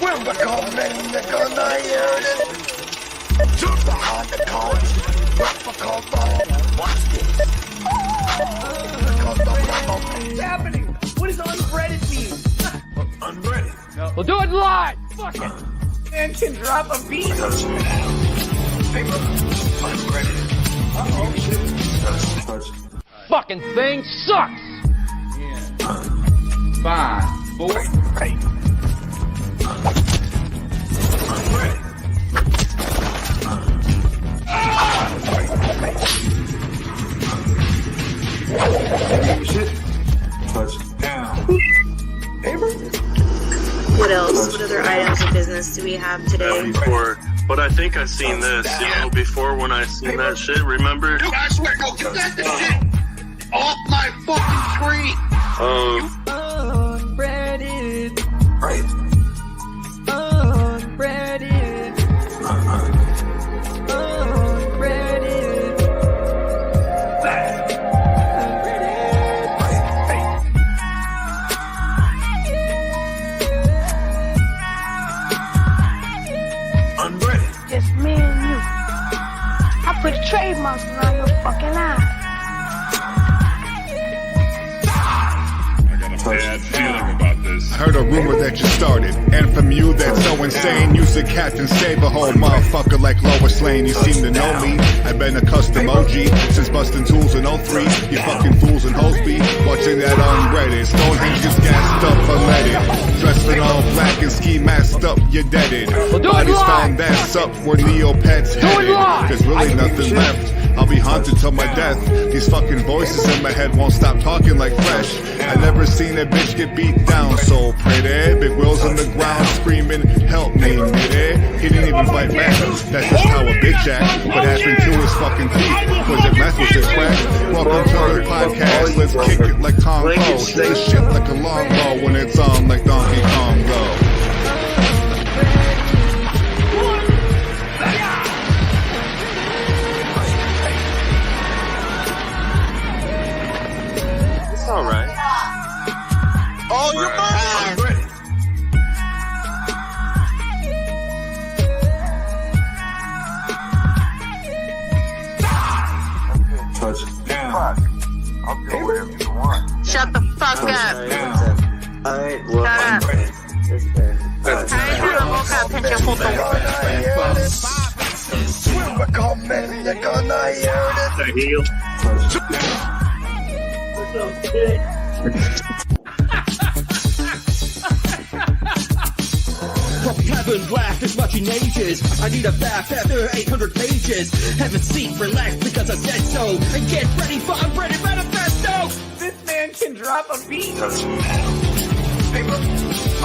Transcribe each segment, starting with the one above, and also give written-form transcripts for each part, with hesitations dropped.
When we're coming, they're gonna hear it. Jump behind the couch, rap for combo. Watch this. Because the memo. What's happening? What does unbreaded mean? Unready. No. We'll do it live. Fuck it. Man can drop a beat. Touch me now. Paper. Unready. Touch. Fucking thing sucks. Yeah. 5, 4. Right. Unready. Shit. Touch down. Paper. What else? What other items of business do we have today? Before, but I think I seen this, before when I seen that shit, remember? Dude, I swear, no, you got this shit off my fucking screen. Unbreaded. Right. Unbreaded. Unbreaded. Just me and you. I put trademarks around your fucking eye. Bad feeling about this. Heard a rumor that you started, and from you that's so insane. Use the Captain Save a whole motherfucker like Lois Lane. You seem to know me, I've been a custom OG since busting tools in 03. You fucking fools and hoes be watching that unreddit. Stonehenge gets gassed up, unleaded. Dressed in all black and ski masked up, you're deaded. Bodies found that's up where Neopets headed. There's really nothing left. I'll be haunted till my death. These fucking voices in my head won't stop talking like fresh. I never seen a bitch get beat down so pretty. Big wheels on the ground screaming, help me, nitty. He didn't even fight back. That's just how a bitch act. What happened to his fucking teeth? Was it meth? Was it crack? Welcome to the podcast. Let's kick it like Congo. Shoot this shit like a longbow when it's on like Donkey Kong go. Alright. Oh, you're mine. Unready. Touch down. I'll do whatever you want. Shut the fuck up. Alright, well, Shut up. that's fair. 还是我看喷泉互动。 When we're coming, they're gonna hear it. The heel. Touch down. Haven't laughed as much in ages. I need a bath after 800 pages. Have a seat, relax because I said so. And get ready for Unbreaded Manifesto. This man can drop a beat. Touch now. Paper.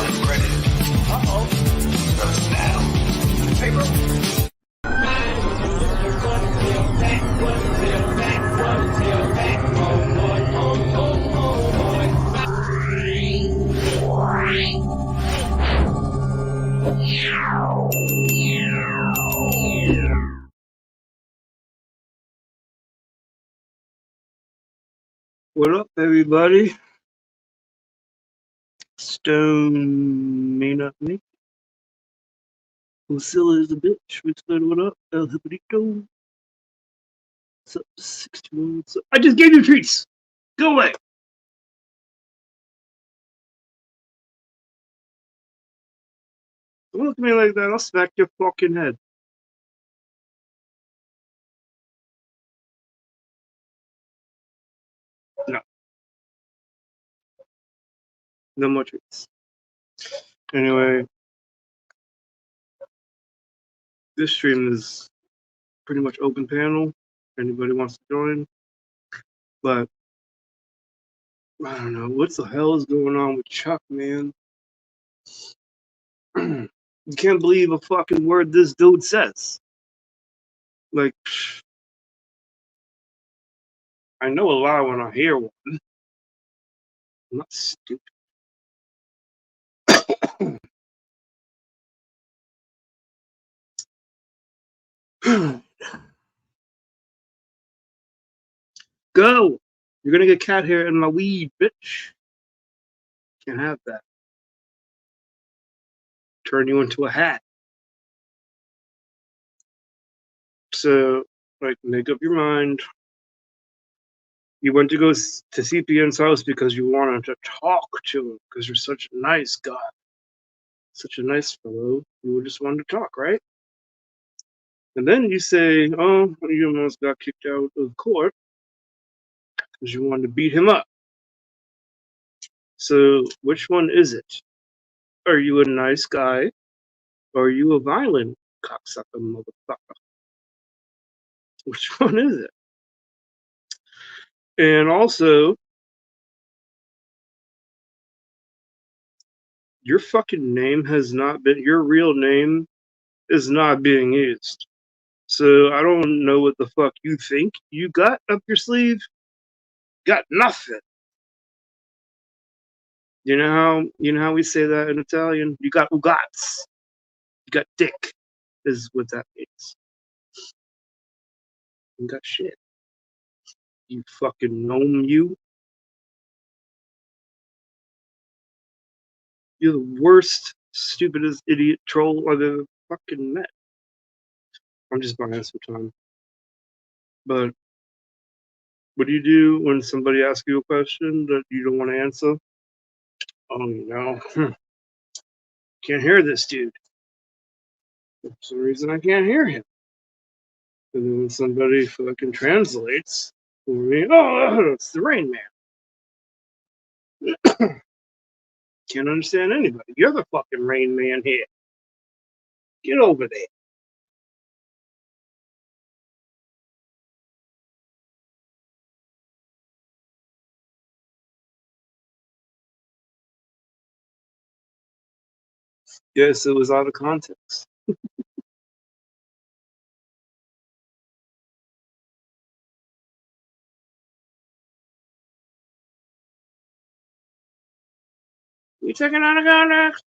Unready. Uh-oh. Touch now. Paper. What up, everybody? Stone may not make it. Lucilla is a bitch. Richland, what up? El Hippolyto. What's up, 61? What's up? I just gave you treats! Go away! Don't look at me like that, I'll smack your fucking head. No. No more treats. Anyway, this stream is pretty much open panel. If anybody wants to join. But I don't know. What the hell is going on with Chuck, man? You can't believe a fucking word this dude says. Like, I know a lie when I hear one. I'm not stupid. Go! You're gonna get cat hair in my weed, bitch. Can't have that. turn you into a hat. So, like, make up your mind. You went to go to CPN's house because you wanted to talk to him because you're such a nice guy, such a nice fellow. You just wanted to talk, right? And then you say, oh, you almost got kicked out of court because you wanted to beat him up. So, which one is it? Are you a nice guy? Or are you a violent cocksucker motherfucker? Which one is it? And also, your fucking name has not been, your real name is not being used. So I don't know what the fuck you think you got up your sleeve. Got nothing. You know how we say that in Italian? You got ugats. You got dick, is what that means. You got shit. You fucking gnome, you. You're the worst, stupidest idiot troll I've ever fucking met. I'm just buying some time. But what do you do when somebody asks you a question that you don't want to answer? Oh, can't hear this dude. For some reason, I can't hear him. And then when somebody fucking translates for me, oh, it's the Rain Man. Can't understand anybody. You're the fucking Rain Man here. Get over there. Yes, it was out of context. You taking out of context?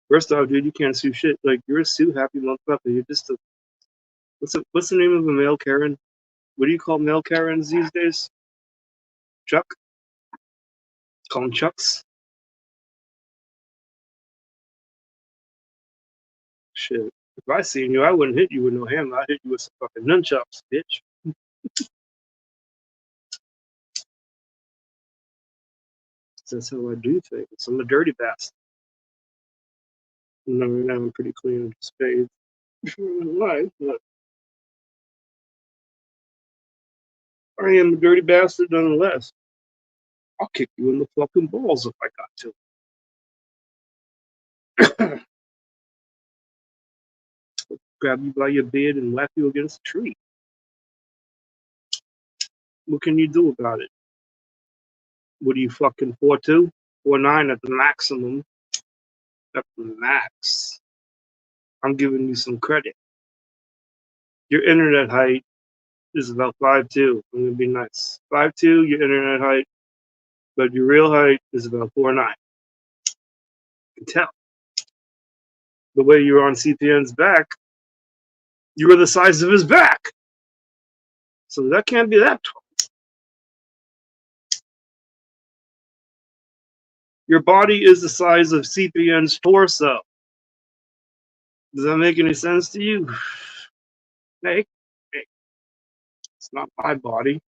First off, dude, you can't sue shit. Like, you're a sue happy motherfucker. You're just a what's the name of a male Karen? What do you call male Karens these days? Chuck? Call them Chucks? Shit. If I seen you, I wouldn't hit you with no hammer. I'd hit you with some fucking nunchucks, bitch. That's how I do things. I'm a dirty bastard. No, right now I'm pretty clean and spade in life, but I am a dirty bastard nonetheless. I'll kick you in the fucking balls if I got to. Grab you by your beard and whack you against a tree. What can you do about it? What are you fucking 4'2"? 4'9" at the maximum. At the max. I'm giving you some credit. Your internet height is about 5'2". I'm gonna be nice. 5'2", your internet height, but your real height is about 4'9". You can tell. The way you were on CPN's back, you were the size of his back. So that can't be that tall. Your body is the size of CPN's torso. Does that make any sense to you? Hey, it's not my body.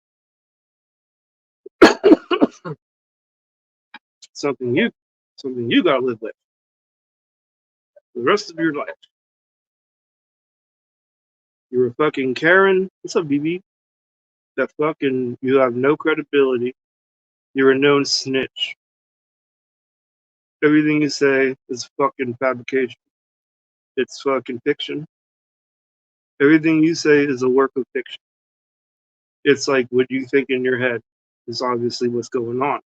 something you gotta live with for the rest of your life. You're a fucking Karen. What's up, BB? That fucking, you have no credibility. You're a known snitch. Everything you say is fucking fabrication. It's fucking fiction. Everything you say is a work of fiction. It's like what you think in your head is obviously what's going on.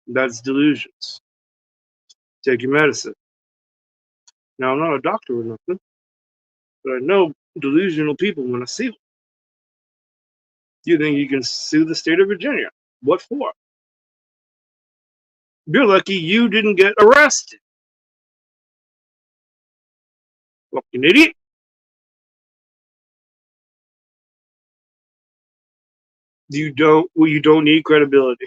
That's delusions. Take your medicine. Now, I'm not a doctor or nothing, but I know delusional people when I see them. You think you can sue the state of Virginia? What for? You're lucky you didn't get arrested. Fucking idiot. You don't need credibility.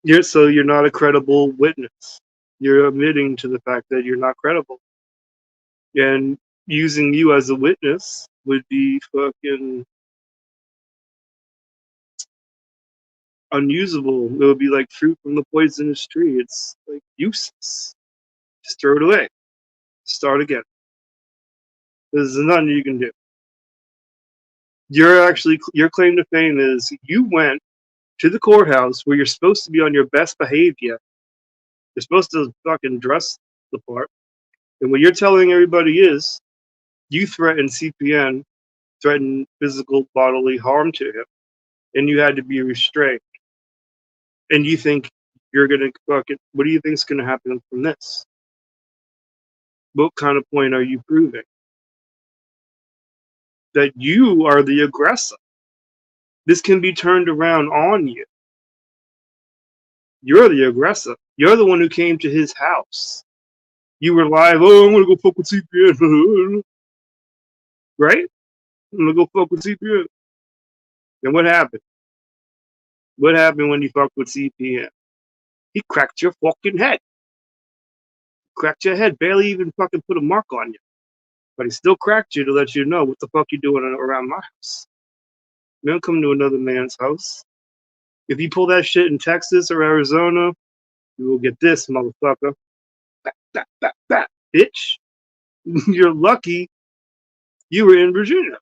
you're not a credible witness. You're admitting to the fact that you're not credible. And using you as a witness would be fucking unusable. It would be like fruit from the poisonous tree. It's like useless. Just throw it away. Start again. There's nothing you can do. Your claim to fame is you went to the courthouse where you're supposed to be on your best behavior. You're supposed to fucking dress the part. And what you're telling everybody is you threatened CPN, threatened physical bodily harm to him, and you had to be restrained. And you think you're gonna fucking, what do you think's gonna happen from this? What kind of point are you proving? That you are the aggressor. This can be turned around on you. You're the aggressor. You're the one who came to his house. You were live, oh, I'm gonna go fuck with CPN. Right? I'm gonna go fuck with CPN. And what happened? What happened when you fucked with CPN? He cracked your fucking head. Cracked your head, barely even fucking put a mark on you. But he still cracked you to let you know what the fuck you doing around my house. You don't come to another man's house. If you pull that shit in Texas or Arizona, you will get this, motherfucker. Bitch. You're lucky you were in Virginia,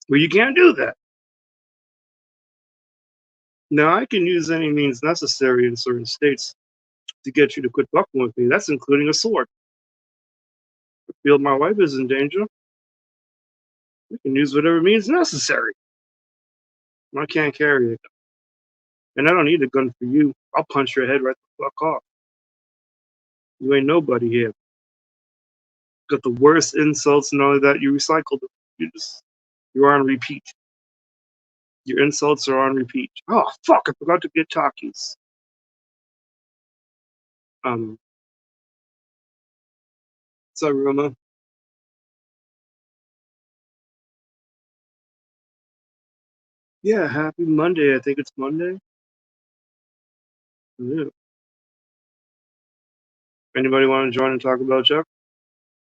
where you can't do that. Now, I can use any means necessary in certain states to get you to quit fucking with me. That's including a sword. I feel my wife is in danger. We can use whatever means necessary. I can't carry it. And I don't need a gun for you. I'll punch your head right the fuck off. You ain't nobody here. Got the worst insults, and only that you recycled them. You're on repeat. Your insults are on repeat. Oh fuck! I forgot to get Takis. What's up, Roma? Yeah, happy Monday. I think it's Monday. Yeah. Anybody want to join and talk about Chuck?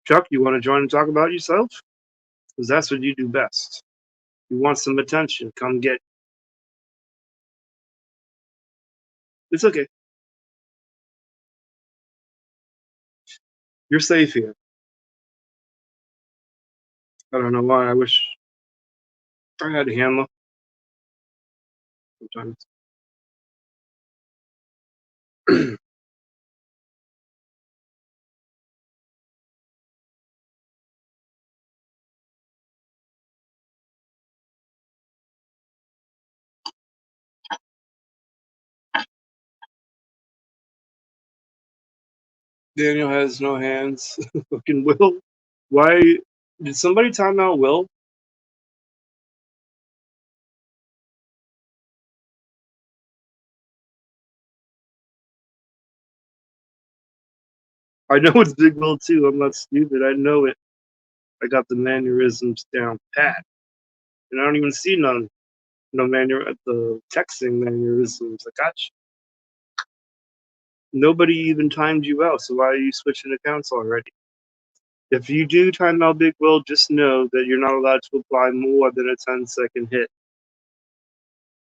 Chuck, you want to join and talk about yourself? Because that's what you do best. You want some attention, come get it. It's okay. You're safe here. I don't know why. I wish I had a handler. Sometimes. Daniel has no hands. Fucking Will. Why did somebody time out Will? I know it's Big Will too. I'm not stupid. I know it. I got the mannerisms down pat. And I don't even see none. No the texting mannerisms. I got you. Nobody even timed you out, so why are you switching accounts already? If you do time out Big Will, just know that you're not allowed to apply more than a 10-second hit.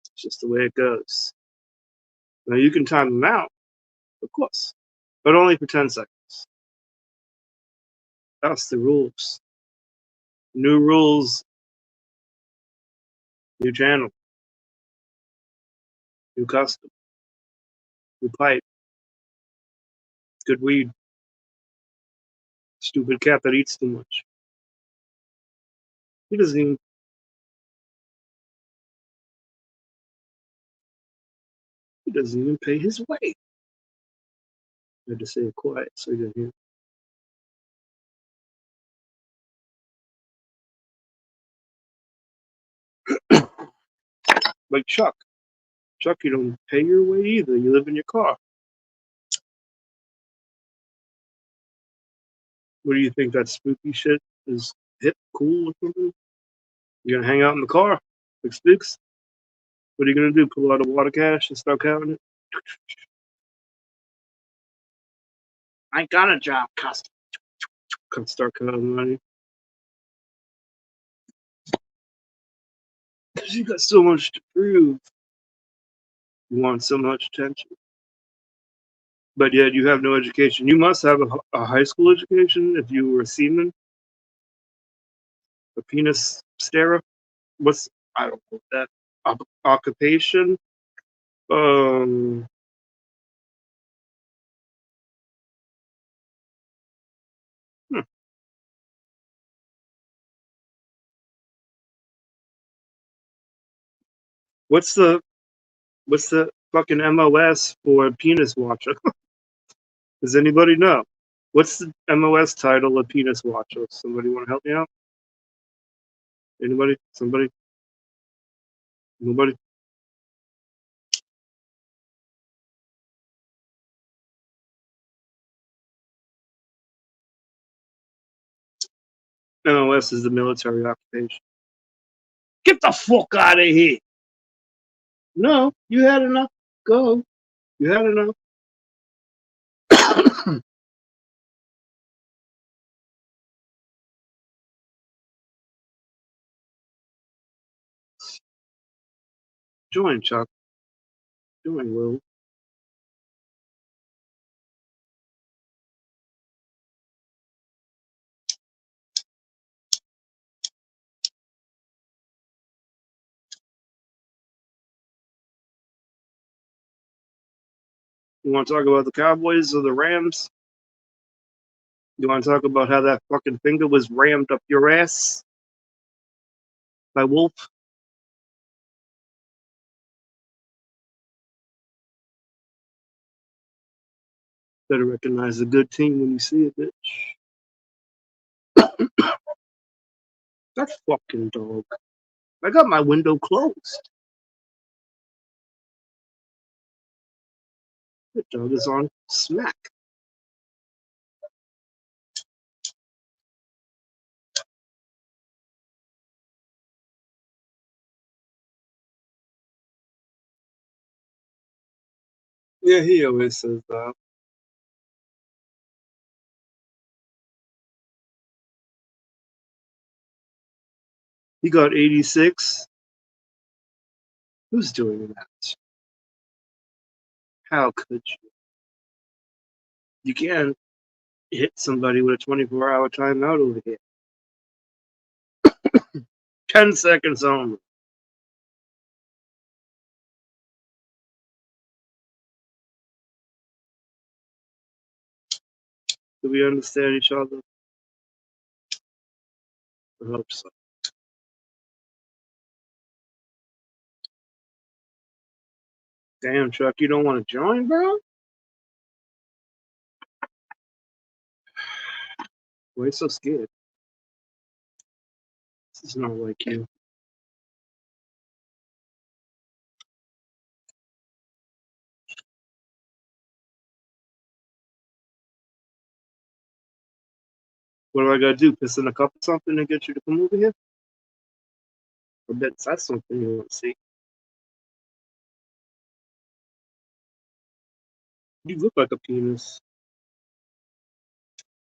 It's just the way it goes. Now you can time them out, of course, but only for 10 seconds. That's the rules. New rules, new channel, new custom, new pipe, good weed, stupid cat that eats too much. He doesn't even pay his way. I had to say it quiet so he didn't hear. Like Chuck. Chuck, you don't pay your way either. You live in your car. What do you think, that spooky shit is hip, cool or something? You're gonna hang out in the car like Spooks? What are you gonna do? Pull out a water cache and start counting it? I ain't got a job, custom. Can start counting money. Because you got so much to prove. You want so much attention. But yet you have no education. You must have a high school education if you were a seaman. A penis starer. What's, I don't know that. Occupation. Hmm. What's the fucking MOS for penis watcher? Does anybody know? What's the MOS title of penis watcher? Somebody want to help me out? Anybody? Somebody? Nobody? MOS is the military occupation. Get the fuck out of here! No, you had enough. Go. You had enough. Join, Chuck. Join, Will. You want to talk about the Cowboys or the Rams? You want to talk about how that fucking finger was rammed up your ass by Wolf? Better recognize a good team when you see it, bitch. That fucking dog. I got my window closed. The dog is on smack. Yeah, he always says that. He got 86. Who's doing that? How could you? You can't hit somebody with a 24-hour timeout over here. 10 seconds only. Do we understand each other? I hope so. Damn, Chuck, you don't want to join, bro? Why are you so scared? This is not like you. What do I gotta do? Piss in a cup or something to get you to come over here? I bet that's something you want to see. You look like a penis.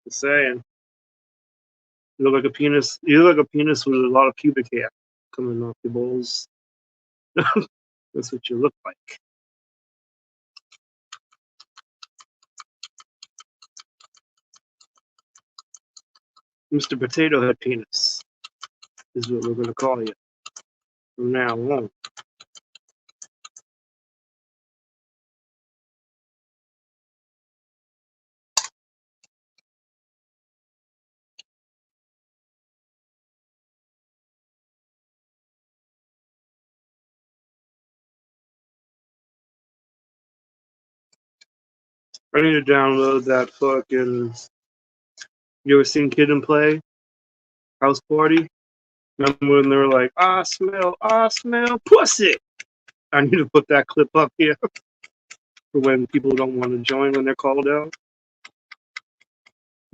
Just saying. You look like a penis. You look like a penis with a lot of pubic hair coming off your balls. That's what you look like. Mr. Potato Head Penis is what we're gonna call you from now on. I need to download that fucking. You ever seen Kid and Play? House Party? Remember when they were like, I smell pussy? I need to put that clip up here for when people don't want to join when they're called out.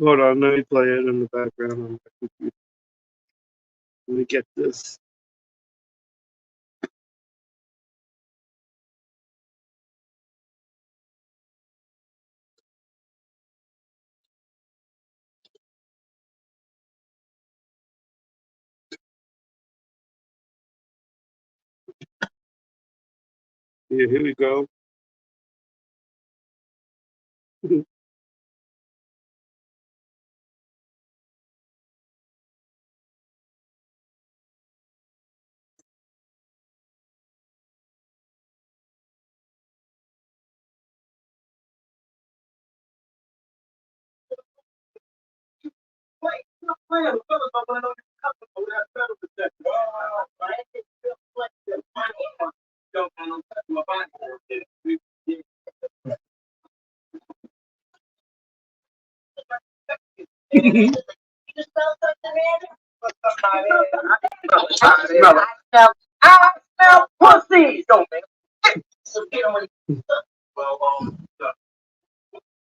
Hold on, let me play it in the background on my computer. Let me get this. Yeah, here we go.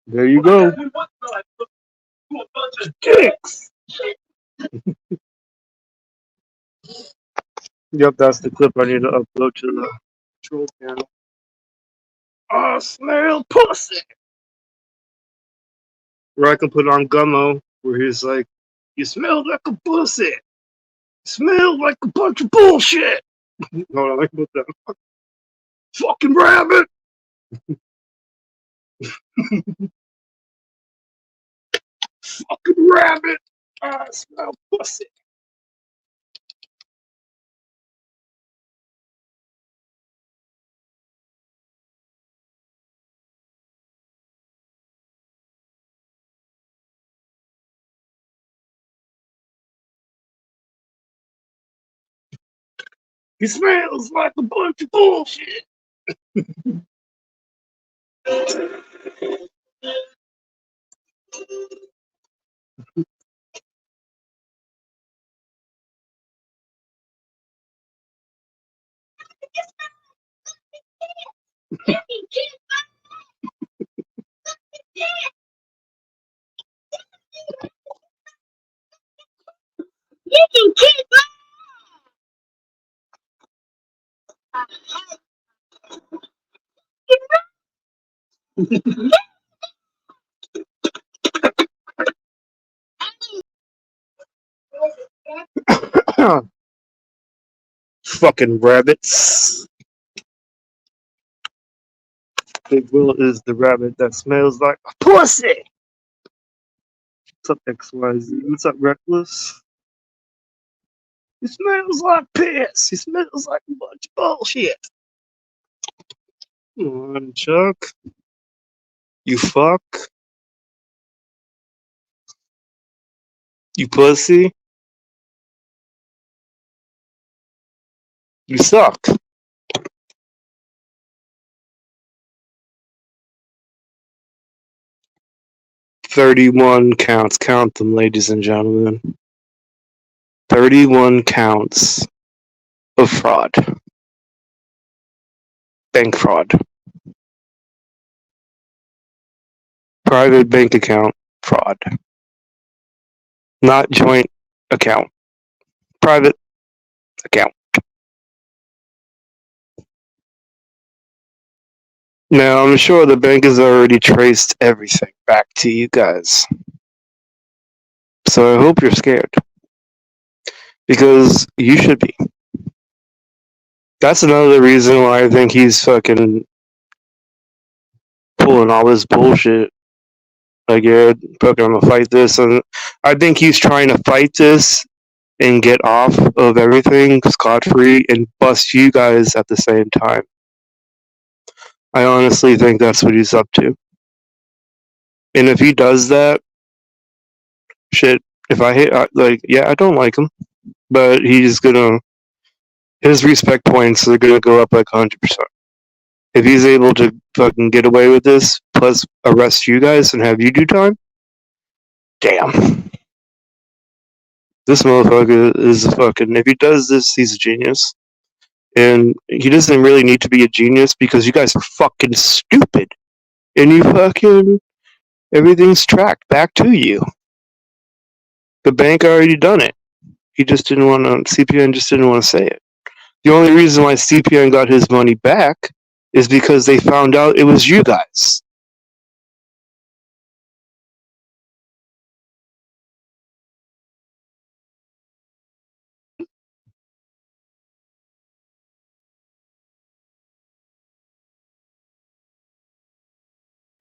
There you go. Dicks. Yep, that's the clip I need to upload to the control panel. I smell pussy. Or I can put on Gummo, where he's like, "You smell like a pussy. Smell like a bunch of bullshit." No, I like put that. Fucking rabbit. Fucking rabbit. I smell pussy. He smells like a bunch of bullshit. Fucking rabbits. Big Will is the rabbit that smells like a pussy. What's up, XYZ? What's up, Reckless? He smells like piss. He smells like a bunch of bullshit. Come on, Chuck. You fuck. You pussy. You suck. "31 counts. Count them, ladies and gentlemen. 31 counts of fraud. Bank fraud. Private bank account fraud. Not joint account. Private account. Now, I'm sure the bank has already traced everything back to you guys. So I hope you're scared. Because you should be. That's another reason why I think he's fucking pulling all this bullshit. Like, yeah, fucking, I'm gonna fight this. And I think he's trying to fight this and get off of everything scot-free and bust you guys at the same time. I honestly think that's what he's up to. And if he does that, shit, if I hit, like, yeah, I don't like him. But he's gonna, his respect points are gonna go up like 100%. If he's able to fucking get away with this, plus arrest you guys and have you do time, damn. This motherfucker is a fucking, if he does this, he's a genius. And he doesn't really need to be a genius because you guys are fucking stupid. And you fucking, everything's tracked back to you. The bank already done it. He just didn't want to, CPN just didn't want to say it. The only reason why CPN got his money back is because they found out it was you guys.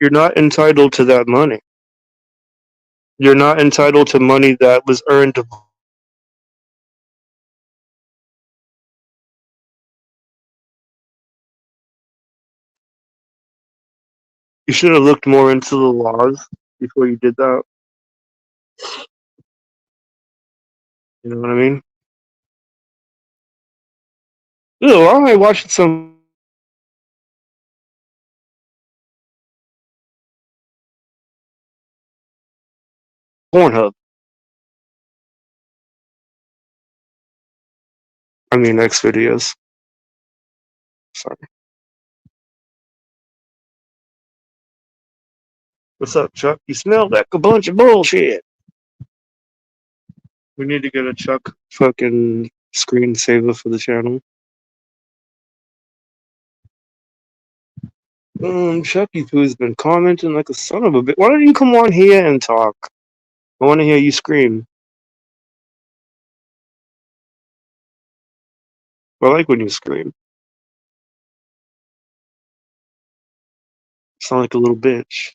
You're not entitled to that money. You're not entitled to money that was earned. You should have looked more into the laws before you did that. You know what I mean? Ew, why am I watching some Pornhub? I mean, X videos. Sorry. What's up, Chuck? You smell like a bunch of bullshit. We need to get a Chuck fucking screensaver for the channel. Chucky Poo's been commenting like a son of a bitch. Why don't you come on here and talk? I want to hear you scream. I like when you scream. You sound like a little bitch.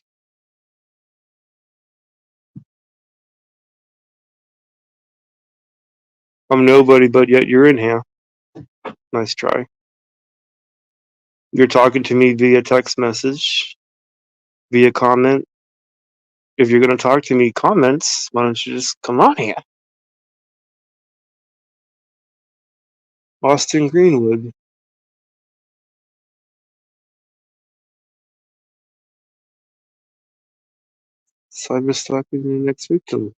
I'm nobody, but yet you're in here. Nice try. You're talking to me via text message, via comment. If you're going to talk to me comments, why don't you just come on here? Austin Greenwood. Cyberstalking your next victim.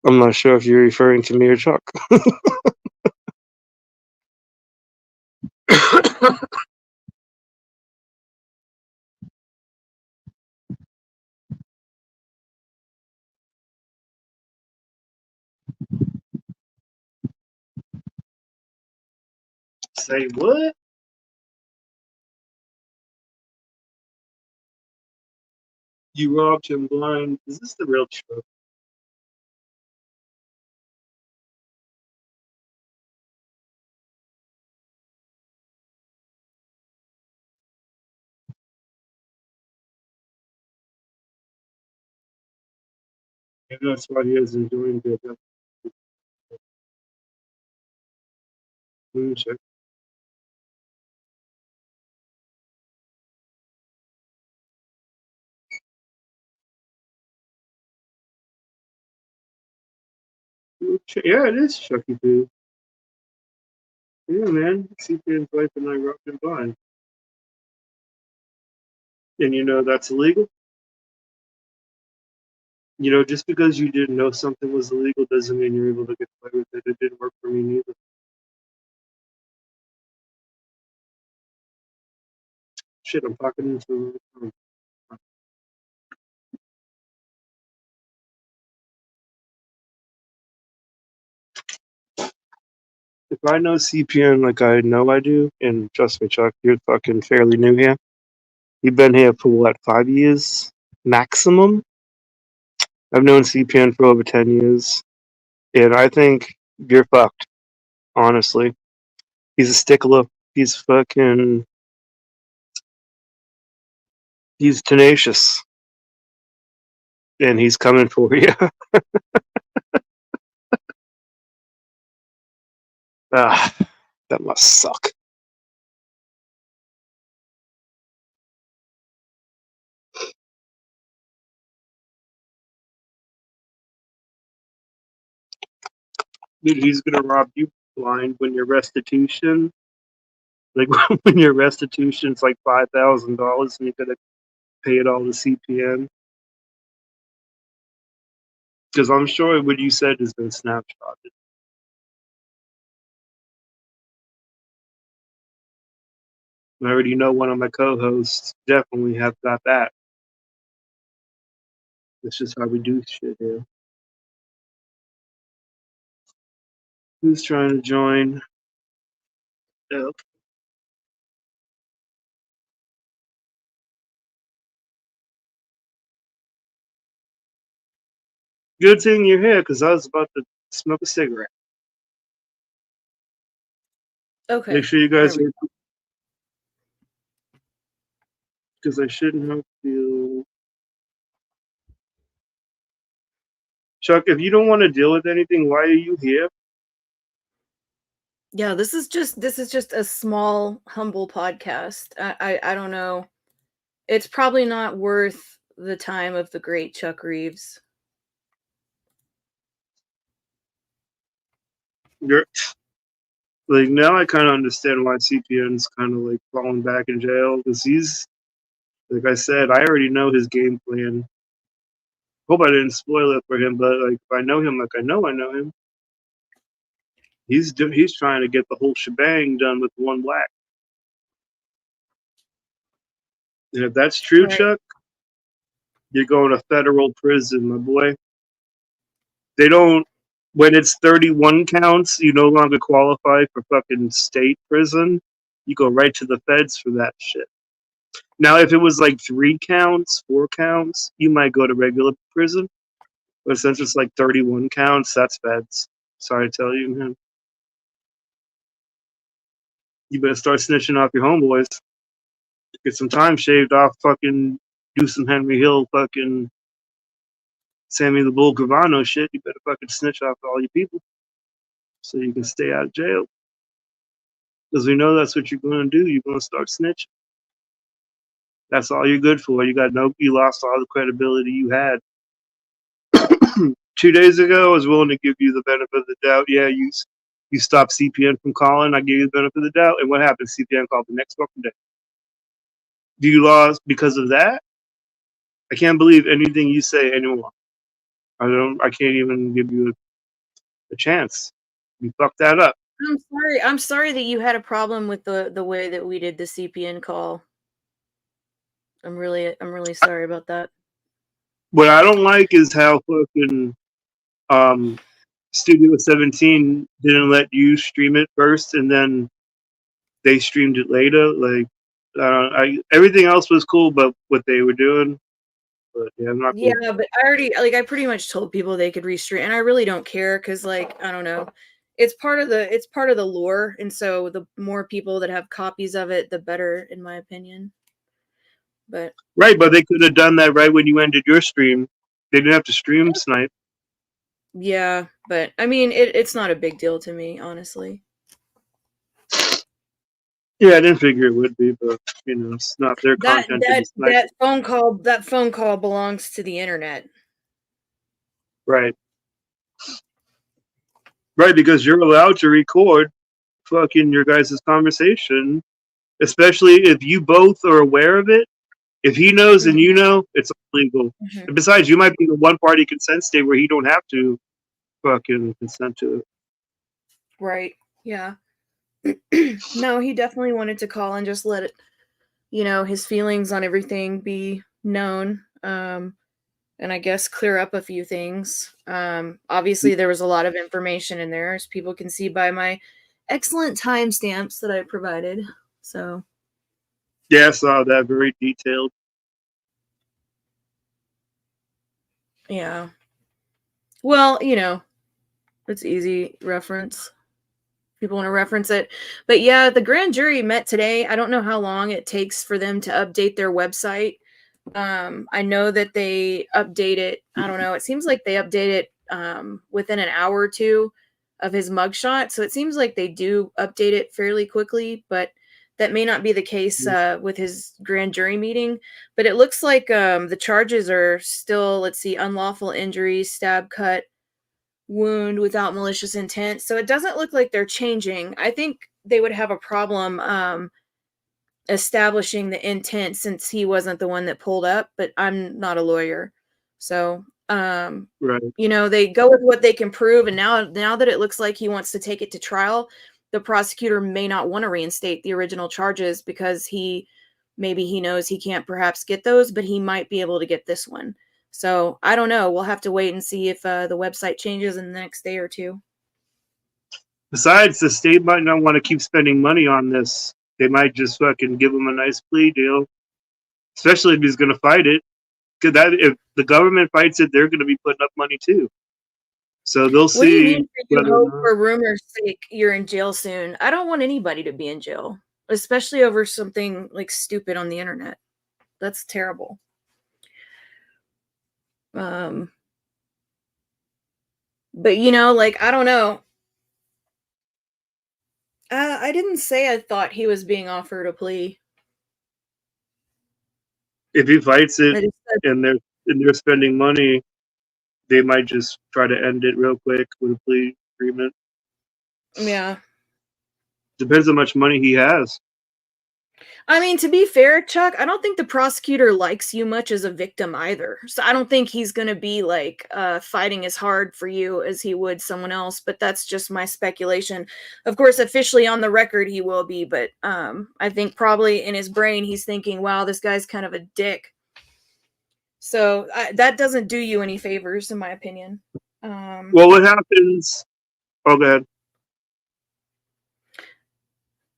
I'm not sure if you're referring to me or Chuck. Say what? You robbed him blind. Is this the real truth? Maybe that's why he isn't doing good. Let me check. Yeah, it is Chucky Poo. Yeah, man. CPN's wife and I robbed him blind. And you know that's illegal? You know, just because you didn't know something was illegal doesn't mean you're able to get away with it. It didn't work for me neither. Shit, I'm talking into. If I know CPN like I know I do, and trust me, Chuck, you're fucking fairly new here. You've been here for what, 5 years maximum? I've known CPN for over 10 years, and I think you're fucked. Honestly, he's a stickler. He's fucking. He's tenacious, and he's coming for you. Ah, that must suck. Dude, he's gonna rob you blind when your restitution, like when your restitution's like $5,000 and you gotta pay it all to CPN. Because I'm sure what you said has been snapshotted. I already know one of my co-hosts definitely have got that. It's just how we do shit here. Who's trying to join? Yep. Good thing you're here, because I was about to smoke a cigarette. Okay. Make sure you guys are. because I shouldn't have to. Chuck, if you don't want to deal with anything, why are you here? Yeah, this is just a small, humble podcast. I don't know. It's probably not worth the time of the great Chuck Reeves. You're like, now I kind of understand why CPN's kind of like falling back in jail, because he's, like I said, I already know his game plan. Hope I didn't spoil it for him, but like, if I know him, like I know him, he's trying to get the whole shebang done with one black. And if that's true, Right. Chuck, you're going to federal prison, my boy. They don't, when it's 31 counts, you no longer qualify for fucking state prison. You go right to the feds for that shit. Now, if it was like 3 counts, 4 counts, you might go to regular prison. But since it's like 31 counts, that's feds. Sorry to tell you, man. You better start snitching off your homeboys. Get some time shaved off, fucking do some Henry Hill, fucking Sammy the Bull Gravano shit. You better fucking snitch off all your people so you can stay out of jail. Because we know that's what you're going to do. You're going to start snitching. That's all you're good for. You lost all the credibility you had. 2 days ago, I was willing to give you the benefit of the doubt. Yeah, you stopped CPN from calling. I gave you the benefit of the doubt. And what happened? CPN called the next fucking day. Do you lost because of that? I can't believe anything you say anymore. I can't even give you a chance. You fucked that up. I'm sorry that you had a problem with the way that we did the CPN call. I'm really sorry about that. What I don't like is how fucking Studio 17 didn't let you stream it first, and then they streamed it later. Like, everything else was cool, but what they were doing. But yeah, I'm not. Yeah, but I pretty much told people they could restream, and I really don't care because, like, I don't know, it's part of the lore, and so the more people that have copies of it, the better, in my opinion. But right, but they could have done that right when you ended your stream. They didn't have to stream snipe. Yeah, but I mean, it's not a big deal to me, honestly. Yeah, I didn't figure it would be, but it's not their content. That phone call belongs to the internet. Right. Right, because you're allowed to record fucking your guys' conversation, especially if you both are aware of it. If he knows and you know, it's illegal. Mm-hmm. And besides, you might be in a one-party consent state where he don't have to fucking consent to it. Right. Yeah. No, he definitely wanted to call and just let it, his feelings on everything be known. And I guess clear up a few things. Obviously, there was a lot of information in there, as people can see by my excellent timestamps that I provided. So, yeah, I saw that, very detailed. Yeah. Well, it's easy reference. People want to reference it. But yeah, the grand jury met today. I don't know how long it takes for them to update their website. I know that they update it. I don't know. It seems like they update it within an hour or two of his mugshot. So it seems like they do update it fairly quickly, but that may not be the case with his grand jury meeting. But it looks like the charges are still, let's see, unlawful injury, stab, cut, wound without malicious intent. So it doesn't look like they're changing. I think they would have a problem establishing the intent since he wasn't the one that pulled up, but I'm not a lawyer. So, right. They go with what they can prove. And now that it looks like he wants to take it to trial, the prosecutor may not want to reinstate the original charges because maybe he knows he can't perhaps get those, but he might be able to get this one. So I don't know. We'll have to wait and see if the website changes in the next day or two. Besides, the state might not want to keep spending money on this. They might just fucking give him a nice plea deal, especially if he's going to fight it. Because if the government fights it, they're going to be putting up money too. So they'll see. What do you mean for rumors' sake you're in jail soon? I don't want anybody to be in jail, especially over something like stupid on the internet. That's terrible. But you know, like, I don't know. I didn't say I thought he was being offered a plea. If he fights I it just said, and they're spending money, they might just try to end it real quick with a plea agreement. yeah. Depends how much money he has. I mean, to be fair, Chuck, I don't think the prosecutor likes you much as a victim either. So I don't think he's going to be like fighting as hard for you as he would someone else. But that's just my speculation. Of course, officially on the record, he will be. But I think probably in his brain, he's thinking, wow, this guy's kind of a dick. So that doesn't do you any favors, in my opinion. Well, what happens? Oh, go ahead.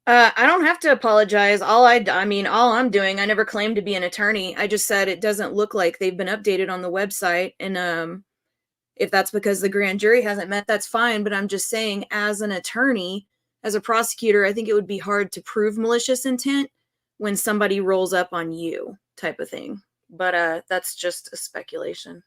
I don't have to apologize. All I'm doing, I never claimed to be an attorney. I just said it doesn't look like they've been updated on the website. And if that's because the grand jury hasn't met, that's fine. But I'm just saying, as an attorney, as a prosecutor, I think it would be hard to prove malicious intent when somebody rolls up on you, type of thing. But that's just a speculation.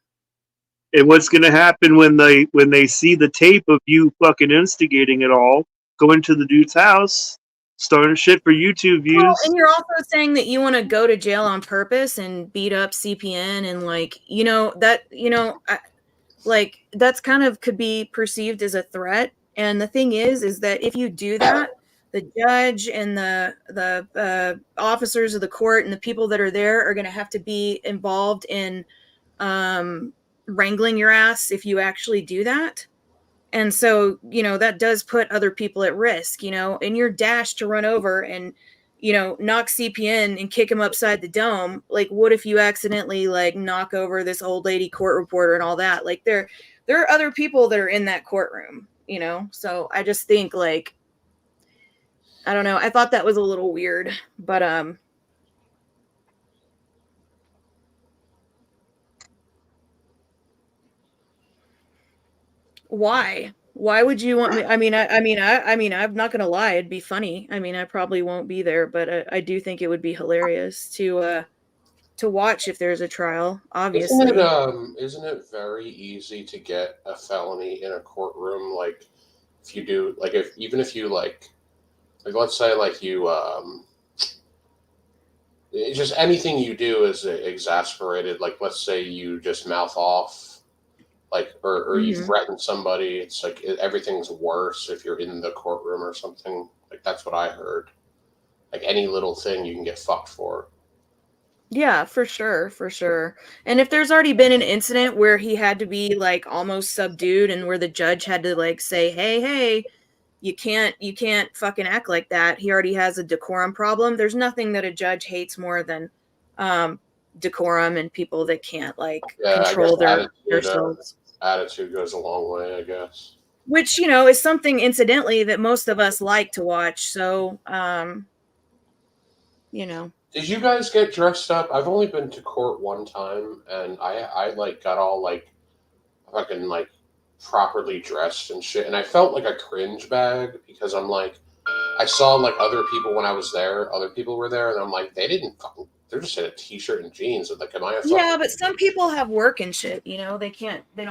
And what's going to happen when they see the tape of you fucking instigating it all, going to the dude's house, starting shit for YouTube views? Well, and you're also saying that you want to go to jail on purpose and beat up CPN and that's kind of could be perceived as a threat. And the thing is that if you do that, the judge and the officers of the court and the people that are there are going to have to be involved in wrangling your ass if you actually do that. And so, that does put other people at risk, in your dash to run over and, knock CPN and kick him upside the dome. Like, what if you accidentally knock over this old lady court reporter and all that? Like, there are other people that are in that courtroom, So I just think I don't know. I thought that was a little weird, but why would you want me? I'm not gonna lie, it'd be funny. I probably won't be there, but I do think it would be hilarious to watch if there's a trial. Obviously, isn't it very easy to get a felony in a courtroom? Like, if you do, if you let's say you just anything you do is exasperated. Like, let's say you just mouth off. Or you threaten somebody, it's like everything's worse if you're in the courtroom or something. Like, that's what I heard. Like, any little thing you can get fucked for. Yeah, for sure. And if there's already been an incident where he had to be almost subdued and where the judge had to say, hey, you can't fucking act like that. He already has a decorum problem. There's nothing that a judge hates more than decorum and people that can't control their souls. Attitude goes a long way, I guess. Which, is something incidentally that most of us like to watch. So, Did you guys get dressed up? I've only been to court one time, and I got all fucking properly dressed and shit, and I felt like a cringe bag because I'm I saw other people when I was there. Other people were there, and I'm they're just in a t-shirt and jeans. And am I a yeah, but some people have work and shit, they don't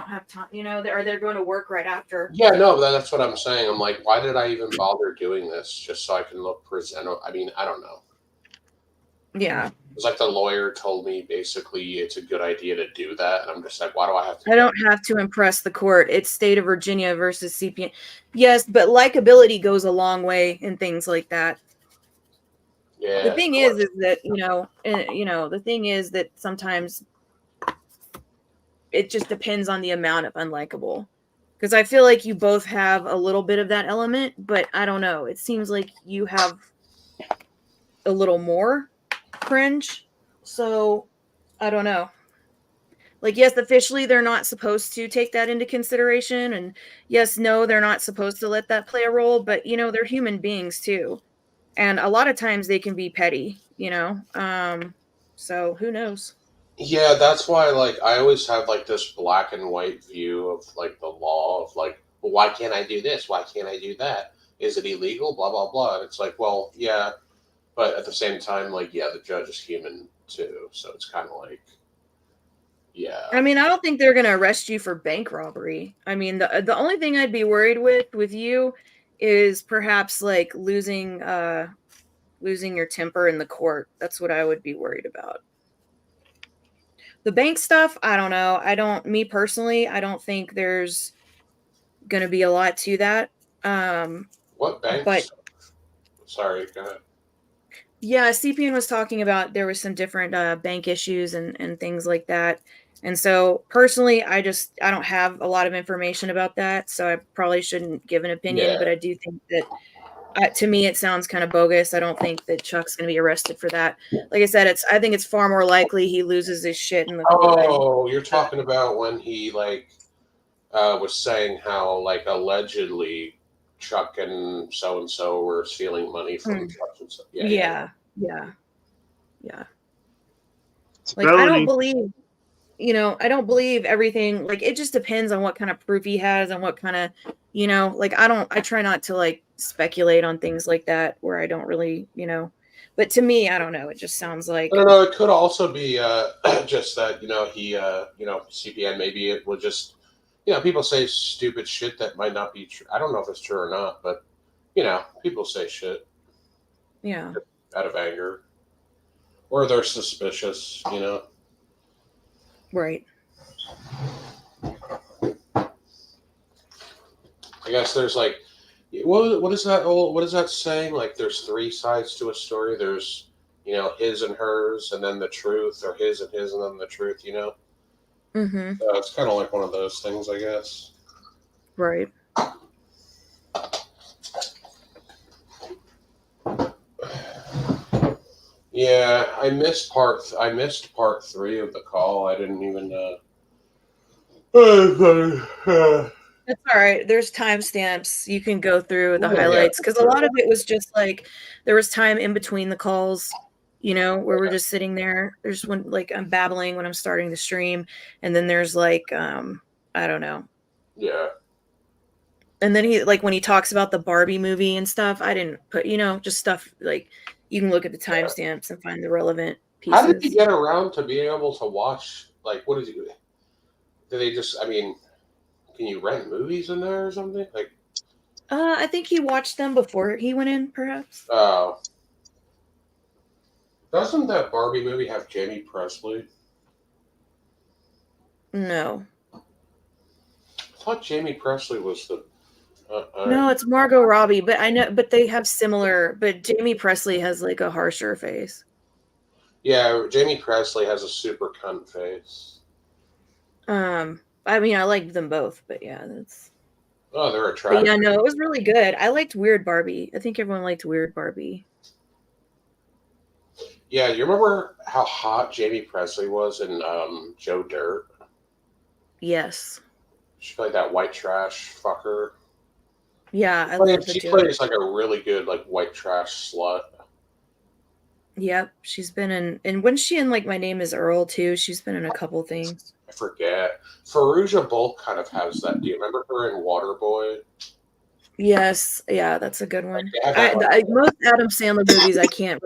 have time, they're going to work right after. Yeah, no, that's what I'm saying. I'm why did I even bother doing this just so I can look presentable? I don't know. Yeah. It was the lawyer told me basically it's a good idea to do that. And I'm just why do I have to? I don't have to impress the court. It's state of Virginia versus CPN. Yes, but likability goes a long way in things like that. Yeah. The thing is that, the thing is that sometimes it just depends on the amount of unlikable. Because I feel like you both have a little bit of that element, but I don't know. It seems like you have a little more cringe. So I don't know. Yes, officially they're not supposed to take that into consideration. And yes, no, they're not supposed to let that play a role, but they're human beings too. And a lot of times they can be petty, so who knows? Yeah, that's why I always have this black and white view of the law of well, why can't I do this? Why can't I do that? Is it illegal? Blah blah blah. And it's well, yeah, but at the same time, yeah, the judge is human too. So it's kind of like, yeah. I mean, I don't think they're gonna arrest you for bank robbery. I mean, the only thing I'd be worried with you is perhaps like losing your temper in the court. That's what I would be worried about. The bank stuff, I don't know. Me personally, I don't think there's gonna be a lot to that. What bank? But sorry, go ahead. yeah, CPN was talking about there was some different bank issues and things like that. And so personally, I don't have a lot of information about that, so I probably shouldn't give an opinion. Yeah. But I do think that to me it sounds kind of bogus. I don't think that Chuck's going to be arrested for that. Like I said, I think it's far more likely he loses his shit in the court. Oh, you're talking about when he like was saying how like allegedly Chuck and so were stealing money from Chuck and stuff. Yeah. It's Like, I don't felony. believe, I don't believe everything. Like, it just depends on what kind of proof he has and what kind of, like, I try not to like speculate on things like that where I don't really, but to me, I don't know. It just sounds like, I don't know. It could also be just that, he, CPN, maybe it would just, people say stupid shit that might not be true. I don't know if it's true or not, but, people say shit yeah. out of anger or they're suspicious, Right. I guess there's like, what is that? Oh, what is that saying? Like, there's three sides to a story. There's, his and hers, and then the truth, or his and then the truth. Mm-hmm. So it's kind of like one of those things, I guess. Right. Yeah, I missed part 3 of the call. I didn't even. That's all right. There's timestamps. You can go through the Yeah, highlights because a lot of it was just like there was time in between the calls, where we're just sitting there. There's when like I'm babbling when I'm starting the stream, and then there's like I don't know. Yeah. And then he like when he talks about the Barbie movie and stuff, I didn't put just stuff like you can look at the timestamps and find the relevant pieces. How did he get around to being able to watch? Like, what did he do? Did they just? I mean, can you rent movies in there or something? Like, I think he watched them before he went in, perhaps. Oh. Doesn't that Barbie movie have Jamie Presley? No. I thought Jamie Presley was the. No, it's Margot Robbie, but I know, but they have similar. But Jamie Presley has like a harsher face. Yeah, Jamie Presley has a super cunt face. I mean, I liked them both, but yeah, that's. Oh, they're attractive. But yeah, no, it was really good. I liked Weird Barbie. I think everyone liked Weird Barbie. Yeah, you remember how hot Jamie Presley was in Joe Dirt? Yes. She played that white trash fucker. Yeah, I love the She joke. plays like a really good like white trash slut. Yep, she's been in, and when she in like My Name Is Earl too, she's been in a couple things. I forget. Fairuza Balk kind of has that. Do you remember her in Waterboy? Yes, yeah, that's a good one. Like, they have that, Most Adam Sandler movies, I can't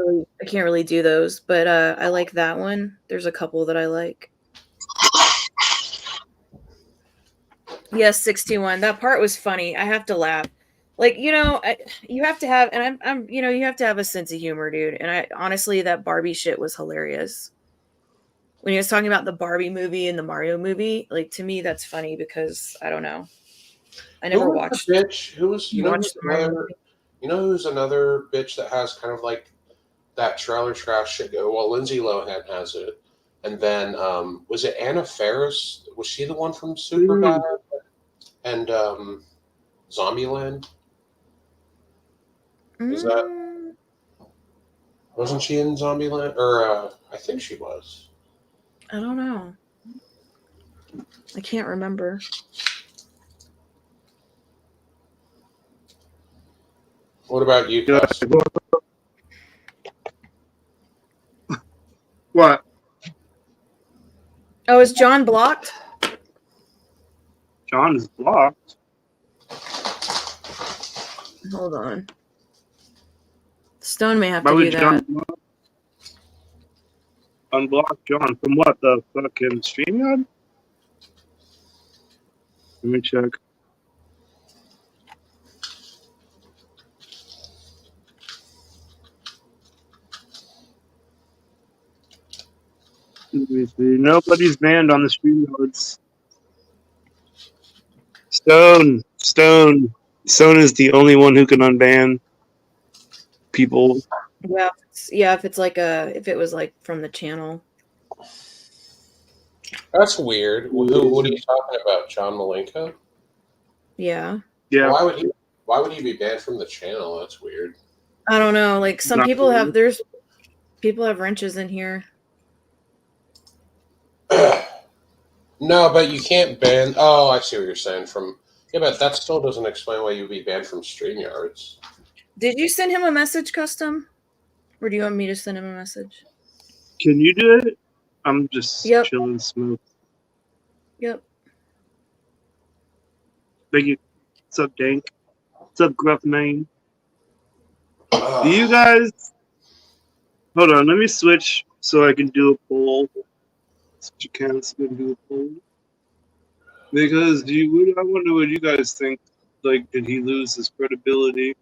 really do those, but I like that one. There's a couple that I like. Yes, 621. That part was funny. I have to laugh. Like, you have to have, and I'm, you have to have a sense of humor, dude. And honestly, that Barbie shit was hilarious. When he was talking about the Barbie movie and the Mario movie, like to me, that's funny because I don't know. I never watched. Bitch, who's who's another bitch that has kind of like that trailer trash shit go? Well, Lindsay Lohan has it, and then was it Anna Faris? Was she the one from Superbad and Zombieland? Is that wasn't she in Zombieland? Or I think she was. I don't know. I can't remember. What about you, Gus? What? Oh, is John blocked? John is blocked. Hold on. Stone may have Why to would do John that. block? Unblock John from what? The fucking StreamYard? Let me check. Let me see. Nobody's banned on the StreamYards. Stone is the only one who can unban people. Yeah, if it was like from the channel. That's weird. What are you talking about, John Malenko? Yeah. Yeah. Why would he be banned from the channel? That's weird. I don't know. Like some Not people really. people have wrenches in here. No, but you can't ban. Oh, I see what you're saying. But that still doesn't explain why you'd be banned from StreamYards. Did you send him a message, Custom? Or do you want me to send him a message? Can you do it? I'm just Yep. chilling smoke. Yep. Thank you. What's up, Dank? What's up, Gruff Main? Do you guys... Hold on, let me switch so I can do a poll. Switch accounts and do a poll. Because I wonder what you guys think. Like, did he lose his credibility?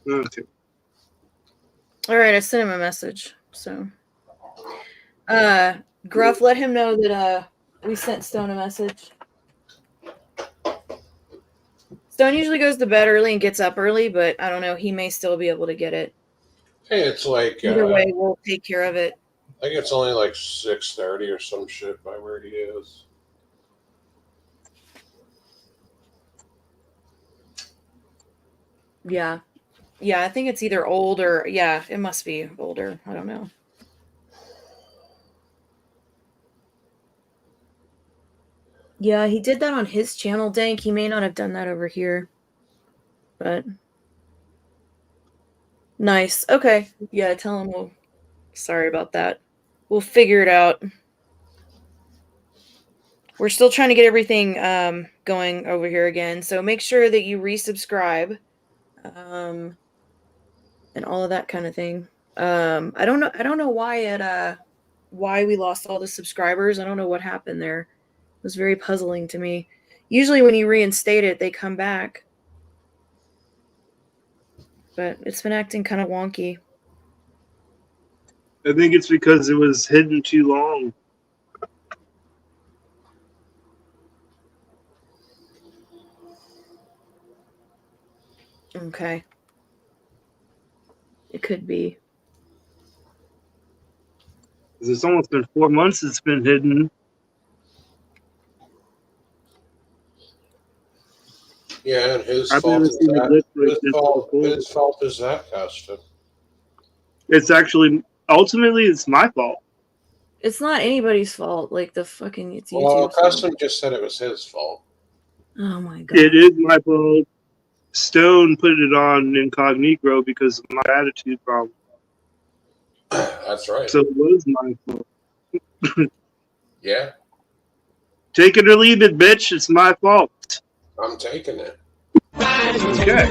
Okay. All right, I sent him a message. So, Gruff, let him know that we sent Stone a message. Stone usually goes to bed early and gets up early, but I don't know. He may still be able to get it. Hey, it's like Either way, we'll take care of it. I think it's only like 6:30 or some shit by where he is. Yeah. Yeah, I think it's either old or yeah, it must be older. I don't know. Yeah, he did that on his channel, Dank. He may not have done that over here. But nice. Okay. Yeah, tell him sorry about that. We'll figure it out. We're still trying to get everything going over here again. So make sure that you resubscribe. And all of that kind of thing. I don't know why we lost all the subscribers. I don't know what happened there. It was very puzzling to me. Usually when you reinstate it, they come back. But it's been acting kind of wonky. I think it's because it was hidden too long. Okay. It could be. It's almost been 4 months it's been hidden. Yeah, and his I've fault never is seen a that. glitch like this before. His fault is that, Custom. It's actually ultimately it's my fault. It's not anybody's fault. Like it's YouTube's Well, fault. Custom just said it was his fault. Oh my god. It is my fault. Stone put it on incognito because of my attitude problem. That's right. So it was my fault. Yeah, Take it or leave it, bitch. It's my fault. I'm taking it. Okay.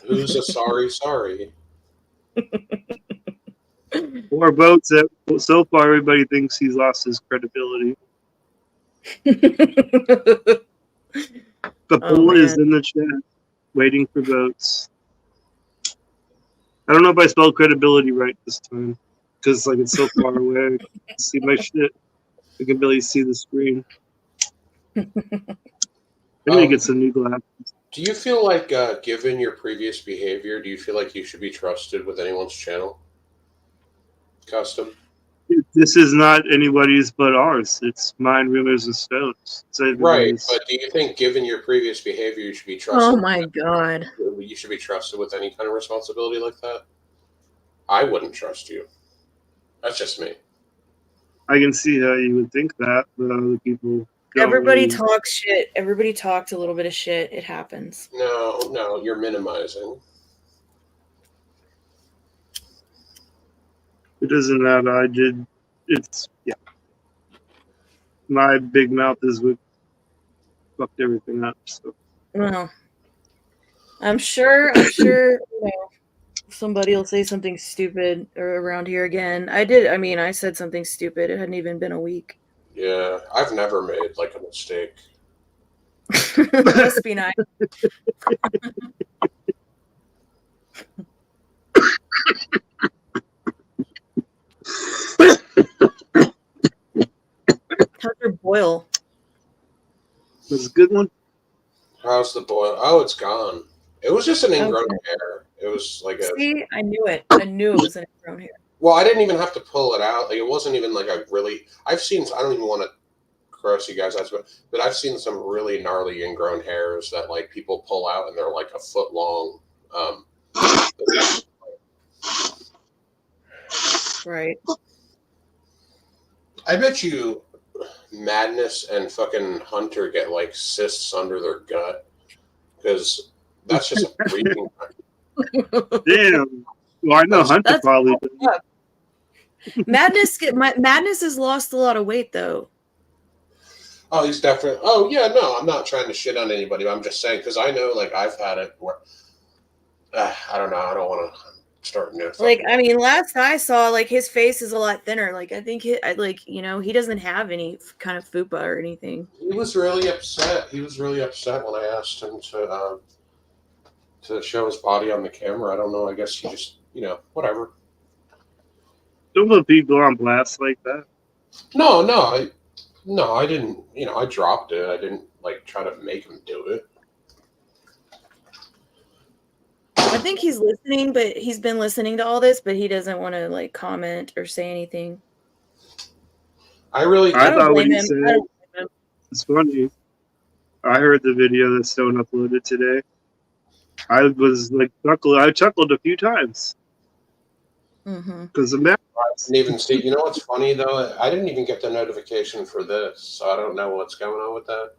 Who's a sorry? 4 votes. So far, everybody thinks he's lost his credibility. The poll is in the chat, waiting for votes. I don't know if I spelled credibility right this time, because it's so far away. I can't see my shit. I can barely see the screen. I need to get some new glasses. Do you feel like, given your previous behavior, do you feel like you should be trusted with anyone's channel? Custom? This is not anybody's but ours. It's mine, Rumors, and Stones. Right, but do you think, given your previous behavior, you should be trusted? Oh my god. You should be trusted with any kind of responsibility like that? I wouldn't trust you. That's just me. I can see how you would think that, but other people don't. Everybody really. talks shit. Everybody talks a little bit of shit. It happens. No, you're minimizing. It doesn't matter. I did. It's, yeah. my big mouth is what fucked everything up. So Well, I'm sure, you know, somebody will say something stupid around here again. I said something stupid. It hadn't even been a week. Yeah, I've never made like a mistake. That must be nice. How's your boil? that's a good one. How's the boil? Oh, it's gone. It was just an ingrown Okay. hair. It was like a. See, I knew it. I knew it was an ingrown hair. Well, I didn't even have to pull it out. Like it wasn't even like a really. I've seen. I don't even want to gross you guys out, but I've seen some really gnarly ingrown hairs that like people pull out and they're like a foot long. Right. I bet you Madness and fucking Hunter get like cysts under their gut because that's just a breathing. Damn. Well, I know Hunter That's probably. Madness has lost a lot of weight though. Oh, he's definitely. Oh, yeah, no, I'm not trying to shit on anybody. I'm just saying because I know, like, I've had it where I don't know. I don't want to start new. Like, I mean, last I saw, like, his face is a lot thinner. Like, I think he doesn't have any kind of fupa or anything. He was really upset. He was really upset when I asked him to show his body on the camera. I don't know. I guess he just, whatever. Don't put people on blast like that. No, I didn't. I dropped it. I didn't like try to make him do it. I think he's listening, but he's been listening to all this, but he doesn't want to like comment or say anything. I thought what he said. It's funny. I heard the video that Stone uploaded today. I was like I chuckled a few times. Because I didn't even see. You know what's funny though? I didn't even get the notification for this, so I don't know what's going on with that.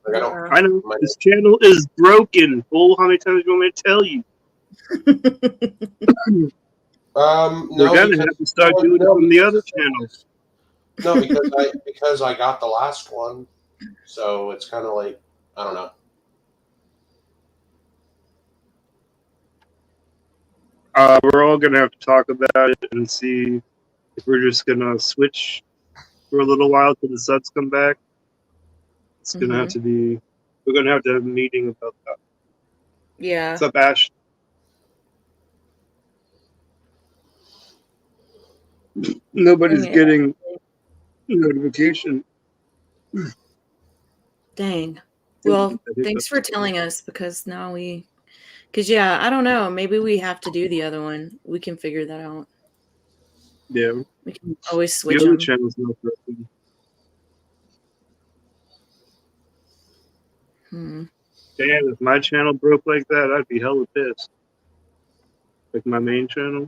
Like, I know this channel is broken. Bull, how many times do you want me to tell you? No, we're gonna have to start doing it from the other channels. No, because I got the last one, so it's kind of like I don't know. We're all gonna have to talk about it and see if we're just gonna switch for a little while till the subs come back. It's gonna have to be. We're gonna have to have a meeting about that. Yeah. What's up, Ash? Nobody's getting notification. Dang. Well, thanks for telling us because now yeah, I don't know. Maybe we have to do the other one. We can figure that out. Yeah. We can always switch the other them. channel's not broken. Damn, if my channel broke like that, I'd be hella pissed. Like my main channel.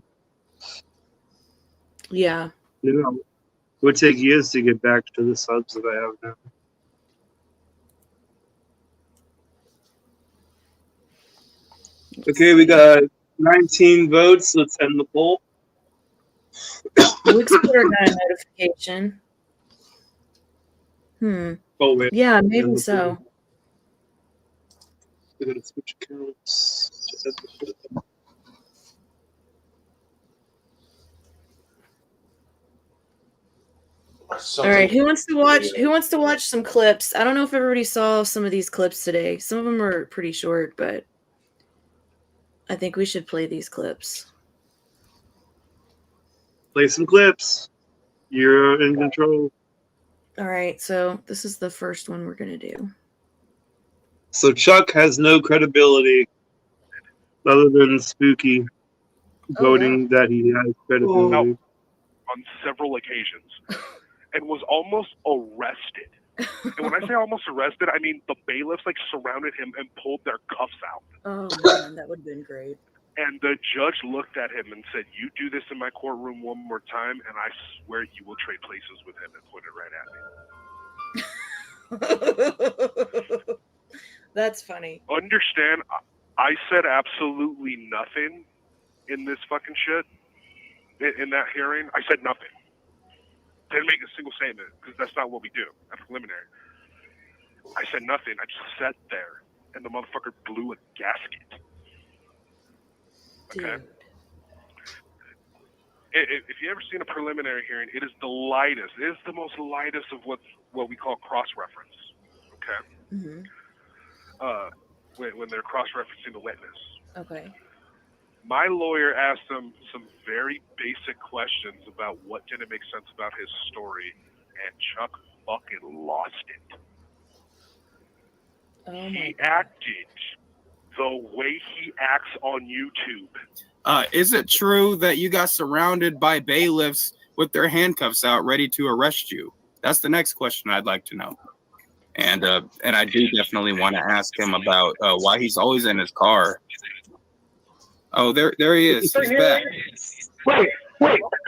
Yeah. It would take years to get back to the subs that I have now. Okay, we got 19 votes. Let's end the poll. Wixport got a notification. Oh, wait. Yeah, maybe so. We're going to switch accounts. All right, who wants to watch some clips? I don't know if everybody saw some of these clips today. Some of them are pretty short, but I think we should play these clips. Play some clips. You're in control. All right, so this is the first one we're going to do. So Chuck has no credibility other than Spooky voting that he has credibility. On several occasions and was almost arrested. And when I say almost arrested, I mean the bailiffs like surrounded him and pulled their cuffs out. Oh man, that would have been great. And the judge looked at him and said, "You do this in my courtroom one more time, and I swear you will trade places with him," and pointed right at me. That's funny. Understand, I said absolutely nothing in this fucking shit. In that hearing, I said nothing. Didn't make a single statement because that's not what we do at preliminary. I said nothing. I just sat there, and the motherfucker blew a gasket. Okay. Dude. If you ever seen a preliminary hearing, it is the lightest. It is the most lightest of what we call cross-reference. Okay. Mm-hmm. When they're cross-referencing the witness. Okay. My lawyer asked him some very basic questions about what didn't make sense about his story, and Chuck fucking lost it. Oh my He God. acted the way he acts on YouTube. Is it true that you got surrounded by bailiffs with their handcuffs out, ready to arrest you? That's the next question I'd like to know. And I do definitely want to ask him about why he's always in his car. Oh, there he is. He's back. Wait.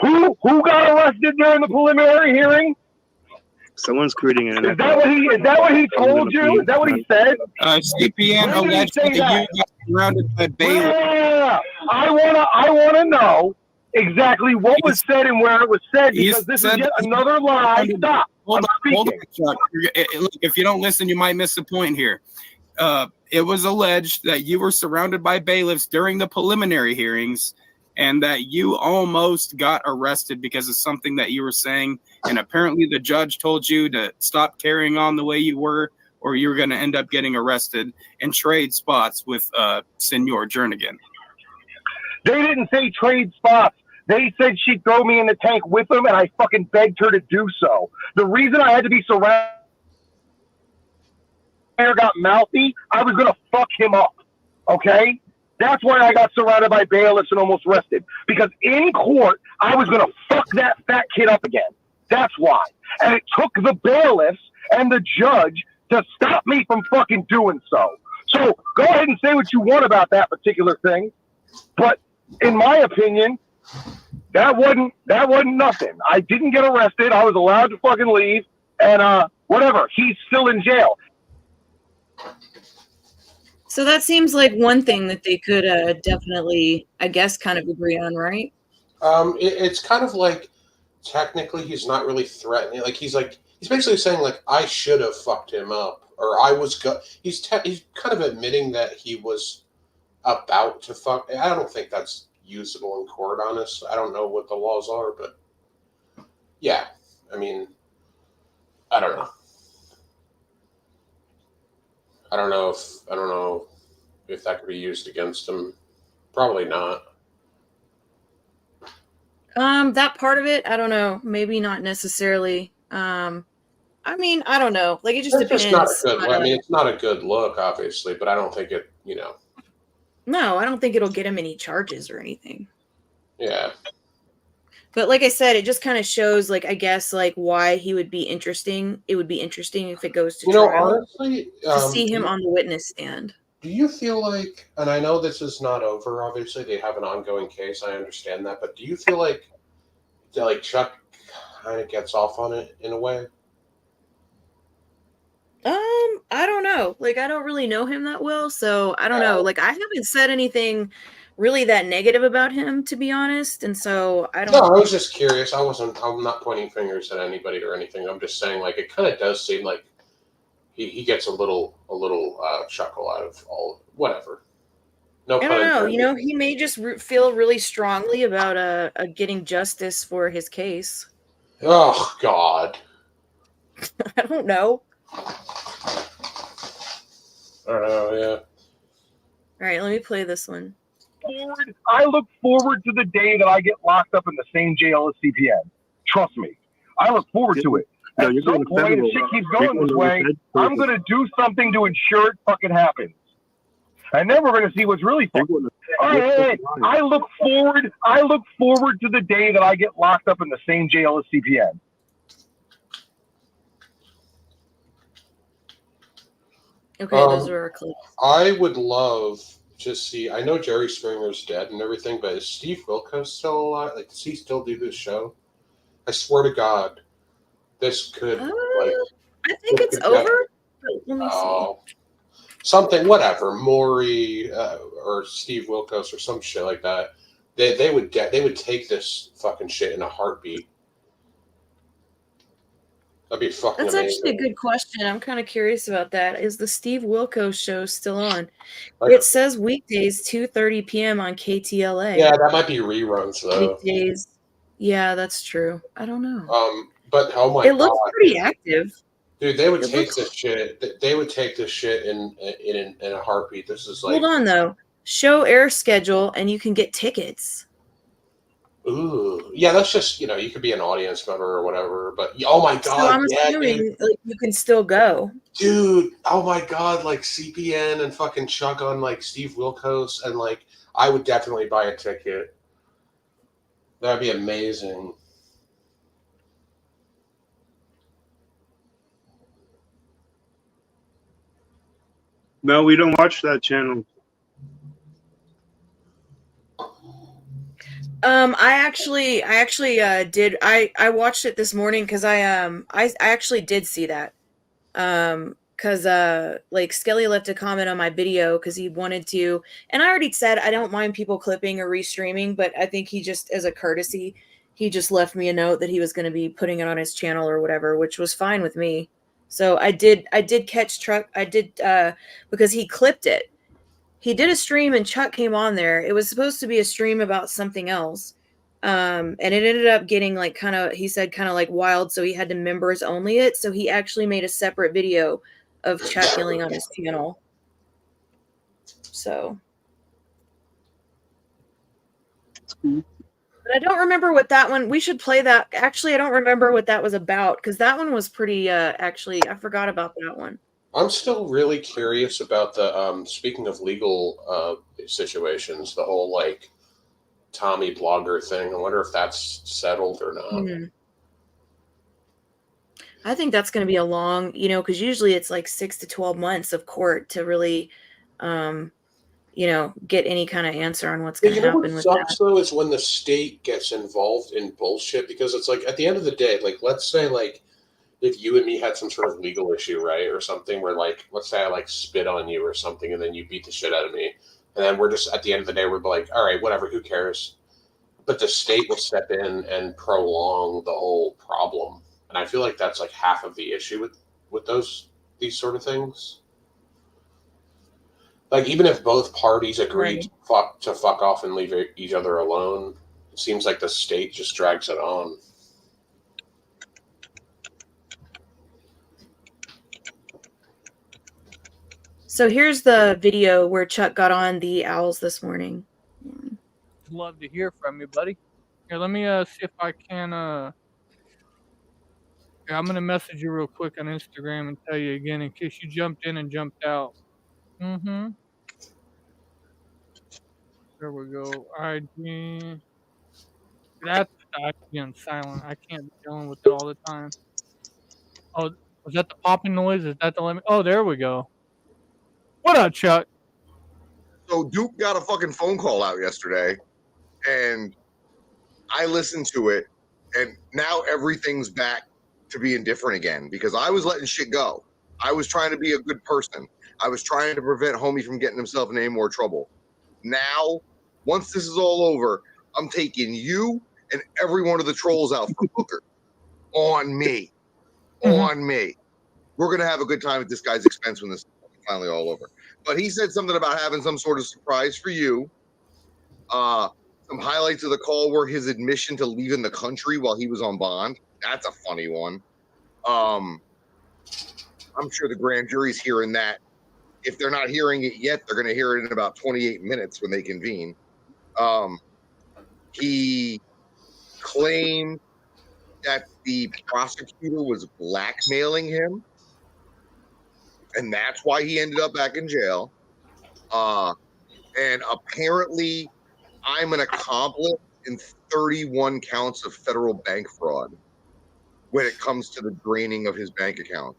Who got arrested during the preliminary hearing? Someone's creating an. Is that what he told you? Is that what he said? CPN alleged that you got surrounded by bailiffs. Yeah. I wanna know exactly what was said and where it was said, because this is yet another lie. Stop. Hold on, Chuck. Look, if you don't listen, you might miss the point here. It was alleged that you were surrounded by bailiffs during the preliminary hearings, and that you almost got arrested because of something that you were saying. And apparently the judge told you to stop carrying on the way you were, or you were going to end up getting arrested and trade spots with Senor Jernigan. They didn't say trade spots. They said she'd throw me in the tank with them, and I fucking begged her to do so. The reason I had to be surrounded got mouthy, I was going to fuck him up, okay? That's why I got surrounded by bailiffs and almost arrested. Because in court, I was going to fuck that fat kid up again. That's why. And it took the bailiffs and the judge to stop me from fucking doing so. So go ahead and say what you want about that particular thing. But in my opinion, that wasn't nothing. I didn't get arrested. I was allowed to fucking leave. And whatever. He's still in jail. So that seems like one thing that they could definitely, I guess, kind of agree on, right? It's kind of like, technically he's not really threatening. Like he's basically saying like, I should have fucked him up, or I was he's kind of admitting that he was about to fuck. I don't think that's usable in court, honest. I don't know what the laws are, but yeah, I mean, I don't know. I don't know if that could be used against him. Probably not. That part of it, I don't know. Maybe not necessarily. I mean, I don't know. Like, it just depends. Just not a good. I mean, it's not a good look, obviously, but I don't think it. No, I don't think it'll get him any charges or anything. Yeah. But like I said, it just kind of shows, like, I guess, like, why he would be interesting. It would be interesting if it goes to trial. Honestly, to see him on the witness stand. Do you feel like, and I know this is not over, obviously, they have an ongoing case, I understand that, but do you feel like Chuck kind of gets off on it in a way? I don't know. Like, I don't really know him that well, so I don't know. Like, I haven't said anything really that negative about him, to be honest, and so I don't. No, I was just curious. I'm not pointing fingers at anybody or anything. I'm just saying, like, it kind of does seem like he gets a little chuckle out of all whatever. No, I don't know. You know, he may just feel really strongly about getting justice for his case. Oh God. I don't know. I don't know. Yeah. All right, let me play this one. I look forward to the day that I get locked up in the same jail as CPN. Trust me, I look forward to it. At some point, if shit keeps going this way, I'm going to do something to ensure it fucking happens. And then we're going to see what's really fun. Hey, I look forward to the day that I get locked up in the same jail as CPN. Okay, those are our clips. I would love to see. I know Jerry Springer's dead and everything, but is Steve Wilkos still alive? Like, does he still do this show? I swear to God, this could. I think it's over. Let me see. Something, whatever, Maury or Steve Wilkos or some shit like that. They would take this fucking shit in a heartbeat. That'd be fucking That's amazing. actually a good question. I'm kind of curious about that. Is the Steve Wilkos show still on? Like- It says weekdays 2:30 p.m. on KTLA. Yeah, that might be reruns though. Weekdays. Yeah, that's true. I don't know. But oh my It looks god, pretty active. dude, they would It take looks- this shit. They would take this shit in a heartbeat. This is like, Hold on though. Show air schedule and you can get tickets. ooh, yeah, that's just you could be an audience member or whatever. But oh my god, So I'm yeah, assuming dude. like, you can still go. Dude, oh my god, like CPN and fucking Chuck on like Steve Wilkos, and like I would definitely buy a ticket. That'd be amazing. No, we don't watch that channel. I actually did. I watched it this morning because I actually did see that. Because like Skelly left a comment on my video because he wanted to, and I already said I don't mind people clipping or restreaming, but I think he just, as a courtesy, he just left me a note that he was going to be putting it on his channel or whatever, which was fine with me. So I did catch Chuck. I did because he clipped it. He did a stream and Chuck came on there. It was supposed to be a stream about something else. And it ended up getting like kind of like wild. So he had to members only it. So he actually made a separate video of Chuck yelling on his channel. So. But I don't remember what that one, we should play that. Actually, I don't remember what that was about because that one was pretty, actually, I forgot about that one. I'm still really curious about the speaking of legal situations, the whole like Tommy blogger thing. I wonder if that's settled or not. Mm-hmm. I think that's going to be a long, because usually it's like 6 to 12 months of court to really, get any kind of answer on what's going to happen with that. Sucks though is when the state gets involved in bullshit, because it's like at the end of the day, like let's say like if you and me had some sort of legal issue, right, or something where like let's say I like spit on you or something and then you beat the shit out of me, and then we're just at the end of the day we're like, all right, whatever, who cares? But the state will step in and prolong the whole problem, and I feel like that's like half of the issue with these sort of things. Like even if both parties agree to fuck off and leave each other alone, it seems like the state just drags it on. So here's the video where Chuck got on the Owls this morning. Love to hear from you, buddy. Here, let me see if I can. I'm gonna message you real quick on Instagram and tell you again in case you jumped in and jumped out. Mm-hmm. There we go. ID. That's ID on silent. I can't be dealing with it all the time. Oh, was that the popping noise? Is that the limit? Oh, there we go. What up, Chuck? So Duke got a fucking phone call out yesterday, and I listened to it, and now everything's back to being different again because I was letting shit go. I was trying to be a good person. I was trying to prevent homie from getting himself in any more trouble. Now, once this is all over, I'm taking you and every one of the trolls out for Booker. On me. On me. We're going to have a good time at this guy's expense when this is finally all over. But he said something about having some sort of surprise for you. Some highlights of the call were his admission to leaving the country while he was on bond. That's a funny one. I'm sure the grand jury's hearing that. If they're not hearing it yet, they're going to hear it in about 28 minutes when they convene. He claimed that the prosecutor was blackmailing him, and that's why he ended up back in jail. And apparently, I'm an accomplice in 31 counts of federal bank fraud when it comes to the draining of his bank account.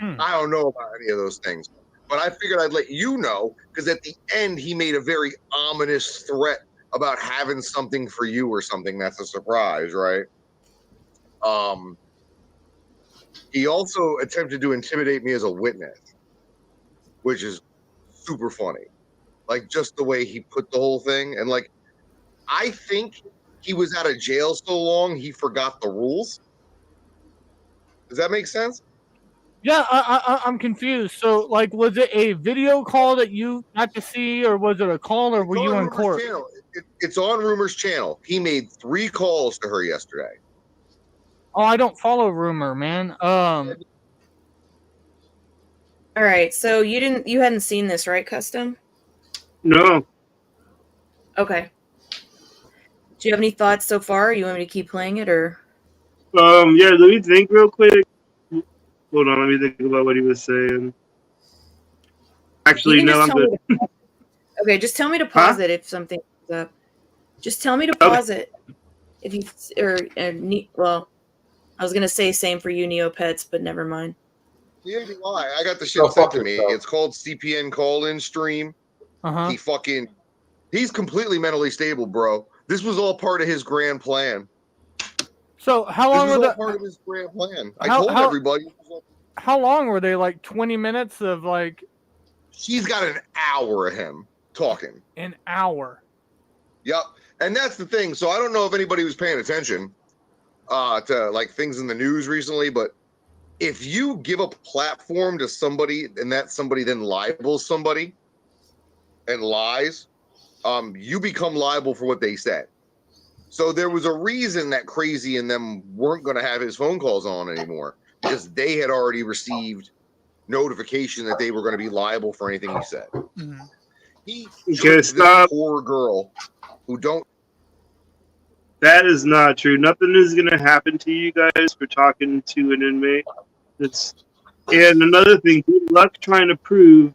I don't know about any of those things, but I figured I'd let you know because at the end, he made a very ominous threat about having something for you or something that's a surprise, right? He also attempted to intimidate me as a witness, which is super funny. Like just the way he put the whole thing. And like, I think he was out of jail so long, he forgot the rules. Does that make sense? Yeah, I'm confused. So, like, was it a video call that you got to see, or was it a call, or were you in Rumors court? Channel. It's on Rumors Channel. He made 3 calls to her yesterday. Oh, I don't follow Rumor, man. All right, so you hadn't seen this, right, Custom? No. Okay. Do you have any thoughts so far? You want me to keep playing it, or? Yeah, let me think real quick. Hold on, let me think about what he was saying. Actually, no, I'm good. Okay, just tell me to pause it if something comes up. Just tell me to pause it if you well, I was gonna say same for you, Neopets, but never mind. Yeah, why? I got the shit sent to me. It's called CPN call-in stream. Uh-huh. He's completely mentally stable, bro. This was all part of his grand plan. So how long This were was all the? part of his grand plan. I told everybody. How long were they? Like 20 minutes of like. She's got an hour of him talking. An hour. Yep, and that's the thing. So I don't know if anybody was paying attention to like things in the news recently, but if you give a platform to somebody and that somebody then libels somebody and lies, you become liable for what they said. So there was a reason that Crazy and them weren't going to have his phone calls on anymore, because they had already received notification that they were going to be liable for anything he said. Mm-hmm. He Okay, stop. Poor girl who don't. That is not true. Nothing is going to happen to you guys for talking to an inmate. And another thing, good luck trying to prove.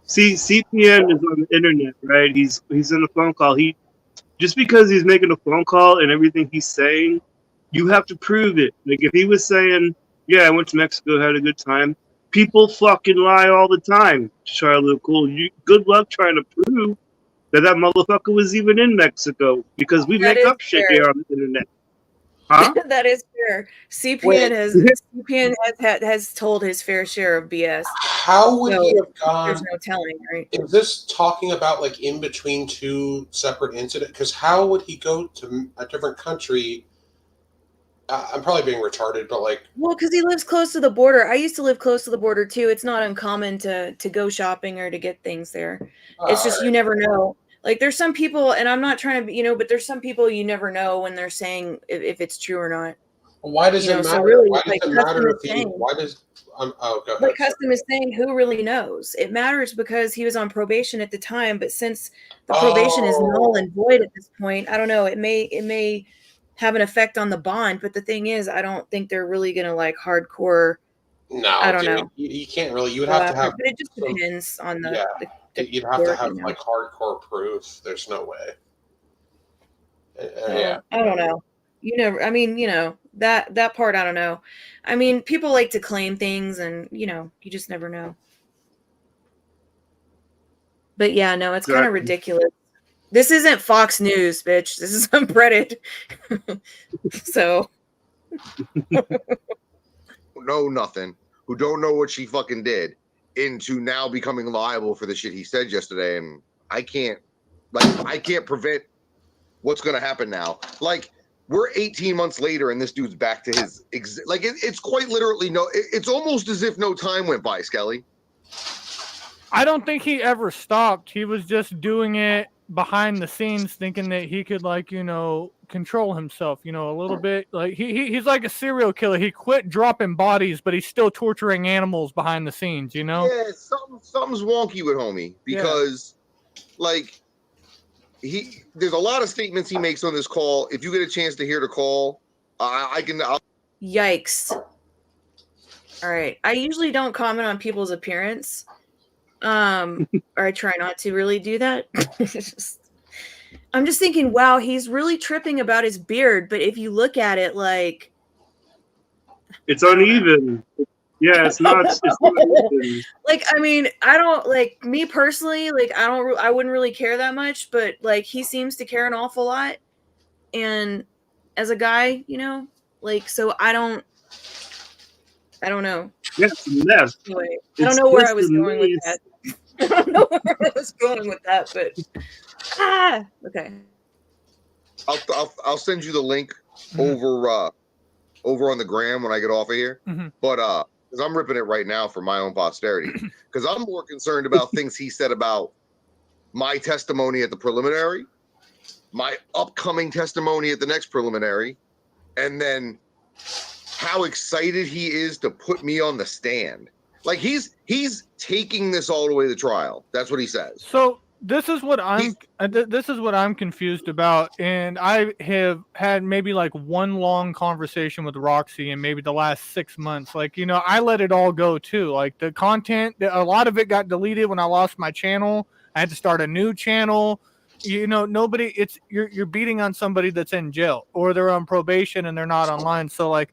See, CPN is on the internet, right? He's in a phone call. Just because he's making a phone call and everything he's saying, you have to prove it. Like if he was saying, "Yeah, I went to Mexico, had a good time," people fucking lie all the time to try to look cool. Good luck trying to prove that motherfucker was even in Mexico, because we make up shit here on the internet. Huh? That is fair. CPN has told his fair share of BS. How would he have gone? There's no telling, right? Is this talking about like in between 2 separate incidents? Because how would he go to a different country? I'm probably being retarded, but like, well, because he lives close to the border. I used to live close to the border too. It's not uncommon to go shopping or to get things there. It's just you never know. Like there's some people, and I'm not trying to, but there's some people you never know when they're saying if it's true or not. Why does it matter? So really, why does like, it matter Custom if he? Why does? Go ahead. Like Custom is saying, who really knows? It matters because he was on probation at the time, but since the probation is null and void at this point, I don't know. It may have an effect on the bond, but the thing is, I don't think they're really gonna like hardcore. No, I don't know. You can't really. You would have to have. But it just depends on the. Yeah, you'd have to have like hardcore proof. There's no way. Yeah, I don't know. I mean, that part. I don't know. I mean, people like to claim things, and you just never know. But yeah, no, it's kind of ridiculous. This isn't Fox News, bitch. This is on Reddit. So. Know nothing, who don't know what she fucking did, into now becoming liable for the shit he said yesterday, and I can't prevent what's gonna happen now. Like we're 18 months later, and this dude's back to his it's quite literally it's almost as if no time went by, Skelly. I don't think he ever stopped. He was just doing it behind the scenes, thinking that he could control himself, a little bit. Like he's like a serial killer. He quit dropping bodies, but he's still torturing animals behind the scenes, Yeah, something's wonky with homie, because there's a lot of statements he makes on this call. If you get a chance to hear the call, Yikes. All right. I usually don't comment on people's appearance. Or I try not to really do that. I'm just thinking, wow, he's really tripping about his beard, but if you look at it, like it's uneven. Yeah, it's not even. Like, I mean, I don't like me personally, like I wouldn't really care that much, but like he seems to care an awful lot. And as a guy, so I don't know. Yes, yes. Anyway, I don't know where I was going with that. I don't know where I was going with that, but okay. I'll send you the link over over on the gram when I get off of here. Mhm. But because I'm ripping it right now for my own posterity. Because I'm more concerned about things he said about my testimony at the preliminary, my upcoming testimony at the next preliminary, and then how excited he is to put me on the stand. Like he's taking this all the way to trial. That's what he says. So this is what I'm confused about, and I have had maybe like one long conversation with Roxy in maybe the last 6 months. Like, you know, I let it all go too. Like the content, a lot of it got deleted when I lost my channel. I had to start a new channel. You know, you're beating on somebody that's in jail or they're on probation and they're not online. So like,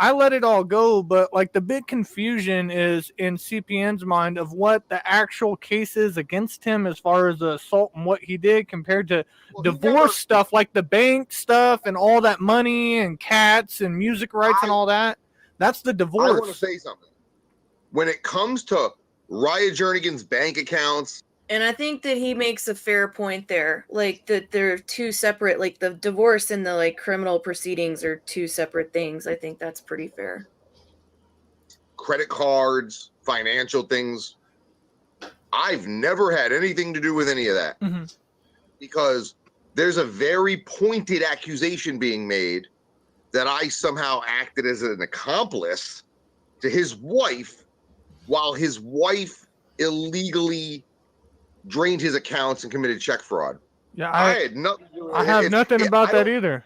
I let it all go, but like the big confusion is in CPN's mind of what the actual case is against him as far as the assault and what he did compared to divorce stuff like the bank stuff and all that money and cats and music rights and all that. That's the divorce. I want to say something. When it comes to Riot Jernigan's bank accounts, And I think that he makes a fair point there. Like that they're two separate, like the divorce and the like criminal proceedings are two separate things. I think that's pretty fair. credit cards, financial things, I've never had anything to do with any of that. Mm-hmm. Because there's a very pointed accusation being made that I somehow acted as an accomplice to his wife while his wife illegally drained his accounts and committed check fraud. Yeah, I had nothing to do with it. I have nothing about that either.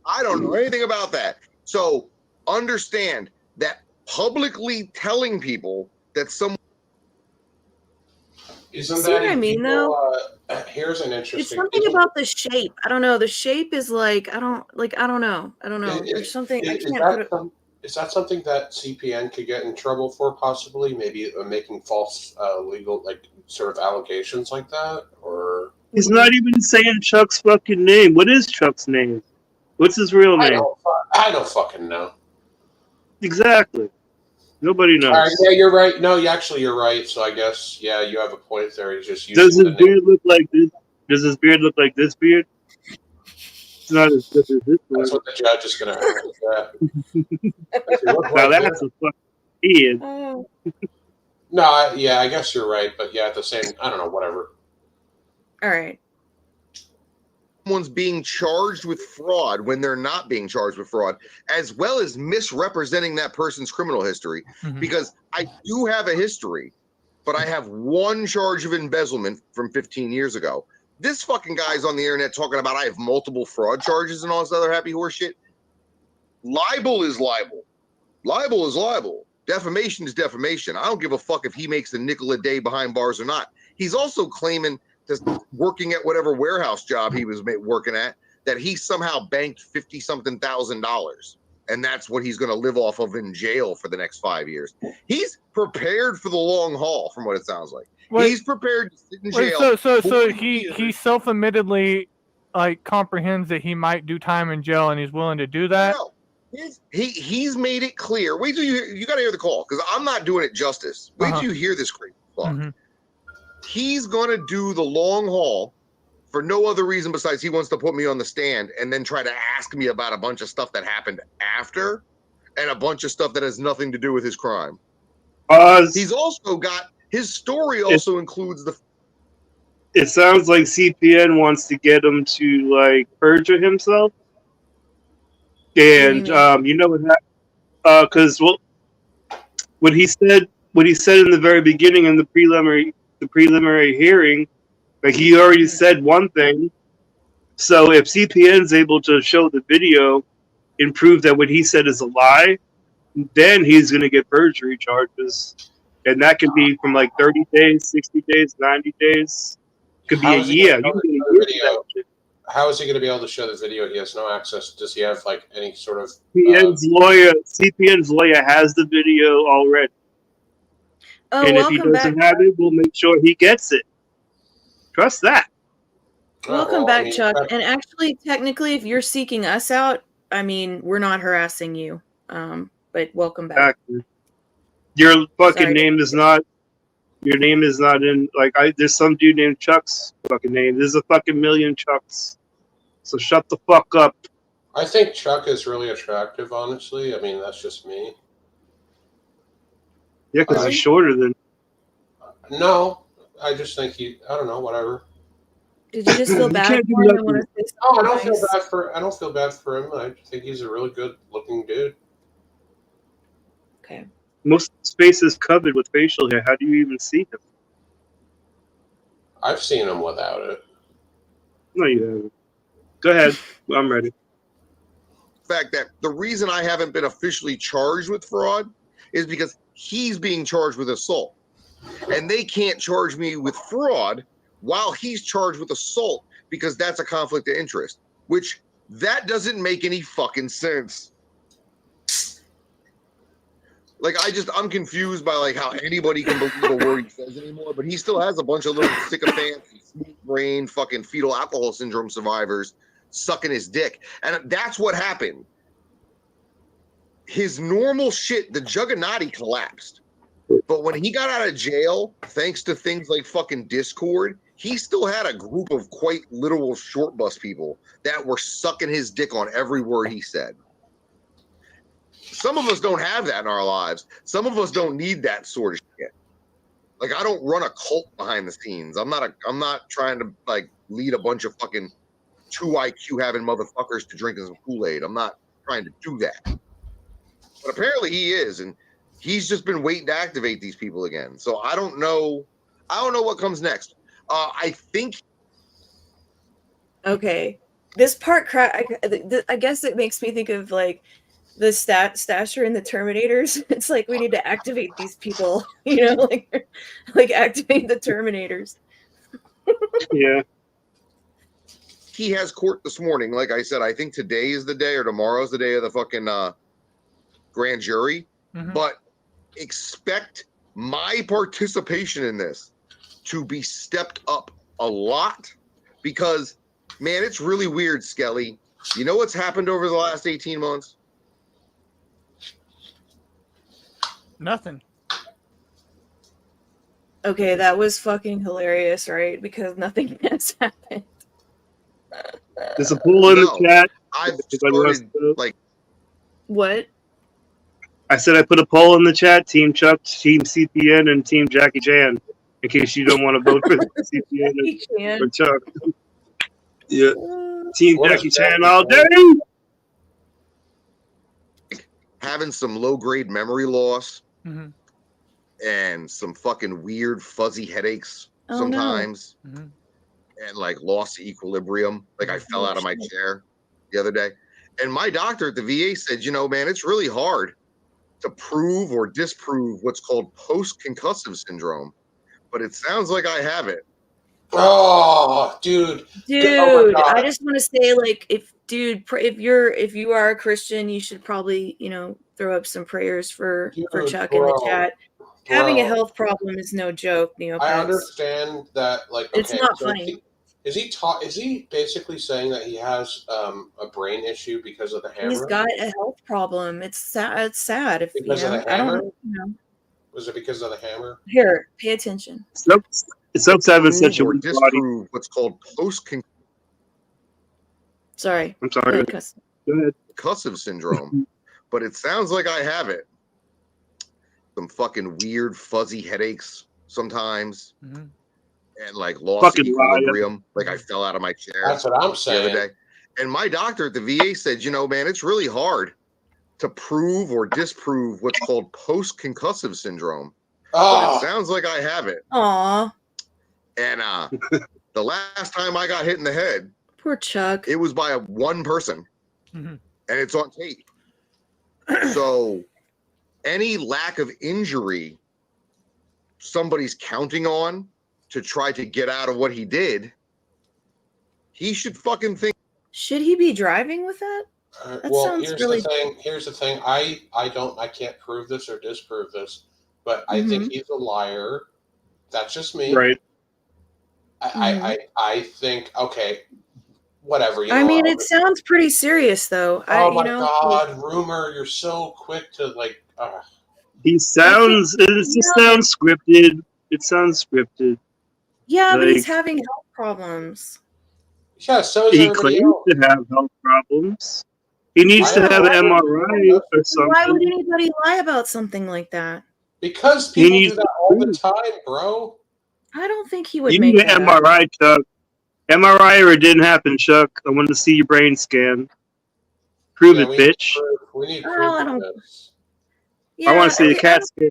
I don't know anything about that. So understand that publicly telling people that someone Isn't See that what I mean, though? Here's an It's interesting. something about the shape. I don't know. The shape is like I don't know. There's something I can't put it. Is that something that CPN could get in trouble for, possibly? Maybe making false legal, like, sort of allegations like that? Or He's not even saying Chuck's fucking name. What is Chuck's name? What's his real name? I don't fucking know. Exactly. Nobody knows. All right, yeah, you're right. No, actually, you're right. So I guess, yeah, you have a point there. He's just using Does his the name. beard look like this? Does his beard look like this beard? It's not as good as this one. That's what the judge is going to ask. Now that's a fucking beard. No, I guess you're right. But yeah, at the same, I don't know, whatever. All right. someone's being charged with fraud when they're not being charged with fraud, as well as misrepresenting that person's criminal history. Mm-hmm. Because I do have a history, but I have one charge of embezzlement from 15 years ago. This fucking guy's on the internet talking about I have multiple fraud charges and all this other happy horse shit. Libel is libel. Libel is libel. Defamation is defamation. I don't give a fuck if he makes a nickel a day behind bars or not. He's also claiming just working at whatever warehouse job he was working at, that he somehow banked $50-something thousand, and that's what he's going to live off of in jail for the next 5 years. He's prepared for the long haul, from what it sounds like. He's prepared to sit in jail. So he self-admittedly like comprehends that he might do time in jail, and he's willing to do that. No. He's made it clear. Wait till you got to hear the call, because I'm not doing it justice. Wait till you hear this crazy fuck. Mm-hmm. He's going to do the long haul for no other reason besides he wants to put me on the stand and then try to ask me about a bunch of stuff that happened after and a bunch of stuff that has nothing to do with his crime. He's also got his story also includes the. It sounds like CPN wants to get him to like perjure himself. And you know what happened? Because what he said in the very beginning in the preliminary hearing, like he already said one thing. So if CPN's able to show the video and prove that what he said is a lie, then he's going to get perjury charges, and that could be from like 30 days, 60 days, 90 days. Could be a year. You can get a year for that shit. How is he going to be able to show the video? He has no access. Does he have like any sort of? CPN's lawyer has the video already. Oh, and if he doesn't have it, we'll make sure he gets it. Trust that. Welcome back, Chuck. And actually, technically, if you're seeking us out, I mean, we're not harassing you. But welcome back. Exactly. Your fucking Sorry. name is not. Your name is not in. Like, there's some dude named Chuck's fucking name. There's a fucking million Chucks. So shut the fuck up I think Chuck is really attractive, honestly. I mean, that's just me. Yeah, because he's shorter than. No, I just think I don't know, whatever. Did you just feel You bad can't do for him? I nothing. want to say No, I something don't feel nice. bad for. I don't feel bad for him. I think he's a really good-looking dude. Okay. Most of his face is covered with facial hair. How do you even see him? I've seen him without it. No, you haven't. Go ahead. I'm ready. Fact that the reason I haven't been officially charged with fraud is because he's being charged with assault. And they can't charge me with fraud while he's charged with assault because that's a conflict of interest, which that doesn't make any fucking sense. Like, I'm confused by like how anybody can believe a word he says anymore, but he still has a bunch of little sycophants, smooth brain, fucking fetal alcohol syndrome survivors sucking his dick. And that's what happened. His normal shit, the Juggernaut collapsed. But when he got out of jail, thanks to things like fucking Discord, he still had a group of quite literal short bus people that were sucking his dick on every word he said. Some of us don't have that in our lives. Some of us don't need that sort of shit. Like, I don't run a cult behind the scenes. I'm not trying to like lead a bunch of fucking 2 IQ having motherfuckers to drinking some Kool-Aid. I'm not trying to do that. But apparently he is, and he's just been waiting to activate these people again. So I don't know what comes next. I think. Okay, this part I guess it makes me think of like the Stasher and the Terminators. It's like we need to activate these people, you know, like activate the Terminators. Yeah. He has court this morning. Like I said, I think today is the day or tomorrow's the day of the fucking grand jury. Mhm. But expect my participation in this to be stepped up a lot because, man, it's really weird, Skelly. You know what's happened over the last 18 months? Nothing. Okay, that was fucking hilarious, right? Because nothing has happened. There's a poll in the chat. I've Everybody wants started to- like What? I said I put a poll in the chat, Team Chuck, Team CPN, and Team Jackie Chan, in case you don't want to vote for CPN or Chuck. Yeah. Team What Jackie is Chan that? all day. having some low-grade memory loss Mhm. and some fucking weird fuzzy headaches Oh, no. sometimes. Mhm. And like lost equilibrium. Like I fell out of my chair the other day. And my doctor at the VA said, you know, man, it's really hard to prove or disprove what's called post-concussive syndrome. But it sounds like I have it. Oh, dude. Dude, Oh my God. I just want to say, like, if you are a Christian, you should probably, throw up some prayers for Dude, Chuck in the bro. chat. Having a Bro. health problem is no joke, Neopets. I understand that, like, It's okay, not so funny. Is he basically saying that he has a brain issue because of the hammer? He's got a health problem. It's sad. It's sad. If Because of the I hammer? don't. Was it because of the hammer? Here, pay attention. It sucks having such a Or weak body. disprove what's called post-concussive Sorry. I'm sorry. Go ahead, Cuss. Go ahead. syndrome. But it sounds like I have it. Some fucking weird fuzzy headaches sometimes. Mhm. And like lost Fucking equilibrium. Like I fell out of my chair That's what I'm the saying. other day. And my doctor at the VA said, you know, man, it's really hard to prove or disprove what's called post-concussive syndrome. But Oh, it sounds like I have it. Aw, And the last time I got hit in the head, poor Chuck. it was by one person. Mhm. And it's on tape. So any lack of injury somebody's counting on to try to get out of what he did, he should fucking think. Should he be driving with that? That well, sounds here's really. the thing. Here's the thing. I can't prove this or disprove this, but I Mhm. think he's a liar. That's just me. Right. I think, okay, whatever. I mean, it sounds pretty serious, though. Oh my God, Rumor, you're so quick to like. It just sounds scripted. It sounds scripted. Yeah, but he's Like- having health problems. Yeah, so is He everybody claims else. to have health problems. He needs to I have an don't know. MRI or Why would something. anybody lie about something like that? Because He people needs do that all the time, bro. I don't think he would You make need an that up. MRI, Chuck. MRI or it didn't happen, Chuck. I want to see your brain scan. Prove Yeah, it, we need bitch. proof. We need Well, proof I of don't. this. Yeah, I want to see a CAT scan.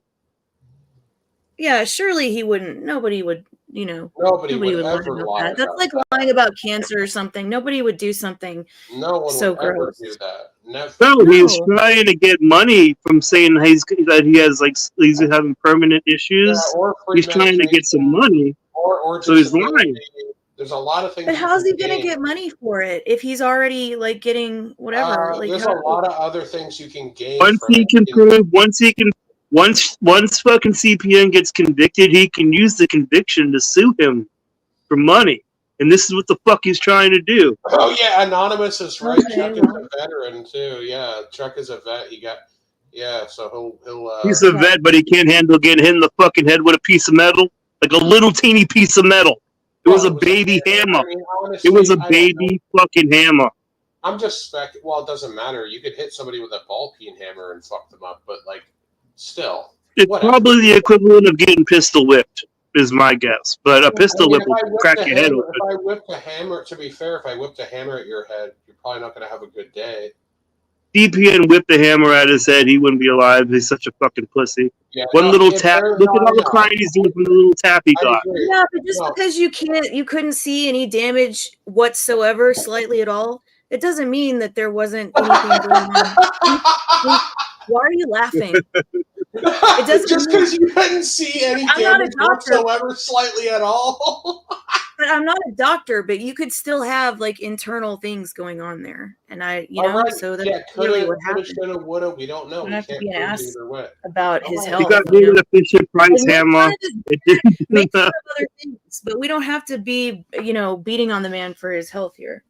Yeah, surely he wouldn't. Nobody would, Nobody nobody would would lie ever about lie that. That's about like that. lying about cancer or something. Nobody would do something No one so would ever gross. do that. Never. No, he's No. trying to get money from saying that he has he's having permanent issues. Yeah, or free He's trying to get some money, or so he's disability. lying. There's a lot of things. But you how's can he gonna gain. get money for it if he's already like getting whatever? Like There's a lot of other things you can gain Once from he it. can prove, once fucking CPN gets convicted, he can use the conviction to sue him for money. And this is what the fuck he's trying to do. Oh yeah, Anonymous is right. Okay, Chuck well. is a veteran too. Yeah, Chuck is a vet. So he'll. He's a vet, but he can't handle getting hit in the fucking head with a piece of metal, like a little teeny piece of metal. It was a baby hammer. I mean, honestly, It was a I don't know. baby fucking hammer. I'm just Well, it doesn't matter. You could hit somebody with a ball peen hammer and fuck them up, but like, still, It's whatever. probably the equivalent of getting pistol whipped, is my guess. But a pistol whip will crack your head open. If I whipped a hammer, to be fair, if I whipped a hammer at your head, you're probably not going to have a good day. DPN whipped the hammer at his head, he wouldn't be alive. He's such a fucking pussy. Yeah, One no, little if tap. there's Look at all the not- crying he's doing from the little tap he I got. agree. Yeah, but just No. because you couldn't see any damage whatsoever, slightly at all, it doesn't mean that there wasn't anything going on. Why are you laughing? It doesn't Just mean- because you couldn't see any I'm not a damage doctor. whatsoever, slightly at all. But I'm not a doctor, but you could still have like internal things going on there, and so that's really what happened. Shoulda, woulda. We don't know. Don't We have to can't be an prove ass either way. about his He health. got hit with a Fisher Price Like, make hammer. fun of his- It didn't Make do fun that. of other things, but we don't have to be, beating on the man for his health here.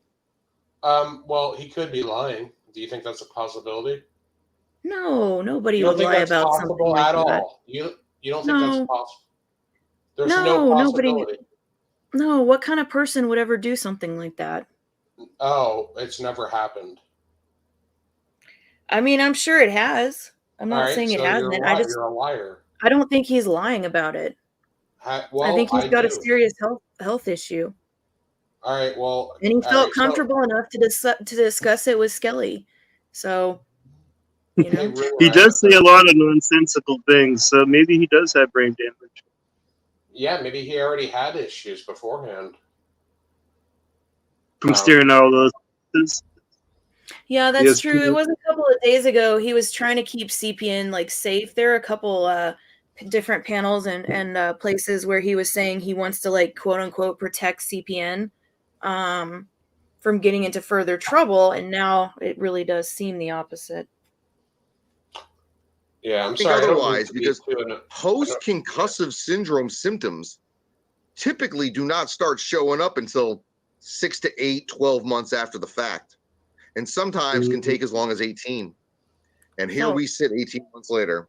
Well, he could be lying. Do you think that's a possibility? No, nobody You don't would think lie that's about possible something like at that. all? You don't think No. that's possible? There's No, no nobody- possibility. No, what kind of person would ever do something like that? Oh, it's never happened. I mean, I'm sure it has. I'm not All right, saying it so hasn't. You're a liar. I don't think he's lying about it. Well, I think he's got a do. serious health issue, All right, well, and he all felt right, so- comfortable enough to discuss it with Skelly. So, He does say a lot of nonsensical things, so maybe he does have brain damage. Yeah, maybe he already had issues beforehand. From staring at all those. yeah, that's Yes, true. It Peter. was a couple of days ago. He was trying to keep CPN like safe. There are a couple different panels and places where he was saying he wants to like quote unquote protect CPN from getting into further trouble, and now it really does seem the opposite. Yeah, I'm I think sorry. I don't mean otherwise, to be because too- post-concussive syndrome symptoms typically do not start showing up until 6 to 8, 12 months after the fact, and sometimes can take as long as 18. And here No. we sit 18 months later.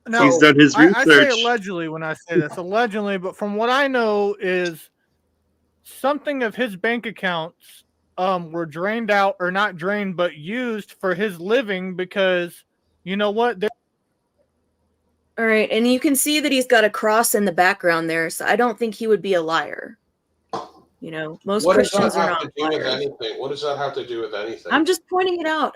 No, He's done his I say research. allegedly when I say this, allegedly, but from what I know is something of his bank accounts were drained out, or not drained, but used for his living, because you know what? All right, and you can see that he's got a cross in the background there, so I don't think he would be a liar. Most What does that Christians are have not to do with liars. anything? What does that have to do with anything? I'm just pointing it out.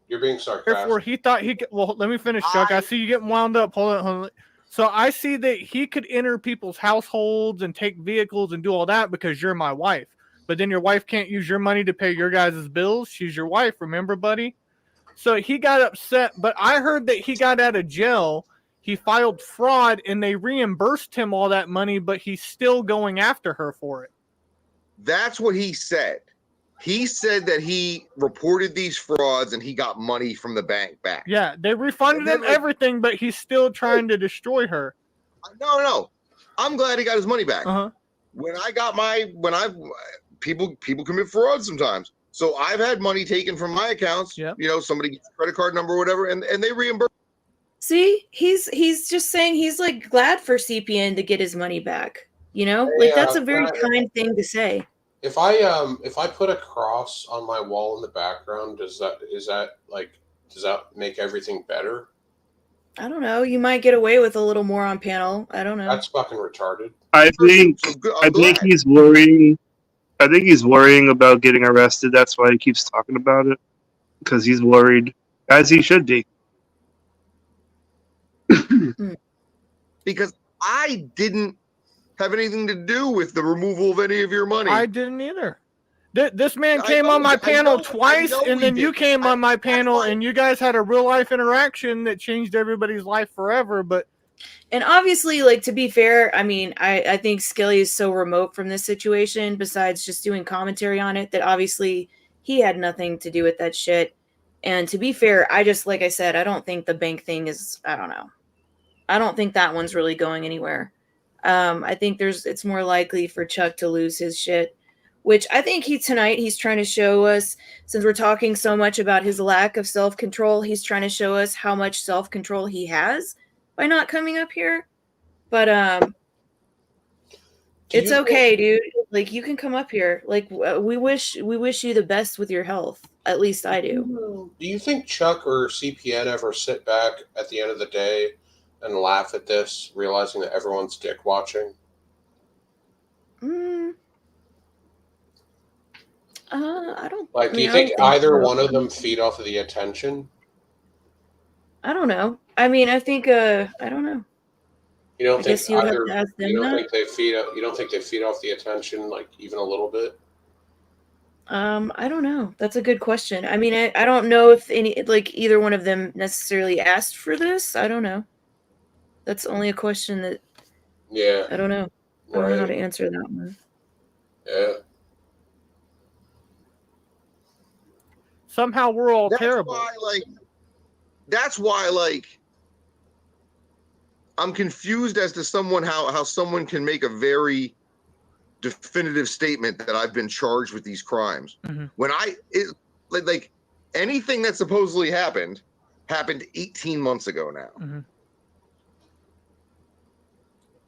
You're being sarcastic. Therefore, he thought he could. Well, let me finish, Chuck. I see you getting wound up. Hold on. So I see that he could enter people's households and take vehicles and do all that because you're my wife. But then your wife can't use your money to pay your guys' bills. She's your wife, remember, buddy? So he got upset. But I heard that he got out of jail. He filed fraud and they reimbursed him all that money, but he's still going after her for it. That's what he said. He said that he reported these frauds and he got money from the bank back. Yeah, they refunded him everything, but he's still trying to destroy her. No. I'm glad he got his money back. Uh-huh. People commit fraud sometimes. So I've had money taken from my accounts. Yeah. Somebody gets a credit card number or whatever, and they reimburse. See, he's just saying he's like glad for CPN to get his money back. Like that's a very kind thing to say. If I put a cross on my wall in the background, does that make everything better? I don't know. You might get away with a little more on panel. I don't know. That's fucking retarded. I think he's worrying. I think he's worrying about getting arrested. That's why he keeps talking about it, because he's worried, as he should be. Because I didn't have anything to do with the removal of any of your money. I didn't either. This man came on my panel twice, and then you came on my panel, and you guys had a real life interaction that changed everybody's life forever. But And obviously, like, to be fair, I mean, I think Skilly is so remote from this situation, besides just doing commentary on it, that obviously he had nothing to do with that shit. And to be fair, like I said, I don't think the bank thing is, I don't know. I don't think that one's really going anywhere. I think it's more likely for Chuck to lose his shit, which I think tonight he's trying to show us, since we're talking so much about his lack of self-control, he's trying to show us how much self-control he has by not coming up here. But it's okay, dude. Like, you can come up here. Like, we wish you the best with your health. At least I do. Do you think Chuck or CPN ever sit back at the end of the day and laugh at this, realizing that everyone's dick watching? I don't. Like, do you think either one of them feed off of the attention? I don't know. I mean, I think I don't know. You don't think guess you would have either? to ask them You don't that. think they feed? You don't think they feed off the attention, like, even a little bit? I don't know. That's a good question. I mean, I don't know if either one of them necessarily asked for this. I don't know. That's only a question that. Yeah. I don't know. I don't know how Right. to answer that one. Yeah. somehow we're all That's terrible. That's why, like, I'm confused as to how someone can make a very definitive statement that I've been charged with these crimes. When like anything that supposedly happened 18 months ago now.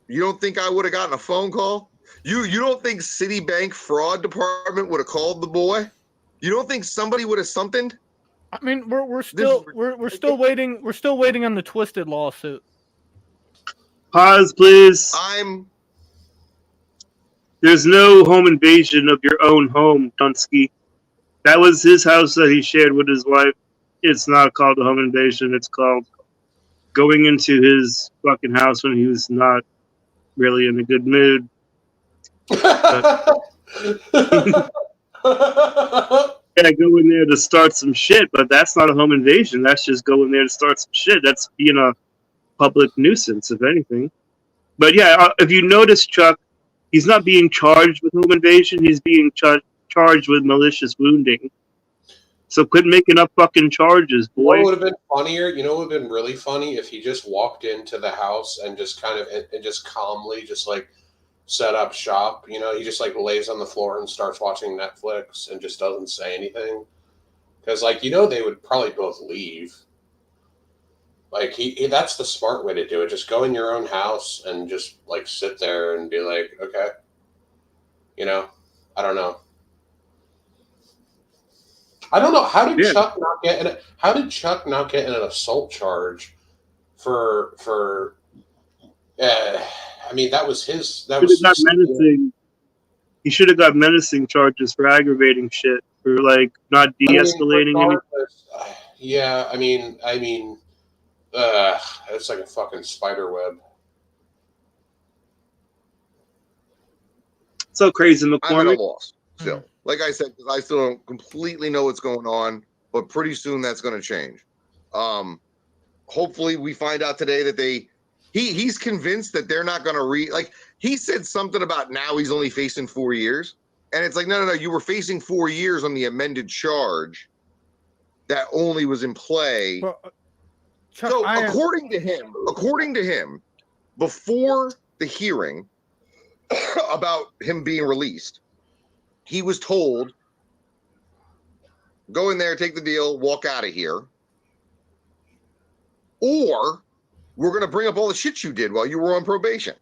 You don't think I would have gotten a phone call? You don't think Citibank fraud department would have called the boy? You don't think somebody would have something? I mean, we're still waiting. We're still waiting on the Twisted lawsuit. Pause, please. I'm There's no home invasion of your own home, Dunsky. That was his house that he shared with his wife. It's not called a home invasion. It's called going into his fucking house when he was not really in a good mood. Yeah, go in there to start some shit, but that's not a home invasion. That's just going there to start some shit. That's being a public nuisance, if anything. But yeah, if you notice, Chuck, he's not being charged with home invasion. He's being charged with malicious wounding. So quit making up fucking charges, boy. What would have been funnier? You know what would have been really funny if he just walked into the house and just kind of and just calmly just like set up shop. You know, he just like lays on the floor and starts watching Netflix and just doesn't say anything. Because like, you know, they would probably both leave. Like that's the smart way to do it. Just go in your own house and just like sit there and be like, okay, you know, I don't know. I don't know. How did Chuck not get an assault charge for? I mean, that was his. That was menacing. He should have got menacing charges for aggravating shit, for like not de-escalating anything. Yeah, I mean, it's like a fucking spider web. So crazy, I'm at a McCormick. loss still. Like I said, because I still don't completely know what's going on, but pretty soon that's going to change. Hopefully we find out today that he's convinced that they're not going to like he said something about now he's only facing 4 years. And it's like, no, you were facing 4 years on the amended charge that only was in play. So according to him, before the hearing about him being released, he was told, go in there, take the deal, walk out of here. Or we're going to bring up all the shit you did while you were on probation.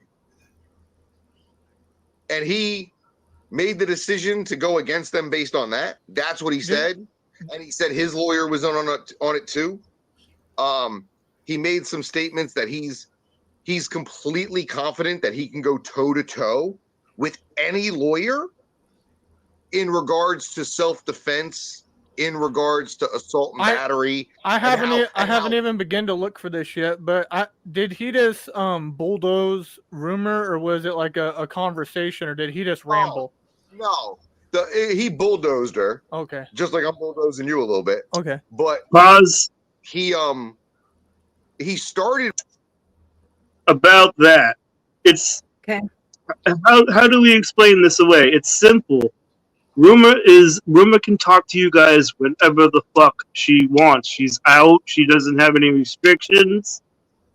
And he made the decision to go against them based on that. That's what he said, and he said his lawyer was on it too. He made some statements that he's completely confident that he can go toe to toe with any lawyer in regards to self-defense, in regards to assault and battery. I haven't even begun to look for this yet, but did he just bulldoze Rumor, or was it like a conversation, or did he just ramble? No, he bulldozed her. Okay. Just like I'm bulldozing you a little bit. Okay. But Pause. He started about that. It's okay. How do we explain this away? It's simple. Rumor can talk to you guys whenever the fuck she wants. She's out. She doesn't have any restrictions.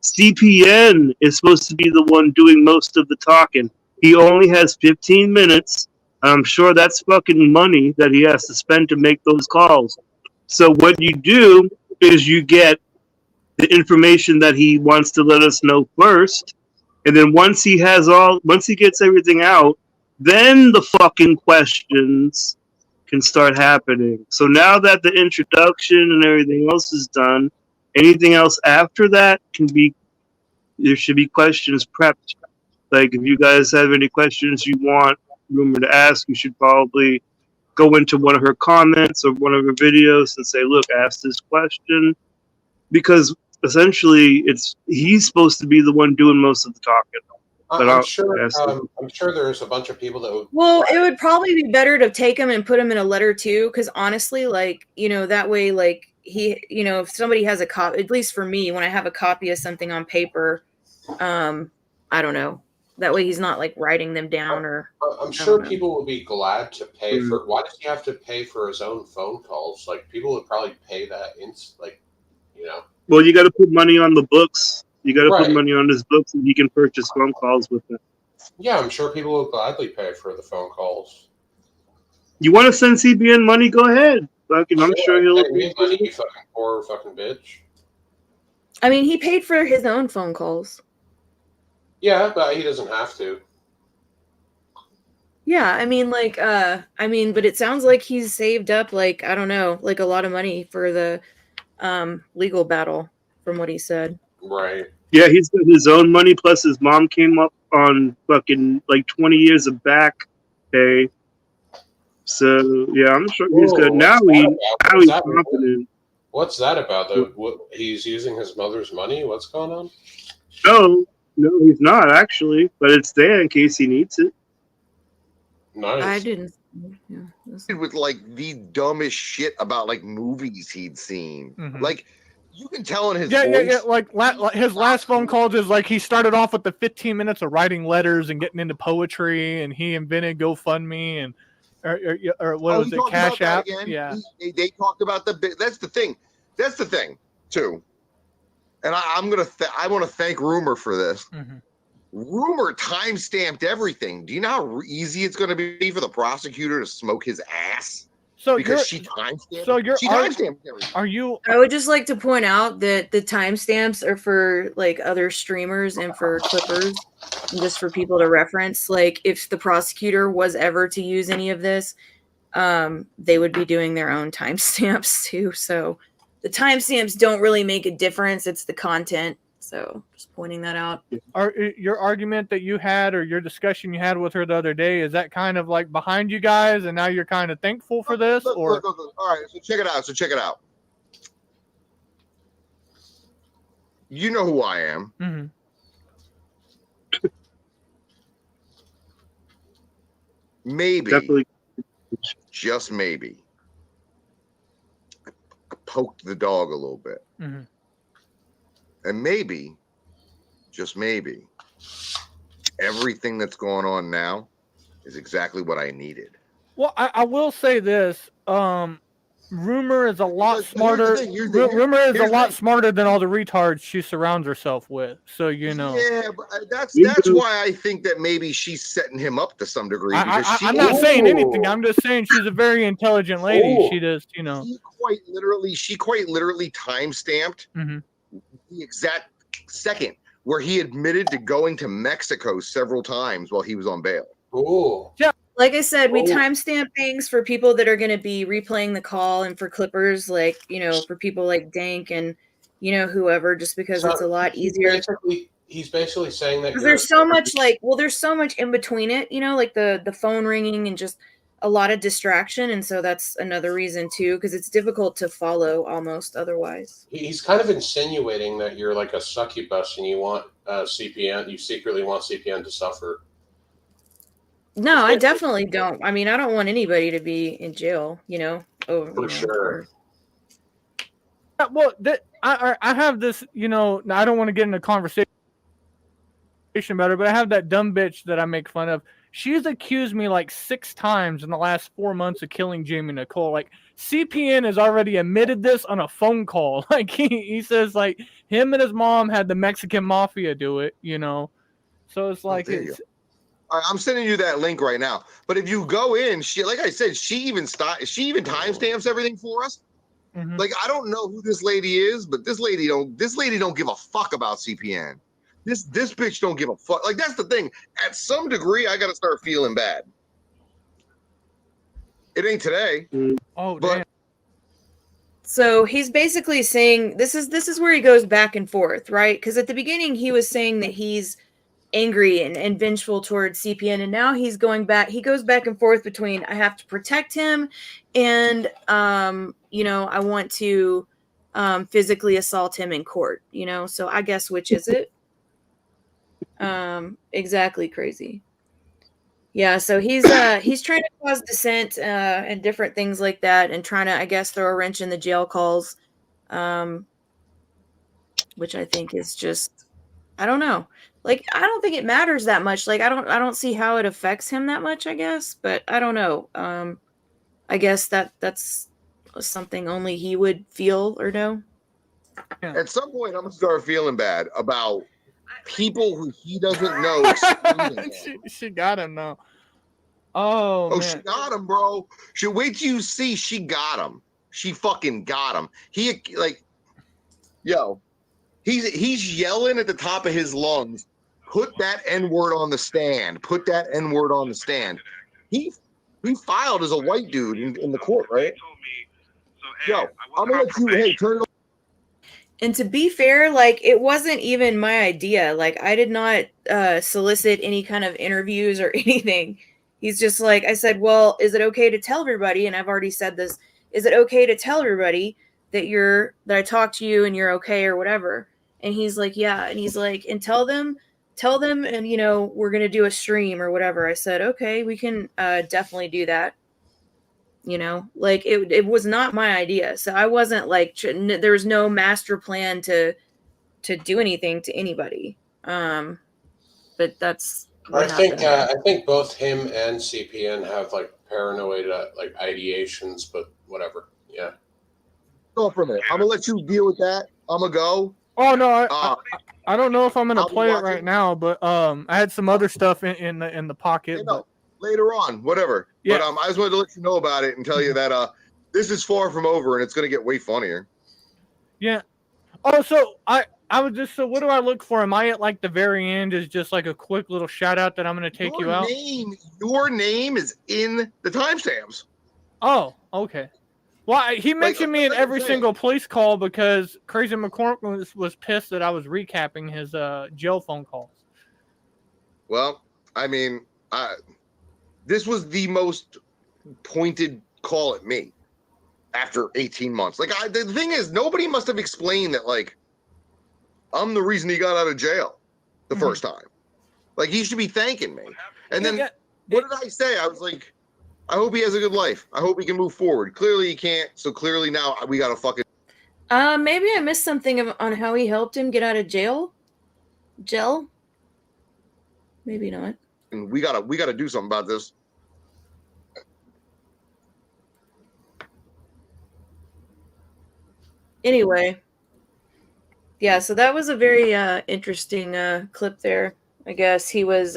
CPN is supposed to be the one doing most of the talking. He only has 15 minutes. I'm sure that's fucking money that he has to spend to make those calls. So what you do is you get the information that he wants to let us know first, and then once he gets everything out, then the fucking questions can start happening. So now that the introduction and everything else is done, anything else after that there should be questions prepped. Like, if you guys have any questions you want Rumor to ask, you should probably go into one of her comments or one of her videos and say, look, ask this question. Because essentially he's supposed to be the one doing most of the talking. But I'm sure there's a bunch of people that would. Well, it would probably be better to take him and put him in a letter too, because honestly, like, that way, like, he, if somebody has a copy, at least for me, when I have a copy of something on paper, I don't know. That way, he's not like writing them down or. I'm sure people would be glad to pay for. Why does he have to pay for his own phone calls? Like, people would probably pay that Well, you got to put money on the books. You got to put money on his books, and he can purchase phone calls with it. Yeah, I'm sure people would gladly pay for the phone calls. You want to send CBN money? Go ahead. I'm sure he'll. Pay me money, you fucking poor fucking bitch. I mean, he paid for his own phone calls. Yeah, but he doesn't have to. Yeah, I mean, like, but it sounds like he's saved up, like, I don't know, like a lot of money for the legal battle, from what he said. Right. Yeah, he's got his own money, plus his mom came up on fucking like 20 years of back pay. So yeah, I'm sure he's good. Now he's confident. What's that about though? He's using his mother's money? What's going on? No, he's not actually, but it's there in case he needs it. Nice. I didn't. Yeah, with like the dumbest shit about like movies he'd seen. Like, you can tell in his voice. Yeah. Like his last phone calls is like he started off with the 15 minutes of writing letters and getting into poetry, and he invented GoFundMe and or what was it, Cash App? Yeah, they talked about that's the thing. That's the thing too. And I want to thank Rumor for this. Rumor time-stamped everything. Do you know how easy it's going to be for the prosecutor to smoke his ass? So because she timestamped. So she timestamped everything. Are you? I would just like to point out that the timestamps are for like other streamers and for clippers, and just for people to reference. Like, if the prosecutor was ever to use any of this, they would be doing their own timestamps too. So the timestamps don't really make a difference. It's the content. So just pointing that out. Your argument that you had, or your discussion you had with her the other day, is that kind of like behind you guys, and now you're kind of thankful for this? Look. All right, so check it out. You know who I am. Maybe, definitely, just maybe, I poked the dog a little bit. And maybe, just maybe, everything that's going on now is exactly what I needed. Well, I will say this. Rumor is a lot smarter. Rumor is a lot smarter than all the retards she surrounds herself with. So, you know. Yeah, but that's why I think that maybe she's setting him up to some degree. I'm not saying anything. I'm just saying she's a very intelligent lady. She just, you know. She quite literally time-stamped the exact second where he admitted to going to Mexico several times while he was on bail. Ooh. Yeah, Like I said, we Oh. timestamp things for people that are going to be replaying the call, and for clippers, like, you know, for people like Dank and, you know, whoever, just because it's a lot easier. He's basically saying that Because you're there's so much there's so much in between it, you know, like the phone ringing and just a lot of distraction, and so that's another reason too, because it's difficult to follow almost otherwise. he's kind of insinuating that you're like a succubus and you want CPN. You secretly want CPN to suffer. No, I definitely don't. I mean, I don't want anybody to be in jail, you know. For sure. Well, I have this, you know. I don't want to get into conversation about her, but I have that dumb bitch that I make fun of. She's accused me like 6 times in the last 4 months of killing Jamie Nicole. Like, CPN has already admitted this on a phone call. Like, he says, like, him and his mom had the Mexican mafia do it, you know. So it's like, All right, I'm sending you that link right now. But if you go in, she, like I said, she even timestamps everything for us. Mm-hmm. Like, I don't know who this lady is, but this lady don't give a fuck about CPN. This bitch don't give a fuck. Like, that's the thing. At some degree, I gotta start feeling bad. It ain't today. Oh, but damn. So he's basically saying this is where he goes back and forth, right? Because at the beginning he was saying that he's angry and vengeful towards CPN, and now he's going back. He goes back and forth between I have to protect him and you know, I want to physically assault him in court, you know. So I guess which is it? Exactly, crazy. Yeah, so he's trying to cause dissent and different things like that, and trying to, I guess, throw a wrench in the jail calls, which I think is just, I don't know. Like, I don't think it matters that much. Like, I don't see how it affects him that much, I guess, but I don't know. I guess that's something only he would feel or know. at some point, I'm gonna start feeling bad about people who he doesn't know. excluding him. She got him now. Oh, man. She got him, bro. She wait till you see she got him. She fucking got him. He like, yo, he's yelling at the top of his lungs. Put that N-word on the stand. Put that N-word on the stand. He filed as a white dude in the court, right? Yo, I'm gonna let you. Hey, turn it on. And to be fair, like, it wasn't even my idea. Like, I did not solicit any kind of interviews or anything. He's just like, I said, well, is it okay to tell everybody? And I've already said this. Is it okay to tell everybody that I talked to you and you're okay or whatever? And he's like, yeah. And he's like, and tell them, and, you know, we're going to do a stream or whatever. I said, okay, we can definitely do that. You know, like, it was not my idea. So I wasn't like, there was no master plan to do anything to anybody. But that's what happened. I think both him and CPN have like paranoid like ideations, but whatever. Yeah. Go for a minute. I'm gonna let you deal with that. I'm gonna go. Oh no, I don't know if I'm gonna play it right now, but I had some other stuff in the pocket. But later on, whatever. Yeah. But I just wanted to let you know about it and tell you that this is far from over and it's gonna get way funnier. Yeah. Oh, so I was just, so what do I look for? Am I at like the very end? Is just like a quick little shout out that I'm gonna take you out? Your name is in the timestamps. Oh, okay. Well, he mentioned me in every single police call because Crazy McCormick was pissed that I was recapping his jail phone calls. Well, I mean, this was the most pointed call at me after 18 months. Like, the thing is, nobody must have explained that, like, I'm the reason he got out of jail the first time. Like, he should be thanking me. And then, what did I say? I was like, I hope he has a good life. I hope he can move forward. Clearly he can't. So clearly now we got to fucking. Maybe I missed something on how he helped him get out of jail. Maybe not. And we gotta do something about this. Anyway. Yeah, so that was a very interesting clip there. I guess he was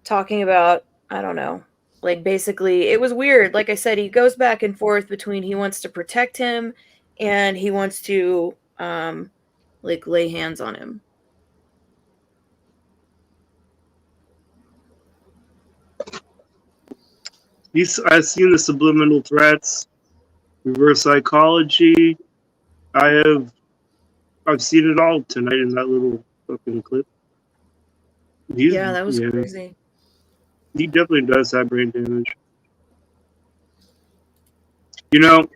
talking about, I don't know, like, basically it was weird. Like I said, he goes back and forth between he wants to protect him and he wants to like lay hands on him. I've seen the subliminal threats, reverse psychology. I've seen it all tonight in that little fucking clip. Yeah, that was crazy. He definitely does have brain damage. You know,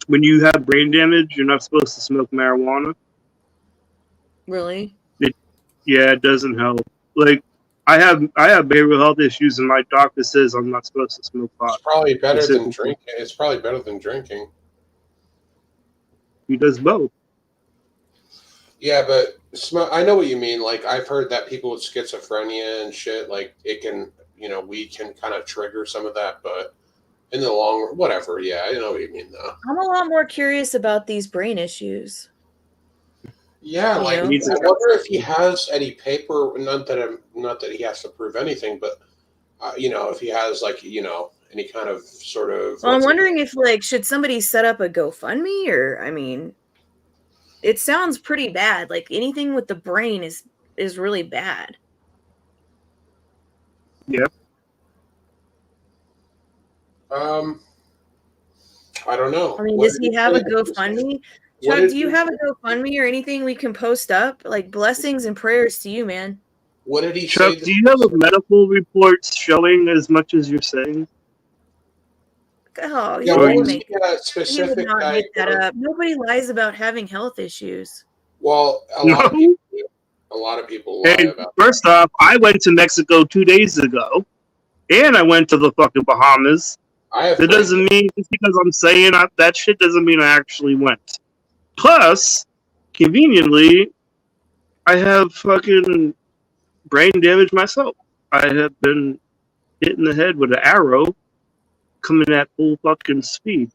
when you have brain damage, you're not supposed to smoke marijuana. Really? It doesn't help. Like, I have behavioral health issues, and my doctor says I'm not supposed to smoke pot. It's probably better than drinking. It's probably better than drinking. He does both. Yeah, but I know what you mean. Like, I've heard that people with schizophrenia and shit, like, it can, weed can kind of trigger some of that, but in the long run, whatever. Yeah, I know what you mean, though. I'm a lot more curious about these brain issues. Yeah, like, I wonder if he has any paper, not that he has to prove anything, but, if he has, like, any kind of sort of... Well, I'm wondering if, like, should somebody set up a GoFundMe, or, I mean... It sounds pretty bad. Like, anything with the brain is really bad. Yep. I don't know. I mean, does he have a GoFundMe? Chuck, do you have a GoFundMe or anything we can post up? Like, blessings and prayers to you, man. What did he Chuck, say? do you have a medical report showing as much as you're saying? Oh, Yeah, he would specific not make that up. Nobody lies about having health issues. Well, a lot of people lie about. First off, I went to Mexico 2 days ago, and I went to the fucking Bahamas. That doesn't mean, just because I'm saying that shit doesn't mean I actually went. Plus, conveniently, I have fucking brain damage myself. I have been hit in the head with an arrow coming at full fucking speed,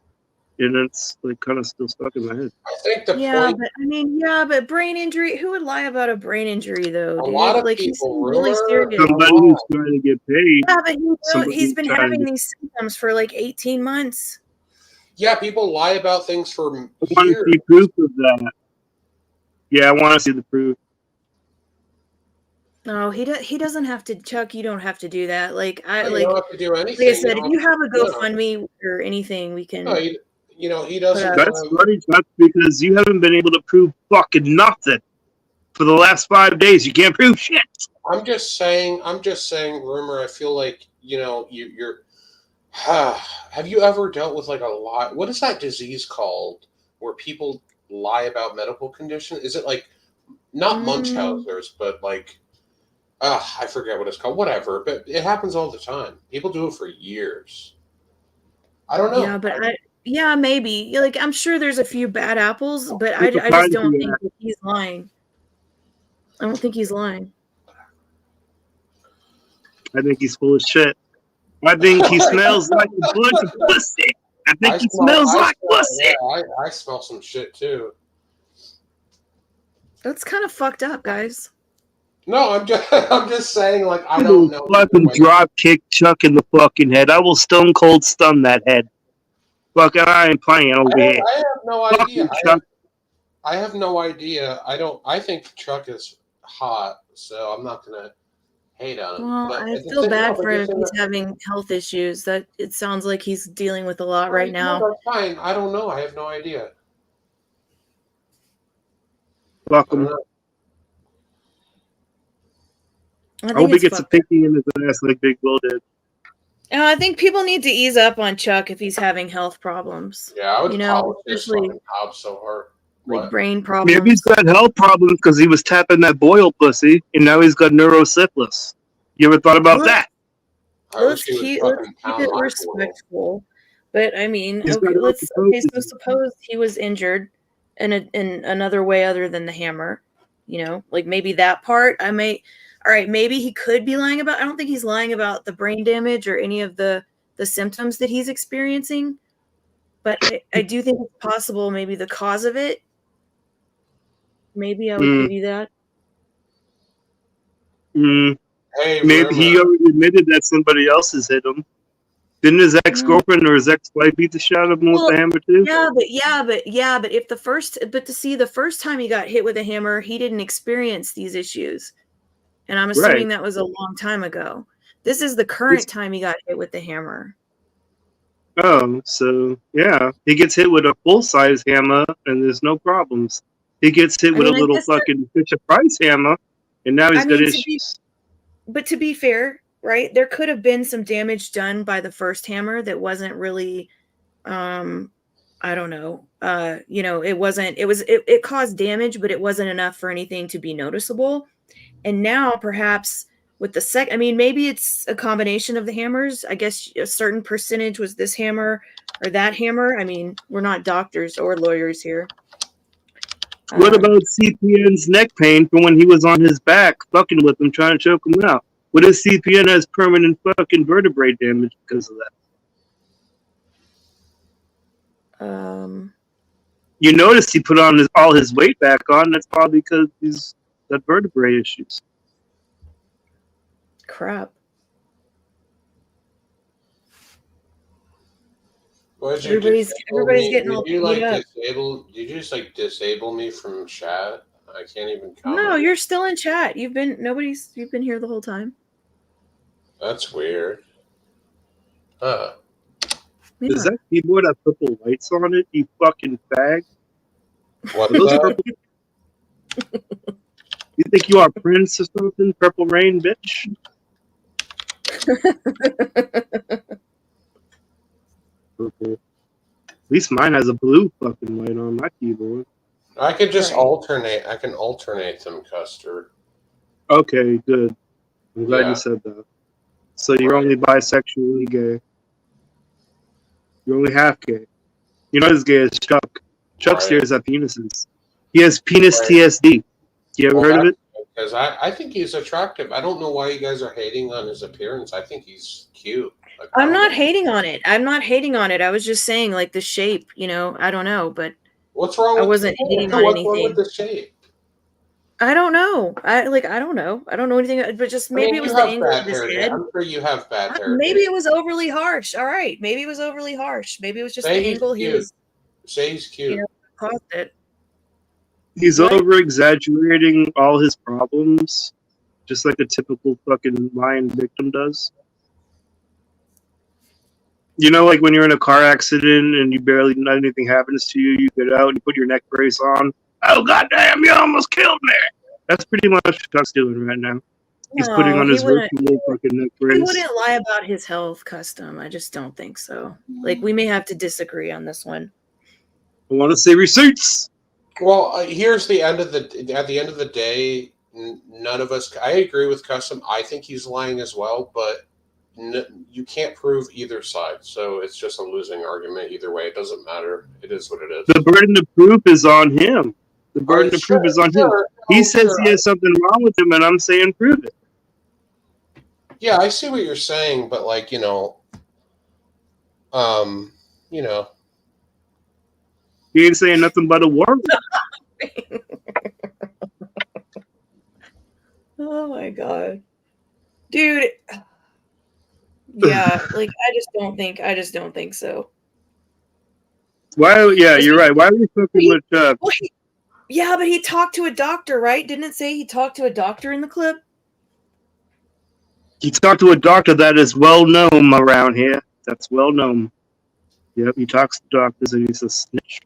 and it's like kind of still stuck in my head. I think the point. But brain injury. Who would lie about a brain injury though? A lot of like, people, really serious. Somebody who's trying to get paid. Yeah, but he's been having these symptoms for like 18 months. Yeah, people lie about things for years. I want to see proof of that. Yeah, I want to see the proof. No, he doesn't have to. Chuck, you don't have to do that. Like, You don't have to do anything. Like I said, if you have a GoFundMe or anything, we can. No, he doesn't. That's funny, Chuck, because you haven't been able to prove fucking nothing for the last 5 days. You can't prove shit. I'm just saying, Rumor. I feel like you're. Have you ever dealt with like a lie? What is that disease called where people lie about medical conditions? Is it like not Munchausen's, but like? I forget what it's called. Whatever, but it happens all the time. People do it for years. I don't know. Yeah, but maybe. Like, I'm sure there's a few bad apples, but I just don't think that he's lying. I don't think he's lying. I think he's full of shit. I think he smells like a bunch of pussy. I think he smells like pussy. Yeah, I smell some shit too. That's kind of fucked up, guys. No, I'm just saying, like, I don't know. Fucking drop kick Chuck in the fucking head. I will stone cold stun that head. Fucking, I ain't playing over here. I have no idea. I have no idea. I think Chuck is hot, so I'm not gonna hate on him. Well, I feel bad for him if he's having health issues. That it sounds like he's dealing with a lot right now. No, that's fine. I don't know. I have no idea. Fuck him. I hope he gets a picking in his ass like Big Will did. I think people need to ease up on Chuck if he's having health problems. Yeah, I would especially so hard. Like brain problems. Maybe he's got health problems because he was tapping that boil pussy, and now he's got neurosyphilis. You ever thought about that? Let's keep it respectful. But I mean, so suppose he was injured in another way other than the hammer. Like maybe that part all right, maybe he could be lying about. I don't think he's lying about the brain damage or any of the symptoms that he's experiencing. But I do think it's possible maybe the cause of it. Maybe I would give you that. Hey, maybe he already admitted that somebody else has hit him. Didn't his ex-girlfriend or his ex-wife beat the shit out of him with the hammer too? But if the first time he got hit with a hammer, he didn't experience these issues. And I'm assuming that was a long time ago. This is the current time he got hit with the hammer. Oh, so yeah, he gets hit with a full size hammer and there's no problems. He gets hit I with mean, a I little guess they're- fucking Fisher Price hammer, and now he's I got mean, issues. but to be fair, right? There could have been some damage done by the first hammer that wasn't really, I don't know. It caused damage, but it wasn't enough for anything to be noticeable. And now perhaps with the second, I mean, maybe it's a combination of the hammers. I guess a certain percentage was this hammer or that hammer. I mean, we're not doctors or lawyers here. What about CPN's neck pain from when he was on his back fucking with him, trying to choke him out? What if CPN has permanent fucking vertebrae damage because of that? You notice he put on all his weight back on. That's probably because he's got vertebrae issues. Crap. What did Everybody's getting all did you beat up. disable? Did you just disable me from chat? I can't even comment. No, you're still in chat. You've been here the whole time. That's weird. Huh. Yeah. Does that keyboard have purple lights on it? You fucking fag. What's Are those that? purple? You think you are Prince or something? Purple Rain, bitch. Purple. At least mine has a blue fucking light on my keyboard. I could just Right. alternate. I can alternate them, Custer. Okay, good. I'm glad Yeah. you said that. So you're only bisexually gay. You're only half gay. You're not as gay as Chuck. Chuck Right. stares at penises. He has penis Right. TSD. You ever heard of it? Because I think he's attractive. I don't know why you guys are hating on his appearance. I think he's cute. Like, I'm not hating on it. I was just saying, like, the shape, I don't know, but what's wrong? I with wasn't the hating shape? on What's wrong anything. with the shape? I don't know. I don't know. I don't know anything, but just maybe I mean, it was you the have angle bad of his hair day. head. I'm sure you have bad hair. Maybe day. it was overly harsh. All right. Maybe it was overly harsh. Maybe it was just Say the he's angle he cute. was, Say he's cute. caused it. He's over exaggerating all his problems, just like a typical fucking lion victim does. You know, like when you're in a car accident and anything happens to you, you get out and you put your neck brace on. Oh goddamn! You almost killed me. That's pretty much what Chuck's doing right now. He's putting No, on he his wouldn't- virtual fucking neck He brace. wouldn't lie about his health, Custom. I just don't think so. Like, we may have to disagree on this one. I want to see receipts. Well, here's the end of at the end of the day, none of us. I agree with Custom. I think he's lying as well, but you can't prove either side, so it's just a losing argument either way. It doesn't matter. It is what it is. The burden of proof is on him. The burden of proof is on him. He says he has something wrong with him, and I'm saying prove it. Yeah, I see what you're saying, but like you know, He ain't saying nothing but a word. Oh my god. Dude. Yeah, like I just don't think so. Why? Yeah, you're right. Why are we fucking with Chuck? Well, yeah, but he talked to a doctor, right? Didn't it say he talked to a doctor in the clip? He talked to a doctor that is well known around here. That's well known. Yep, he talks to doctors and he's a snitch.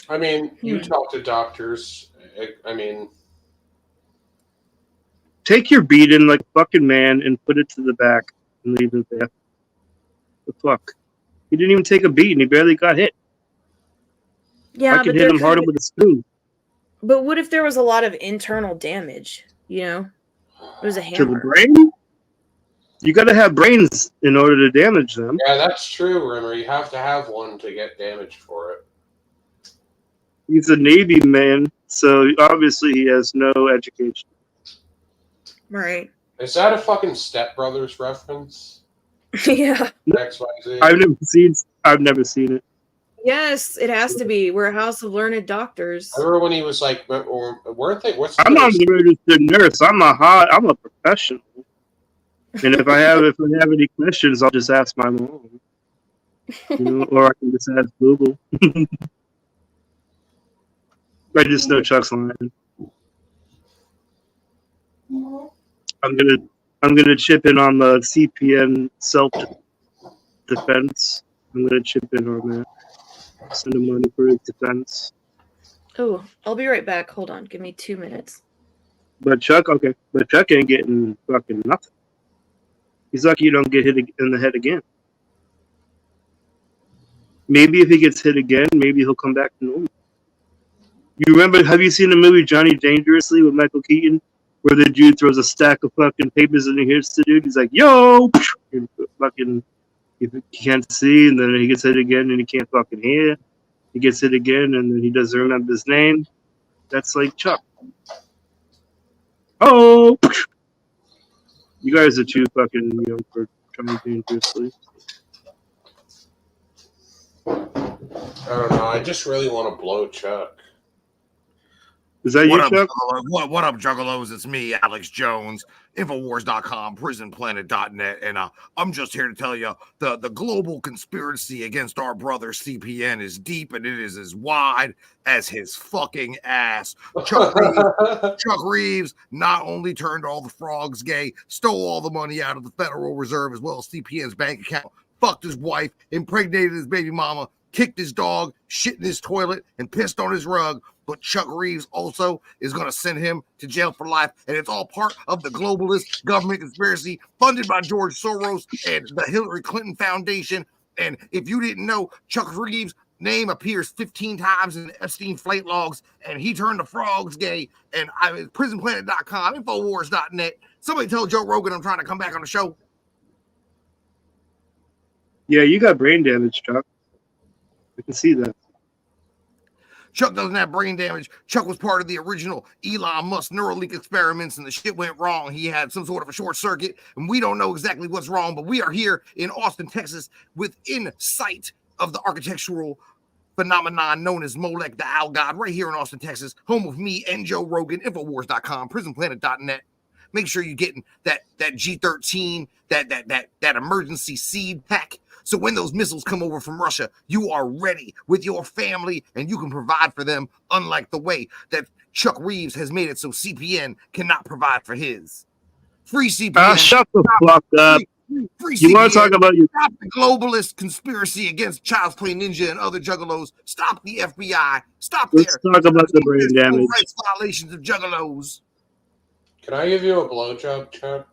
I mean, you talk to doctors. I mean, Take your beating like a fucking man and put it to the back and leave it there. The fuck? He didn't even take a beating. He barely got hit. Yeah, I but could hit there him harder could've- with a spoon. But what if there was a lot of internal damage? It was a To the hammer. brain? You gotta have brains in order to damage them. yeah, that's true, Rimmer. You have to have one to get damage for it. He's a Navy man, so obviously he has no education. Right. Is that a fucking Step Brothers reference? Yeah. XYZ. I've never seen it. Yes, it has to be. We're a house of learned doctors. I remember when he was like, weren't they? What's I'm not a registered nurse. I'm a professional. And if I have any questions, I'll just ask my mom. Or I can just ask Google. I just know Chuck's lying. I'm gonna chip in on the CPN self defense. I'm gonna chip in on that. Send him money for his defense. Oh, I'll be right back. Hold on. Give me 2 minutes. But Chuck ain't getting fucking nothing. He's lucky you don't get hit in the head again. Maybe if he gets hit again, maybe he'll come back to normal. You remember, have you seen the movie Johnny Dangerously with Michael Keaton? Where the dude throws a stack of fucking papers and he hits the dude. He's like, yo! And fucking, he can't see, and then he gets hit again and he can't fucking hear. He gets hit again and then he doesn't remember his name. That's like Chuck. Oh! You guys are too fucking young for Johnny Dangerously. I don't know. I just really want to blow Chuck. Is that what you, up, Chuck? What up, Juggalos? It's me, Alex Jones, Infowars.com, PrisonPlanet.net, and I'm just here to tell you the global conspiracy against our brother CPN is deep and it is as wide as his fucking ass. Chuck Reeves not only turned all the frogs gay, stole all the money out of the Federal Reserve as well as CPN's bank account, fucked his wife, impregnated his baby mama, kicked his dog, shit in his toilet, and pissed on his rug. But Chuck Reeves also is going to send him to jail for life. And it's all part of the globalist government conspiracy funded by George Soros and the Hillary Clinton Foundation. And if you didn't know, Chuck Reeves' name appears 15 times in the Epstein flight logs, and he turned the frogs gay. And PrisonPlanet.com, Infowars.net. Somebody tell Joe Rogan I'm trying to come back on the show. Yeah, you got brain damage, Chuck. I can see that. Chuck doesn't have brain damage. Chuck was part of the original Elon Musk Neuralink experiments, and the shit went wrong. He had some sort of a short circuit, and we don't know exactly what's wrong, but we are here in Austin, Texas, within sight of the architectural phenomenon known as Molech, the Owl God, right here in Austin, Texas, home of me and Joe Rogan, Infowars.com, PrisonPlanet.net. Make sure you're getting that G13, that emergency seed pack. So when those missiles come over from Russia, you are ready with your family and you can provide for them, unlike the way that Chuck Reeves has made it so CPN cannot provide for his. Free CPN. Shut the fuck up. Free You want to talk about your... Stop the globalist conspiracy against Child's Play Ninja and other juggalos. Stop the FBI. Stop there. Let's talk about the brain damage. Rights violations of juggalos. Can I give you a blowjob, Chuck?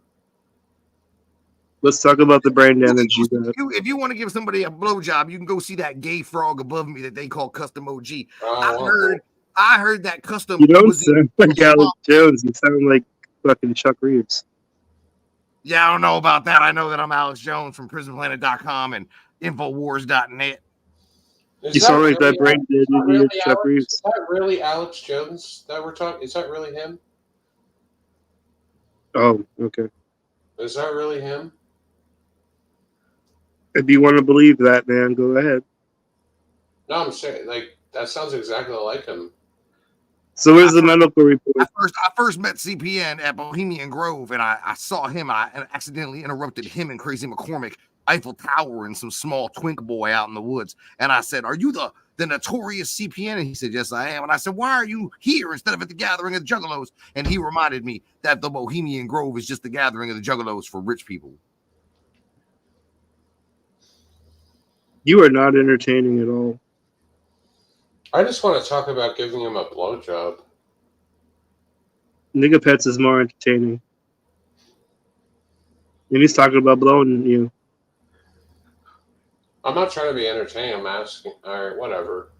Let's talk about the brain damage you got. If you want to give somebody a blowjob, you can go see that gay frog above me that they call Custom OG. I heard that Custom. You don't sound like Alex Jones. You sound like fucking Chuck Reeves. Yeah, I don't know about that. I know that I'm Alex Jones from PrisonPlanet.com and Infowars.net. You sound like that brain dead Chuck Reeves. Is that really Alex Jones that we're talking? Is that really him? Oh, okay. Is that really him? If you want to believe that, man, go ahead. No, I'm saying, like, that sounds exactly like him. So where's the medical report? I first met CPN at Bohemian Grove, and I saw him. I accidentally interrupted him and Crazy McCormick, Eiffel Tower, and some small twink boy out in the woods. And I said, "Are you the notorious CPN?" And he said, "Yes, I am." And I said, "Why are you here instead of at the gathering of the Juggalos?" And he reminded me that the Bohemian Grove is just the gathering of the Juggalos for rich people. You are not entertaining at all. I just want to talk about giving him a blowjob. Nigga Pets is more entertaining. And he's talking about blowing you. I'm not trying to be entertaining. I'm asking. All right, whatever.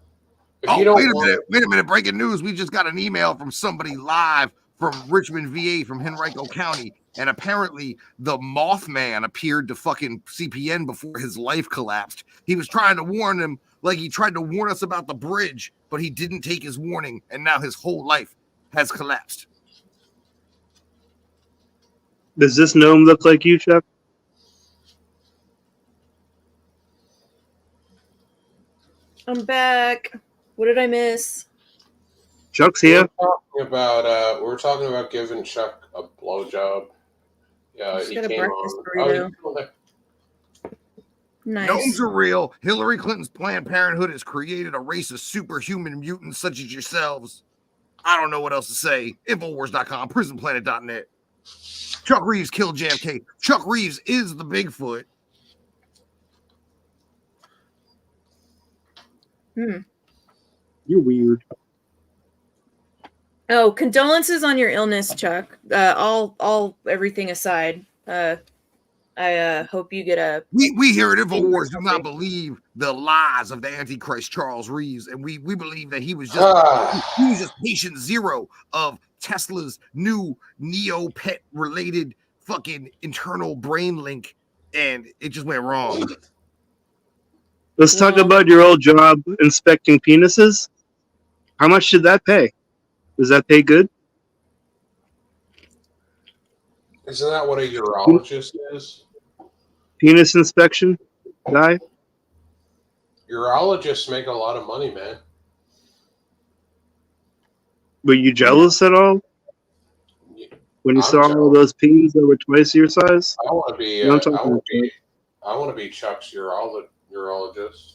If Oh, you don't wait a minute. Breaking news. We just got an email from somebody live from Richmond, VA, from Henrico County. And apparently the Mothman appeared to fucking CPN before his life collapsed. He was trying to warn him, like he tried to warn us about the bridge, but he didn't take his warning. And now his whole life has collapsed. Does this gnome look like you, Chuck? I'm back. What did I miss? Chuck's here. We're talking about giving Chuck a blowjob. Yeah, Just he got a came breakfast on. burrito. Oh, Nice. Gnomes are real. Hillary Clinton's Planned Parenthood has created a race of superhuman mutants such as yourselves. I don't know what else to say. Infowars.com, PrisonPlanet.net. Chuck Reeves killed JFK. Chuck Reeves is the Bigfoot. You're weird. Oh, condolences on your illness, Chuck. All everything aside. I hope you get a. We here at InfoWars do not believe the lies of the Antichrist Charles Reeves, and we believe that he was just patient zero of Tesla's new Neopet related fucking internal brain link, and it just went wrong. Let's talk about your old job inspecting penises. How much did that pay? Does that pay good? Isn't that what a urologist is? Penis inspection guy? Urologists make a lot of money, man. Were you jealous at all when you saw all those penises that were twice your size? I want to be. No, I want to be Chuck's urologist.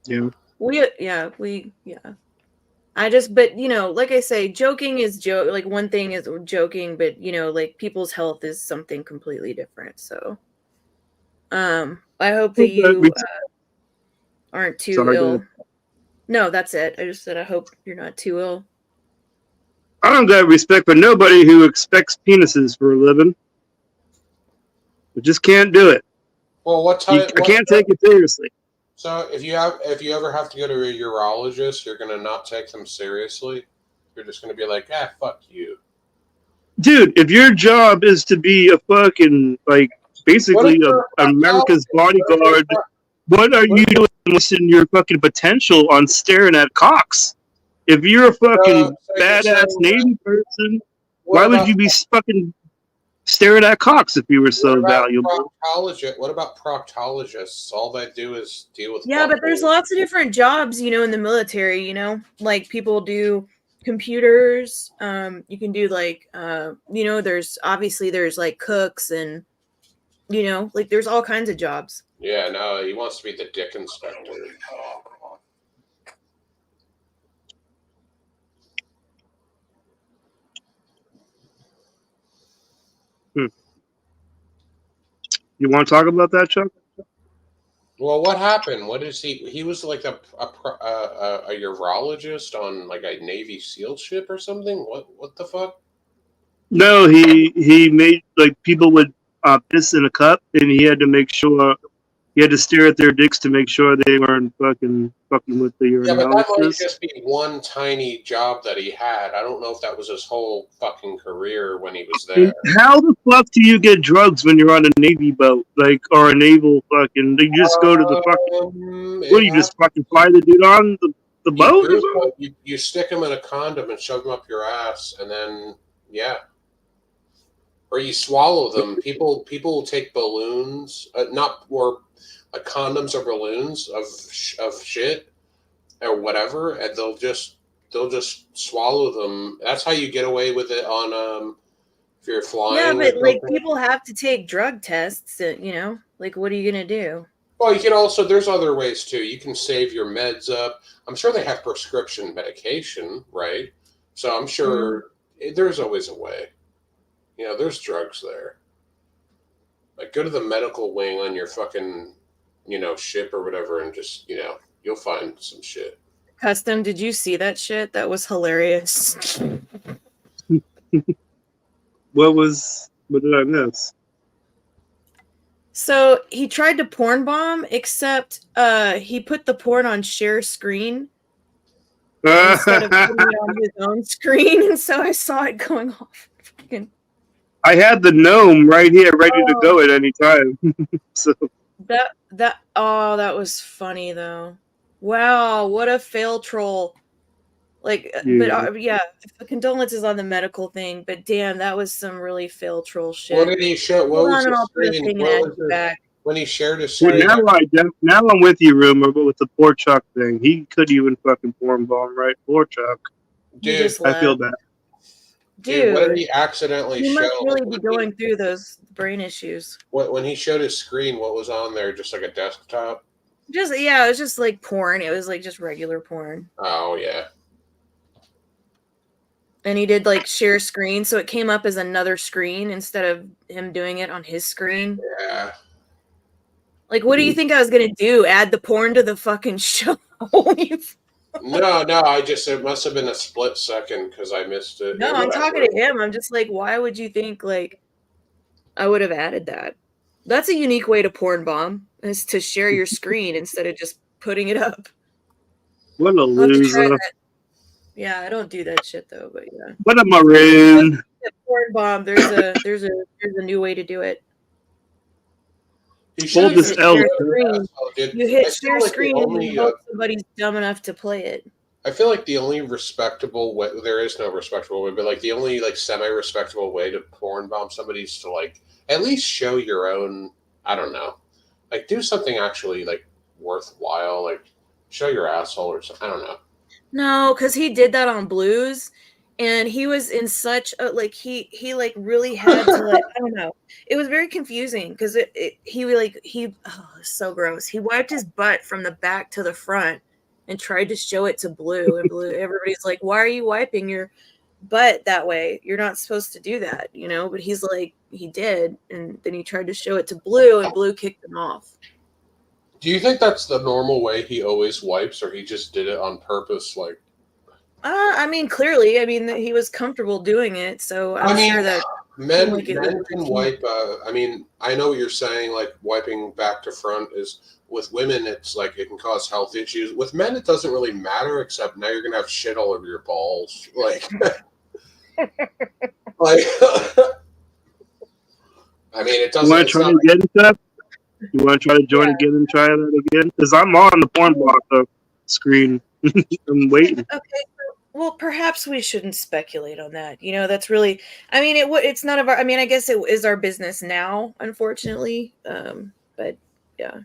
Yeah. But like I say, joking is joke. Like one thing is joking, but like people's health is something completely different. So, I hope that you aren't too ill. No, that's it. I just said I hope you're not too ill. I don't got respect for nobody who expects penises for a living. I just can't do it. Well, what time? I can't take it seriously. So if you ever have to go to a urologist, you're gonna not take them seriously. You're just gonna be like, fuck you. Dude, if your job is to be a fucking basically America's bodyguard, what are you doing wasting your fucking potential on staring at cocks? If you're a fucking badass Navy person, why would you be fucking staring at cocks if you were so valuable? What about proctologists? All they do is deal with. Yeah, but there's lots of different jobs, in the military. Like people do computers. You can do there's like cooks and like there's all kinds of jobs. Yeah, no, he wants to be the dick inspector. You want to talk about that, Chuck? Well, what happened? What is he? He was like a urologist on like a Navy SEAL ship or something. What the fuck? No, he made people would piss in a cup, and he had to make sure he had to stare at their dicks to make sure they weren't fucking with the urinalysis. Yeah, but that might just be one tiny job that he had. I don't know if that was his whole fucking career when he was there. How the fuck do you get drugs when you're on a Navy boat, or a naval fucking? You just go to the fucking. What do you just fucking fly the dude on the boat? You stick him in a condom and shove him up your ass, and then or you swallow them. People will take balloons, condoms or balloons of shit or whatever, and they'll just swallow them. That's how you get away with it on if you're flying. Yeah, but people have to take drug tests. What are you gonna do? Well, you can also. There's other ways too. You can save your meds up. I'm sure they have prescription medication, right? So I'm sure there's always a way. There's drugs there. Like, go to the medical wing on your fucking, ship or whatever, and just, you'll find some shit. Custom, did you see that shit? That was hilarious. What did I miss? So he tried to porn bomb, except he put the porn on share screen instead of putting it on his own screen, and so I saw it going off. I had the gnome right here, ready to go at any time. So that was funny though. Wow, what a fail troll! Condolences on the medical thing, but damn, that was some really fail troll shit. What did he show? What was his screen? When he shared his screen? Now I'm with you, Rumor, but with the poor Chuck thing, he couldn't even fucking porn bomb, right? Poor Chuck. Dude, I feel bad. Dude, what did he accidentally show? He must really be going through those brain issues. When he showed his screen, what was on there? Just like a desktop? It was just like porn. It was like just regular porn. Oh, yeah. And he did share screen, so it came up as another screen instead of him doing it on his screen. Yeah. Like, what do you think I was gonna do? Add the porn to the fucking show? No, it must have been a split second because I missed it. No, I'm talking to him. I'm just like, why would you think like I would have added that? That's a unique way to porn bomb, is to share your screen instead of just putting it up. What a I'll have to try loser. that. Yeah, I don't do that shit though, but yeah. What a maroon. Porn bomb. There's a new way to do it. Hold this L. You hit share screen and you hope somebody's dumb enough to play it. I feel like the only respectable way, there is no respectable way, but like the only like semi-respectable way to porn bomb somebody is to like at least show your own, I don't know, like do something actually like worthwhile, like show your asshole or something. I don't know. No, because he did that on Blues, and he was in such a like he like really had to like I don't know. It was very confusing because it's so gross. He wiped his butt from the back to the front and tried to show it to Blue, and Blue, everybody's like, "Why are you wiping your butt that way? You're not supposed to do that," you know. But he's like, he did, and then he tried to show it to Blue, and Blue kicked him off. Do you think that's the normal way he always wipes, or he just did it on purpose? Like, I mean, clearly, he was comfortable doing it, so I'm sure that men can wipe. I mean, I know what you're saying. Like wiping back to front is with women. It's like it can cause health issues. With men, it doesn't really matter. Except now you're gonna have shit all over your balls. Like, like. I mean, it doesn't. You want to try again, Seth? You want to try to join again and try that again? Because I'm on the porn block screen. I'm waiting. Okay. Well, perhaps we shouldn't speculate on that. You know, that's really. I mean, it's none of our. I mean, I guess it is our business now, unfortunately. But yeah.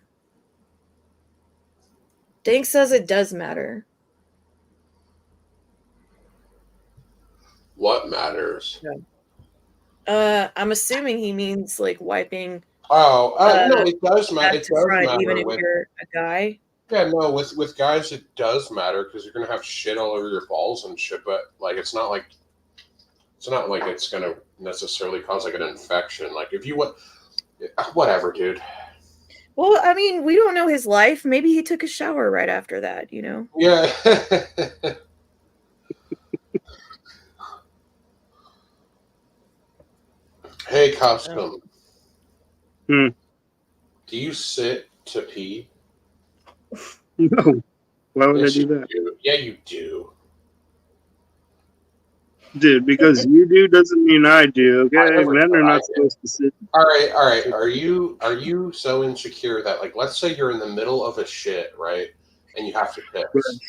Dank says it does matter. What matters? I'm assuming he means like wiping. No, it does matter. It does matter even if you're a guy. Yeah, no, with guys it does matter because you're gonna have shit all over your balls and shit. But like, it's not like it's gonna necessarily cause like an infection. Like if you whatever, dude. Well, I mean, we don't know his life. Maybe he took a shower right after that. You know. Yeah. Hey, Custom. Do you sit to pee? No. Why would Yes, I do you that? do. Yeah, you do. Dude, because you do doesn't mean I do, okay? never Men said are I not did. supposed to sit. All right. Are you so insecure that like let's say you're in the middle of a shit, right? And you have to piss.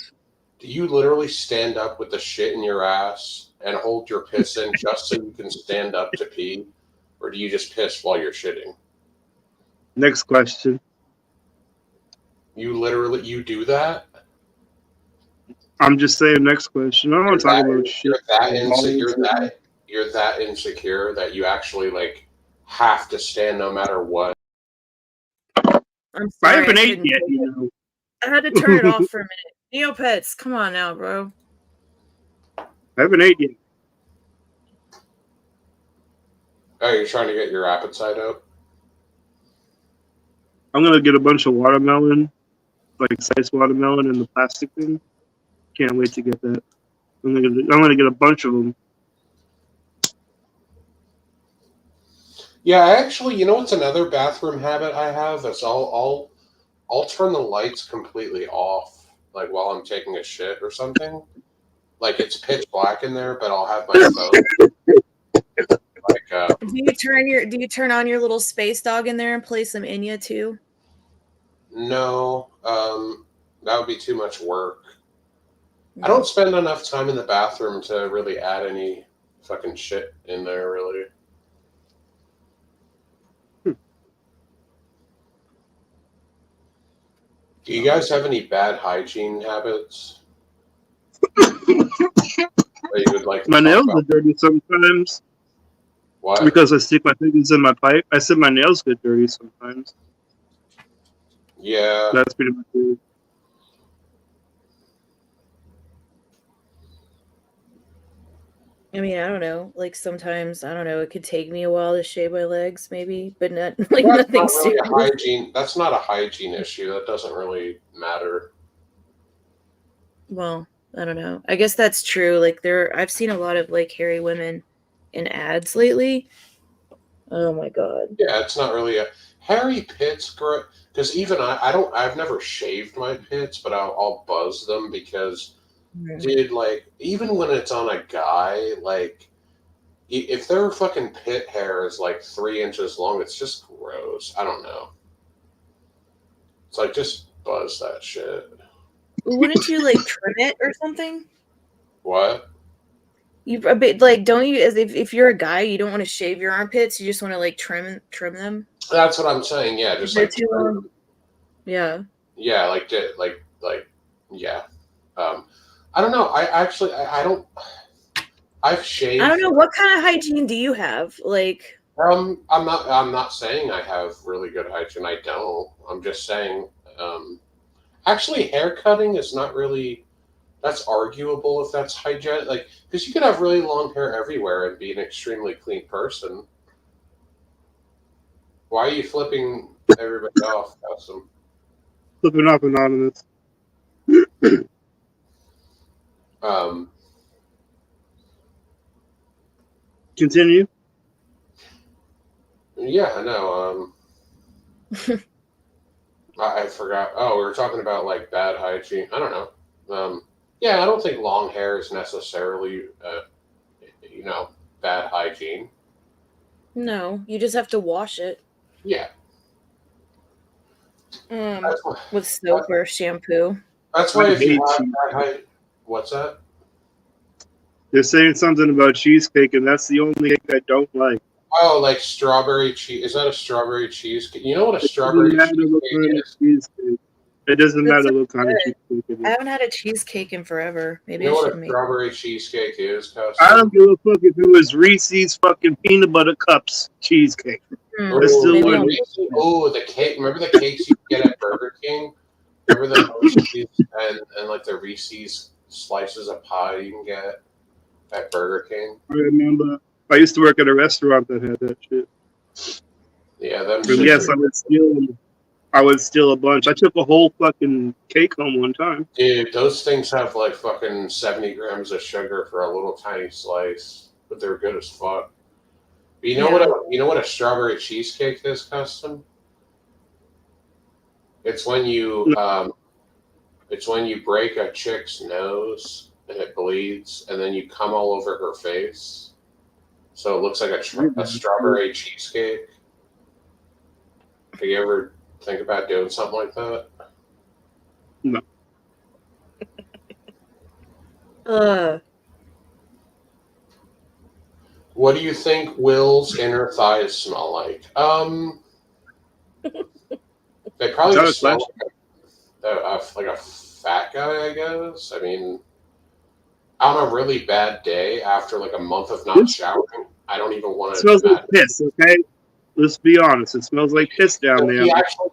Do you literally stand up with the shit in your ass and hold your piss in just so you can stand up to pee? Or do you just piss while you're shitting? Next question. You do that? I'm just saying next question. I don't want to talk about shit. You're that insecure that you actually like have to stand no matter what. I'm I sorry. haven't ate couldn't yet, take you it. know. I had to turn it off for a minute. Neopets, come on now, bro. I haven't ate yet. Oh, you're trying to get your appetite up? I'm gonna get a bunch of watermelon, like sliced watermelon in the plastic thing. Can't wait to get that. I'm gonna get a bunch of them. Yeah, actually, you know what's another bathroom habit I have? That's I'll turn the lights completely off, like while I'm taking a shit or something. Like it's pitch black in there, but I'll have my phone. Like, Do you turn on your little space dog in there and play some Enya too? no, that would be too much work. I don't spend enough time in the bathroom to really add any fucking shit in there, really. Do you guys have any bad hygiene habits? That you would like to My talk nails about? are dirty sometimes. What? Because I stick my fingers in my pipe. I said my nails get dirty sometimes. Yeah. That's pretty much it. I mean, I don't know. Like sometimes, I don't know. It could take me a while to shave my legs, maybe, but not like That's nothing not really a serious. hygiene. That's not a hygiene issue. That doesn't really matter. Well, I don't know. I guess that's true. Like I've seen a lot of like hairy women in ads lately. Oh my god. Yeah, it's not really a hairy pits. Because even I've never shaved my pits, but I'll buzz them because, dude, like even when it's on a guy, like if their fucking pit hair is like 3 inches long, it's just gross. I don't know. It's like just buzz that shit. Wouldn't you like trim it or something? What? You a bit like don't you as if you're a guy, you don't want to shave your armpits, you just want to like trim them? That's what I'm saying. Yeah, just They're like too long. Yeah. yeah, yeah. I don't know. I don't. I've shaved. I don't know what kind of hygiene do you have? Like I'm not saying I have really good hygiene. I don't. I'm just saying. Actually, hair cutting is not really. That's arguable if that's hygienic. Like, because you could have really long hair everywhere and be an extremely clean person. Why are you flipping everybody off, Custom? Flipping off Anonymous. Continue. Yeah, I know. I forgot. Oh, we were talking about like bad hygiene. I don't know. Yeah, I don't think long hair is necessarily, bad hygiene. no, you just have to wash it. Yeah. With soap or shampoo. That's why if you have bad hygiene, what's that? They're saying something about cheesecake, and that's the only cake I don't like. Oh, like strawberry cheese. Is that a strawberry cheesecake? You know what a strawberry cheesecake is? It doesn't That's matter so what kind of good. cheesecake it is. I haven't had a cheesecake in forever. Maybe You know I what should a make. strawberry cheesecake is, Custom? I don't give a fuck if it was Reese's fucking peanut butter cups cheesecake. I still Maybe want the cake. Remember the cakes you get at Burger King? Remember the Reese's and like the Reese's slices of pie you can get at Burger King? I remember. I used to work at a restaurant that had that shit. Yeah, them. And yes, I would steal a bunch. I took a whole fucking cake home one time. Dude, those things have like fucking 70 grams of sugar for a little tiny slice, but they're good as fuck. But you know what a strawberry cheesecake is, Custom? It's when you break a chick's nose and it bleeds, and then you come all over her face, so it looks like a strawberry cheesecake. Have you ever think about doing something like that? No. What do you think Will's inner thighs smell like? They probably just smell like a fat guy, I guess. I mean, on a really bad day after like a month of not showering, I don't even want It to. smells like piss, okay? Let's be honest. It smells like piss down there.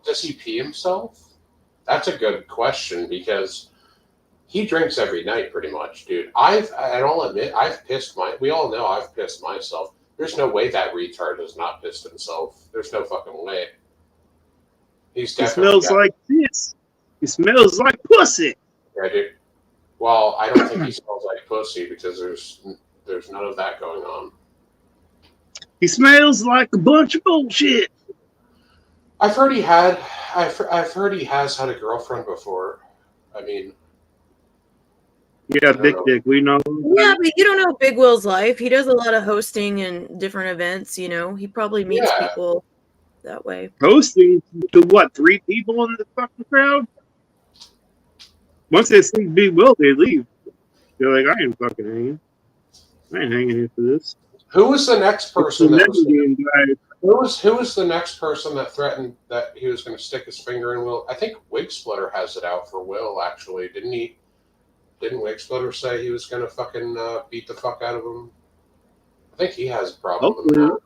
Does he pee himself? That's a good question because he drinks every night pretty much, dude. I'll admit, I've pissed we all know I've pissed myself. There's no way that retard has not pissed himself. There's no fucking way. He's It definitely smells like piss. It smells like pussy. Yeah, dude. Well, I don't think he smells like pussy because there's none of that going on. He smells like a bunch of bullshit. I've heard he has had a girlfriend before. I mean, yeah, big dick. We know. Yeah, but you don't know Big Will's life. He does a lot of hosting and different events. You know, he probably meets people that way. Hosting to what? 3 people in the fucking crowd? Once they see Big Will, they leave. They're like, I ain't fucking hanging. I ain't hanging here for this. Who was the next person that was who was the next person that threatened that he was going to stick his finger in Will? I think Wig Splitter has it out for Will. Actually, didn't he? Didn't Wig Splitter say he was going to fucking beat the fuck out of him? I think he has a problem with that.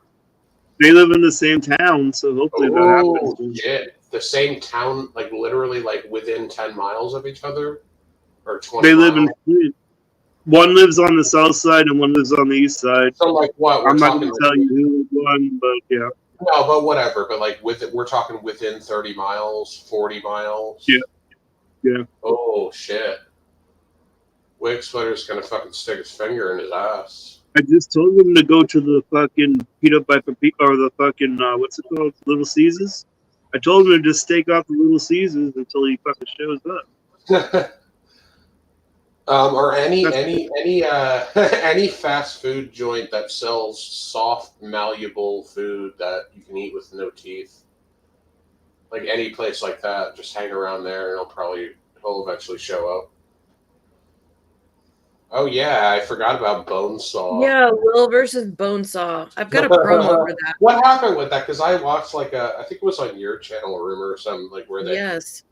They live in the same town, so hopefully that happens. Shit. The same town, like literally like within 10 miles of each other? Or 20 They miles? live in Flint. One lives on the south side and one lives on the east side. So like what? I'm not going to tell you who won, but yeah. No, but whatever. But like we're talking within 30 miles, 40 miles. Yeah. Yeah. Oh shit. Wig Splitter's gonna fucking stick his finger in his ass. I just told him to go to the fucking Peanut Butter or the fucking what's it called, Little Caesars. I told him to just stake out the Little Caesars until he fucking shows up. Or any any fast food joint that sells soft, malleable food that you can eat with no teeth. Like any place like that, just hang around there, and he'll eventually show up. Oh yeah, I forgot about Bonesaw. Yeah, Will versus Bonesaw. I've got a promo for that. What happened with that? Because I watched I think it was on your channel, Rumor or something, like where they. Yes.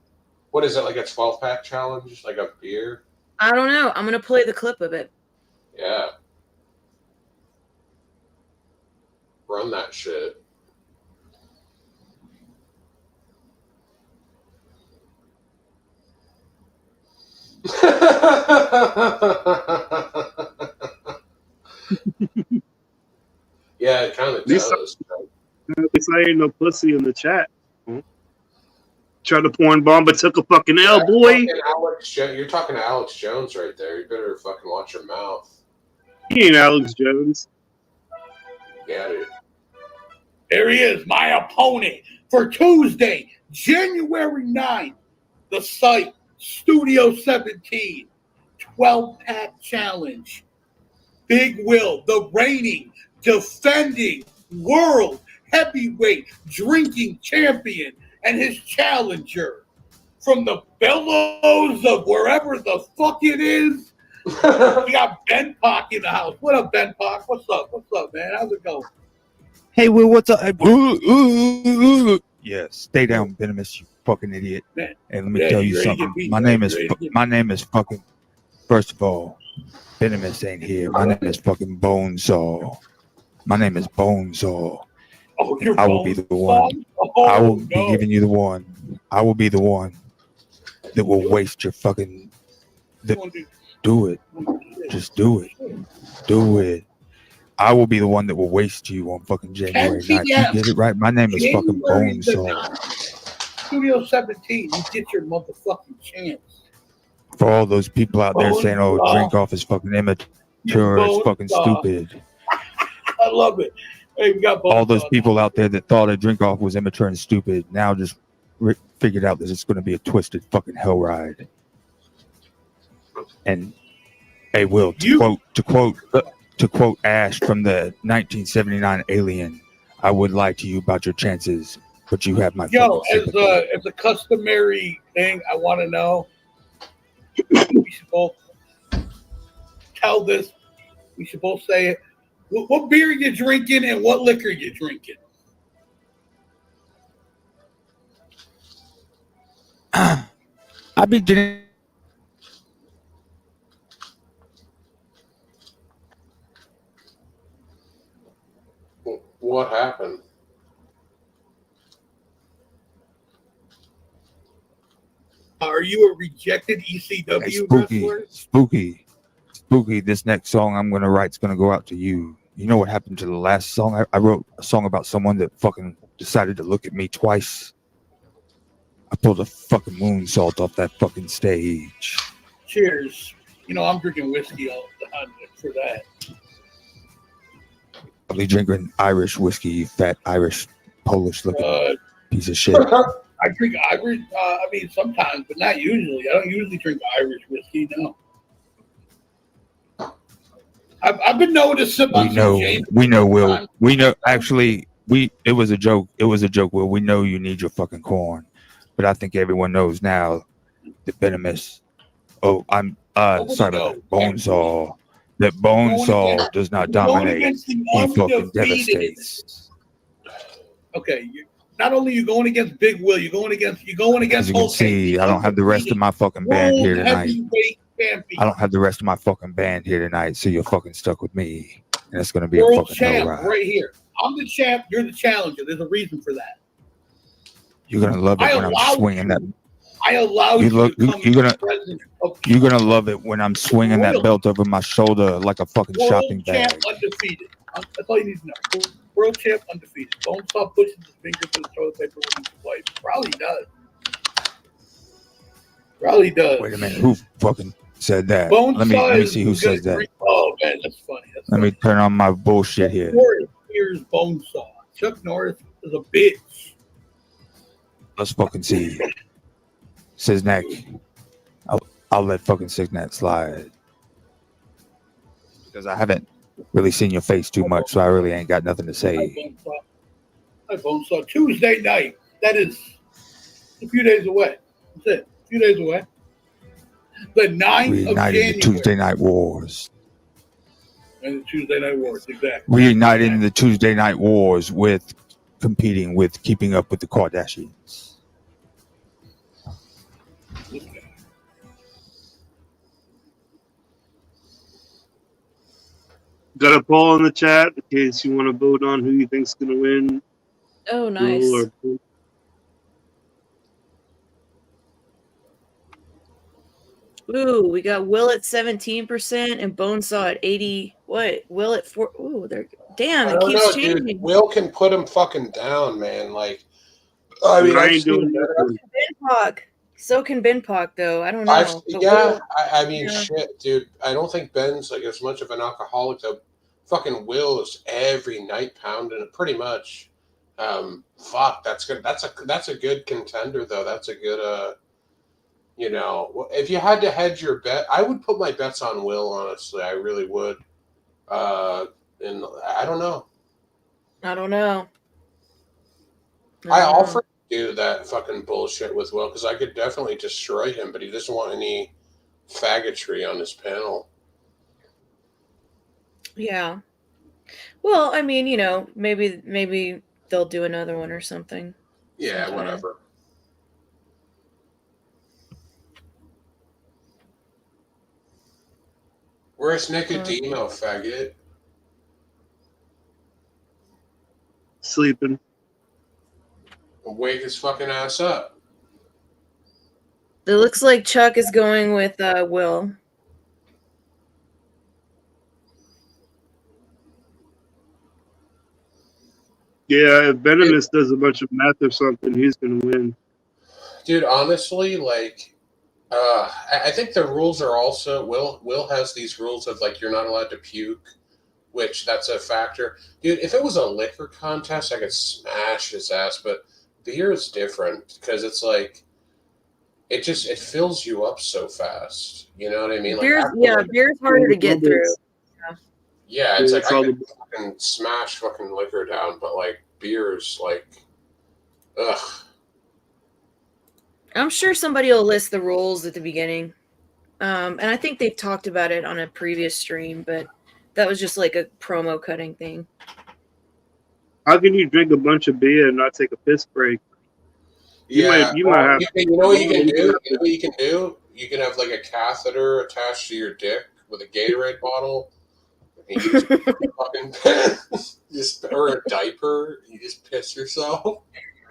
What is it, like a 12-pack challenge, like a beer? I don't know. I'm gonna play the clip of it. Yeah. Run that shit. Yeah, it kind of does. At least I ain't no pussy in the chat. Tried to porn bomb, but took a fucking L, boy. You're talking to Alex Jones right there. You better fucking watch your mouth. He ain't Alex Jones. Yeah, dude. There he is, my opponent for Tuesday, January 9th. The site, Studio 17, 12-pack challenge. Big Will, the reigning, defending world heavyweight drinking champion, and his challenger from the bellows of wherever the fuck it is. We got Ben Pock in the house. What up, Ben Pock? What's up? What's up, man? How's it going? Hey, Will, what's up? Yeah, stay down, Venomous, you fucking idiot. Man, and let me tell you something. My name is fucking. First of all, Venomous ain't here. My name is fucking Bonesaw. My name is Bonesaw. Oh, you're I will be the one. I will be giving you the one. I will be the one that will waste your fucking. Do it. Just do it. Do it. I will be the one that will waste you on fucking January 9th. You get it right? My name is fucking Bonesaw. Studio 17, you get your motherfucking chance. For all those people out there saying, "Oh, drink off is fucking immature, it's fucking stupid." I love it. Hey, we got all those people out there that thought a drink off was immature and stupid now just figured out that it's going to be a twisted fucking hell ride. And hey, Will, to quote Ash from the 1979 Alien, I would lie to you about your chances, but you have my as a customary thing, I want to know. We should both tell this. We should both say it. What beer are you drinking and what liquor are you drinking? I've been drinking. What happened? Are you a rejected ECW Spooky, wrestler? Spooky. This next song I'm going to write is going to go out to you. You know what happened to the last song? I wrote a song about someone that fucking decided to look at me twice. I pulled a fucking moonsault off that fucking stage. Cheers. You know, I'm drinking whiskey all the time for that. Probably drinking Irish whiskey, you fat Irish, Polish looking piece of shit. I drink Irish, sometimes, but not usually. I don't usually drink Irish whiskey, no. I've been known to sip on some James. We know, Will. We know, actually, it was a joke. It was a joke, Will. We know you need your fucking corn. But I think everyone knows now that Venomous. Oh, I'm sorry about that. Bonesaw. That Bonesaw does not dominate. He fucking devastates. Okay, not only you going against Big Will, you're going against. As you can see, I don't have the rest of my fucking band here tonight. I don't have the rest of my fucking band here tonight, so you're fucking stuck with me, and it's gonna be a fucking hell ride. Right here. I'm the champ. You're the challenger. There's a reason for that. You're gonna love it when I'm swinging that. I allowed you, look, to come you're gonna, present of you're gonna love it when I'm swinging that belt over my shoulder like a fucking world shopping champ bag. undefeated. That's all you need to know. World champ undefeated. Don't stop pushing his finger to the toilet paper when he's playing. Probably does. Probably does. Wait a minute, who fucking said that? Bone Let me size see who is gonna says that. drink- Oh man, that's funny. Let me turn on my bullshit here. Norris here's Bonesaw. Chuck Norris is a bitch. Let's fucking see. Siznak. I'll let fucking Siznak slide. Because I haven't really seen your face too much, so I really ain't got nothing to say. Hi, Bonesaw. Tuesday night. That is a few days away. That's it. A few days away. The 9th of Reigniting the January. Tuesday Night Wars. And the Tuesday Night Wars, exactly. Reigniting the Tuesday Night Wars with competing with Keeping Up with the Kardashians. Got a poll in the chat in case you want to vote on who you think's gonna win. Oh, nice. Will or- Ooh, we got Will at 17% and Bonesaw at 80. What? Will at 4. Ooh, they're damn. I It don't keeps know, changing. dude. Will can put him fucking down, man. Like, I mean, I I've ain't seen doing better. nothing. Benpock. So can Benpock though. I don't know. But Yeah, Will- I mean, yeah. shit, dude. I don't think Ben's like as much of an alcoholic though. Fucking Will is every night pounding it, pretty much. Fuck, that's good. That's a good contender though. That's a good you know, if you had to hedge your bet, I would put my bets on Will. Honestly, I really would. And I don't know. I don't know. I offered to do that fucking bullshit with Will because I could definitely destroy him, but he doesn't want any faggotry on his panel. Yeah. Well, I mean, you know, maybe they'll do another one or something. Yeah, sometime. whatever. Where's Nicodemo, faggot? Sleeping. Wake his fucking ass up. It looks like Chuck is going with Will. Yeah, if Venomous does a bunch of math or something, he's gonna win. Dude, honestly, like, I think the rules are also Will has these rules of like you're not allowed to puke, which that's a factor. Dude, if it was a liquor contest, I could smash his ass, but beer is different because it's like it fills you up so fast. You know what I mean? Like, Beer's harder to get through. Yeah, it's like it's I all can fucking smash fucking liquor down, but like beer's like, ugh. I'm sure somebody will list the rules at the beginning. And I think they've talked about it on a previous stream, but that was just like a promo cutting thing. How can you drink a bunch of beer and not take a piss break? You might have. You know what you can do? You know what you can do? You can have like a catheter attached to your dick with a Gatorade bottle. And you just fucking or a diaper. You just piss yourself.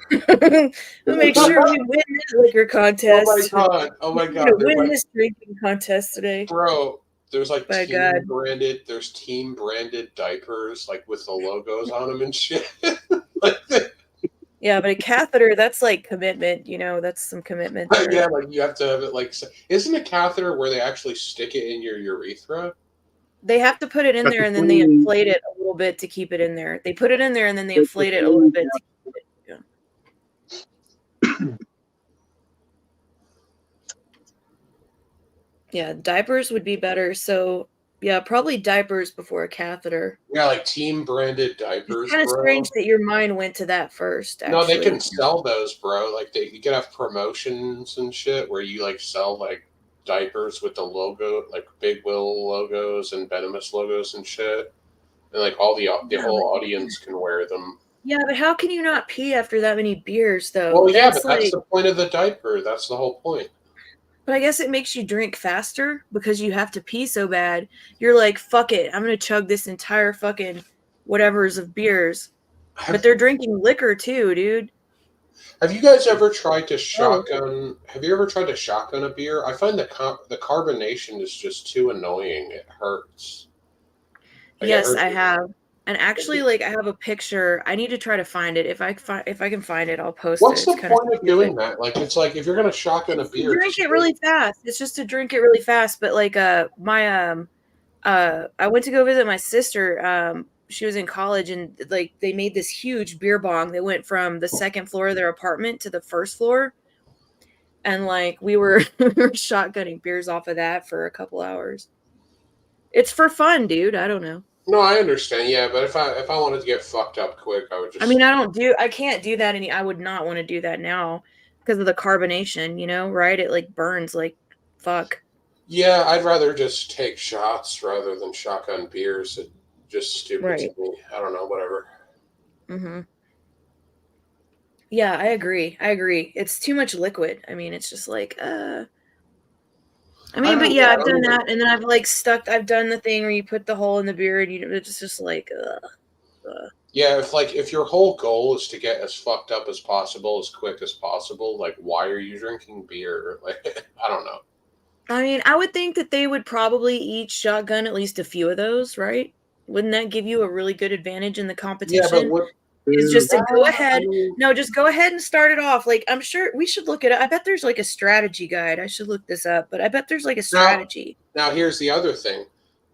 We'll make sure we win this liquor contest. Oh my god! We're gonna win Like, this drinking contest today. bro, there's like By team God. branded. There's team branded diapers like with the logos on them and shit. Yeah, but a catheter, that's like commitment, you know, that's some commitment there. Yeah, like you have to have it. Like, isn't a catheter where they actually stick it in your urethra? They have to put it in there and then they inflate it a little bit to keep it in there. They put it in there and then they inflate it a little bit to keep it. Yeah, diapers would be better. So, yeah, probably diapers before a catheter. Yeah, like team branded diapers. It's kind of bro. strange that your mind went to that first. No, they actually. can sell those, bro. Like you can have promotions and shit where you like sell like diapers with the logo, like Big Will logos and Venomous logos and shit, and like all the whole audience can wear them. Yeah, but how can you not pee after that many beers, though? Well, yeah, That's but that's like- the point of the diaper. That's the whole point. But I guess it makes you drink faster because you have to pee so bad. You're like, fuck it, I'm gonna chug this entire fucking whatever's of beers. But they're drinking liquor too, dude. Have you guys ever tried to shotgun? Have you ever tried to shotgun a beer? I find the carbonation is just too annoying. It hurts. Like, it Yes, hurts I me. have. And actually, like, I have a picture. I need to try to find it. If I can find it, I'll post What's it. the It's kind of point of doing that? Like, it's like if you're gonna shotgun a beer, drink just it really fast. It's just to drink it really fast. But like, I went to go visit my sister. She was in college, and like they made this huge beer bong that went from the second floor of their apartment to the first floor, and like we were shotgunning beers off of that for a couple hours. It's for fun, dude. I don't know. No, I understand. Yeah, but if I wanted to get fucked up quick, I would just. I mean, I can't do that I would not want to do that now because of the carbonation, you know, right? It like burns like fuck. Yeah, I'd rather just take shots rather than shotgun beers. It's just stupid Right. to me. I don't know, whatever. Mm-hmm. Yeah, I agree. It's too much liquid. I mean, it's just like, but yeah, I've done that, and then I've done the thing where you put the hole in the beer, and it's just like, Yeah, if your whole goal is to get as fucked up as possible, as quick as possible, like why are you drinking beer? Like I don't know. I mean, I would think that they would probably each shotgun at least a few of those, right? Wouldn't that give you a really good advantage in the competition? Yeah, but what? Is just to go ahead. I mean- No, just go ahead and start it off. Like, I'm sure we should look it up. I bet there's like a strategy guide. I should look this up, but I bet there's like a strategy. Now here's the other thing: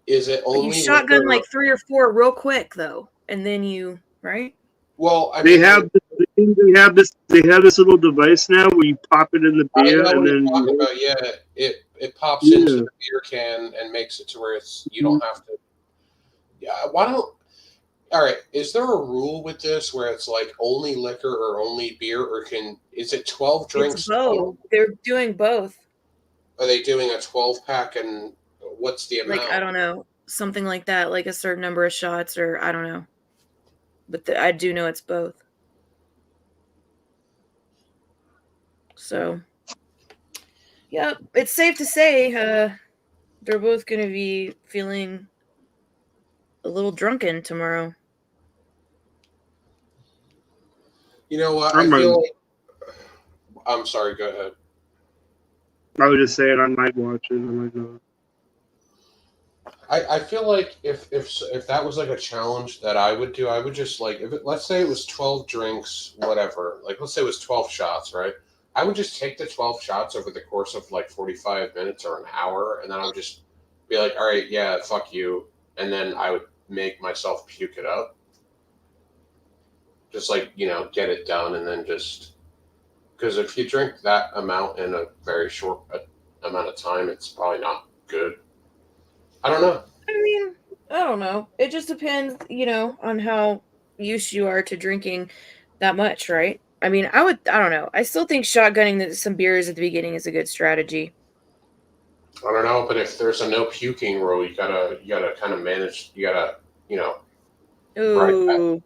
is it But only you shotgun liquor- like 3 or 4 real quick though, and then you right? Well, I They mean, have they have this little device now where you pop it in the I beer know and what you're then talking about. Yeah, it pops Yeah. into the beer can and makes it to where you don't have to. Yeah, why don't? All right, is there a rule with this where it's like only liquor or only beer, or is it 12 drinks? It's both. They're doing both. Are they doing a 12-pack, and what's the amount? Like, I don't know, something like that, like a certain number of shots, or I don't know. But I do know it's both. So, yeah, it's safe to say they're both going to be feeling a little drunken tomorrow. You know what? I'm I feel ready. like. I'm sorry. Go ahead. I was just saying I might watch it. I might not. I feel like if that was like a challenge that I would do, I would just like let's say it was 12 drinks, whatever. Like let's say it was 12 shots, right? I would just take the 12 shots over the course of like 45 minutes or an hour, and then I would just be like, all right, yeah, fuck you, and then I would make myself puke it up. Just like, get it done, and then just because if you drink that amount in a very short amount of time, it's probably not good. I don't know. I mean, I don't know. It just depends, on how used you are to drinking that much, right? I mean, I don't know. I still think shotgunning some beers at the beginning is a good strategy. I don't know, but if there's a no puking rule, you gotta kind of manage. You gotta, Ooh.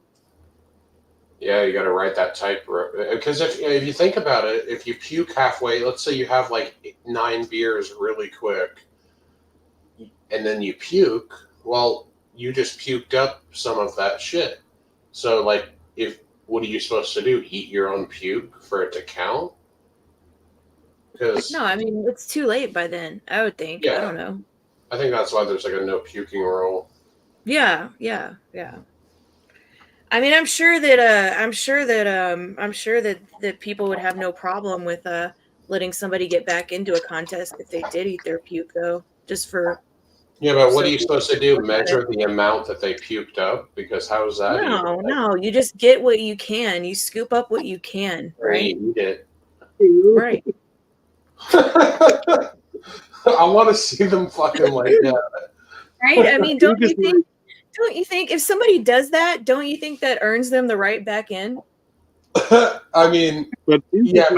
Yeah, you gotta write that type because if you think about it, if you puke halfway, let's say you have like 9 beers really quick, and then you puke, well, you just puked up some of that shit. So like, what are you supposed to do? Eat your own puke for it to count? No, I mean, it's too late by then, I would think. Yeah. I don't know. I think that's why there's like a no puking rule. Yeah. I mean, I'm sure that people would have no problem with letting somebody get back into a contest if they did eat their puke, though, just for. Yeah, but what are you supposed to do? Measure the amount that they puked up? Because how is that? No, you just get what you can. You scoop up what you can, right? You eat it. Right. I want to see them fucking like that. Right? I mean, don't you think if somebody does that, don't you think that earns them the right back in? I mean, You don't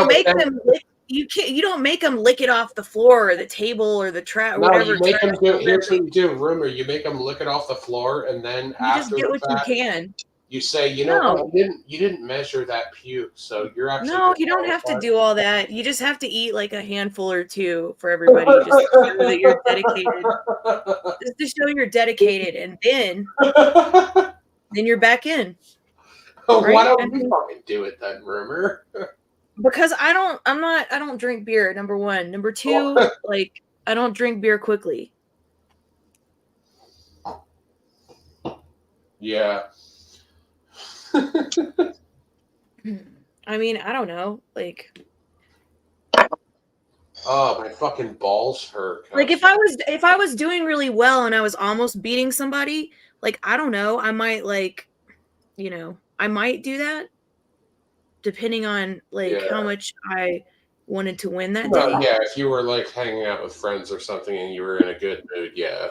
make them lick, you don't make them lick it off the floor or the table or the trap or No, whatever. you make them do. trash- Here's what you do, rumor. You make them lick it off the floor, and then You after just get what the fact, you can. you say, No. you didn't measure that puke, so you're actually No, you don't have to do all that. You just have to eat like a handful or two for everybody, just to show that you're dedicated. Just to show you're dedicated, and then you're back in. Why don't And you fucking do it then, Rumor? because I don't drink beer, number one. Number two, like, I don't drink beer quickly. Yeah. I mean, I don't know. Like, oh, my fucking balls hurt. like if I was doing really well and I was almost beating somebody, like, I don't know, I might, like, you know, I might do that depending on like how much I wanted to win that day. Yeah, if you were like hanging out with friends or something and you were in a good mood, yeah.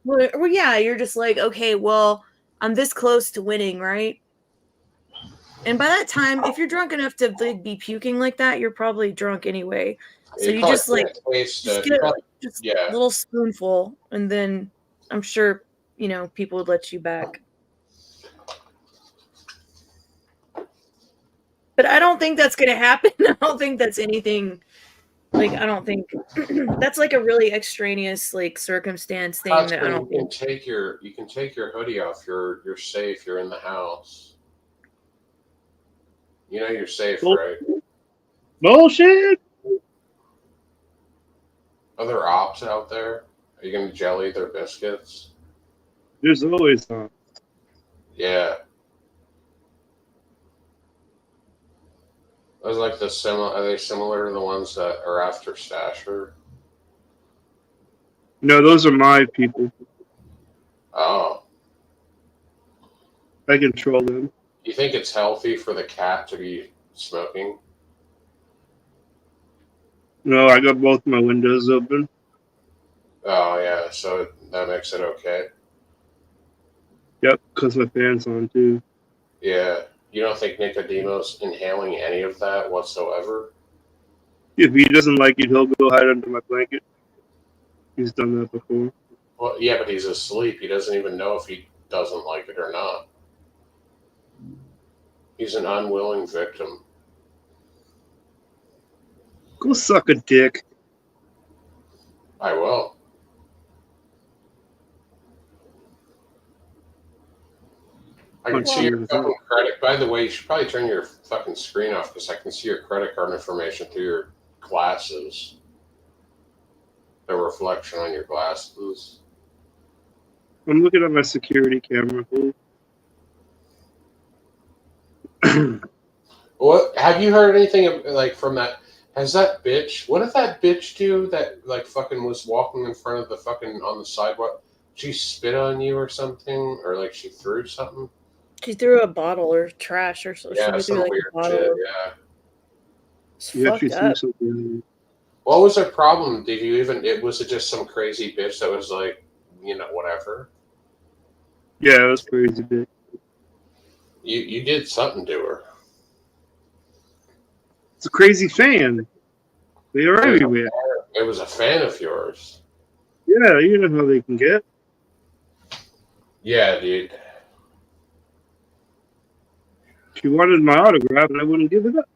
Well, yeah, you're just like, okay, well, I'm this close to winning, right? And by that time, if you're drunk enough to like, be puking like that, you're probably drunk anyway. So you just like just get a little spoonful, and then I'm sure, you know, people would let you back. But I don't think that's going to happen. I don't think that's anything. Like, I don't think that's like a really extraneous like circumstance thing that I don't think. You can take your hoodie off. You're safe. You're in the house. You know you're safe, right? Bullshit. Are there ops out there? Are you gonna jelly their biscuits? There's always some. Yeah. I was like are they similar to the ones that are after Stasher? No, those are my people. Oh. I control them. You think it's healthy for the cat to be smoking? No, I got both my windows open. Oh yeah, so that makes it okay. Yep, because my fan's on too. Yeah. You don't think Nicodemo's inhaling any of that whatsoever? If he doesn't like it, he'll go hide under my blanket. He's done that before. Well, yeah, but he's asleep. He doesn't even know if he doesn't like it or not. He's an unwilling victim. Go suck a dick. I will. I can see your fucking credit. By the way, you should probably turn your fucking screen off because I can see your credit card information through your glasses. The reflection on your glasses. I'm looking at my security camera. What have you heard anything like from that? Has that bitch? What did that bitch do that like fucking was walking in front of the fucking on the sidewalk? She spit on you or something, or like she threw something. She threw a bottle or trash or something. Yeah, some like weird a bottle. shit. Yeah. You actually see something. What was her problem? Did you even? Was it just some crazy bitch that was like, you know, whatever? Yeah, it was crazy bitch. You did something to her. It's a crazy fan. They are everywhere. It was a fan of yours. Yeah, you know how they can get. Yeah, dude. She wanted my autograph, and I wouldn't give it up.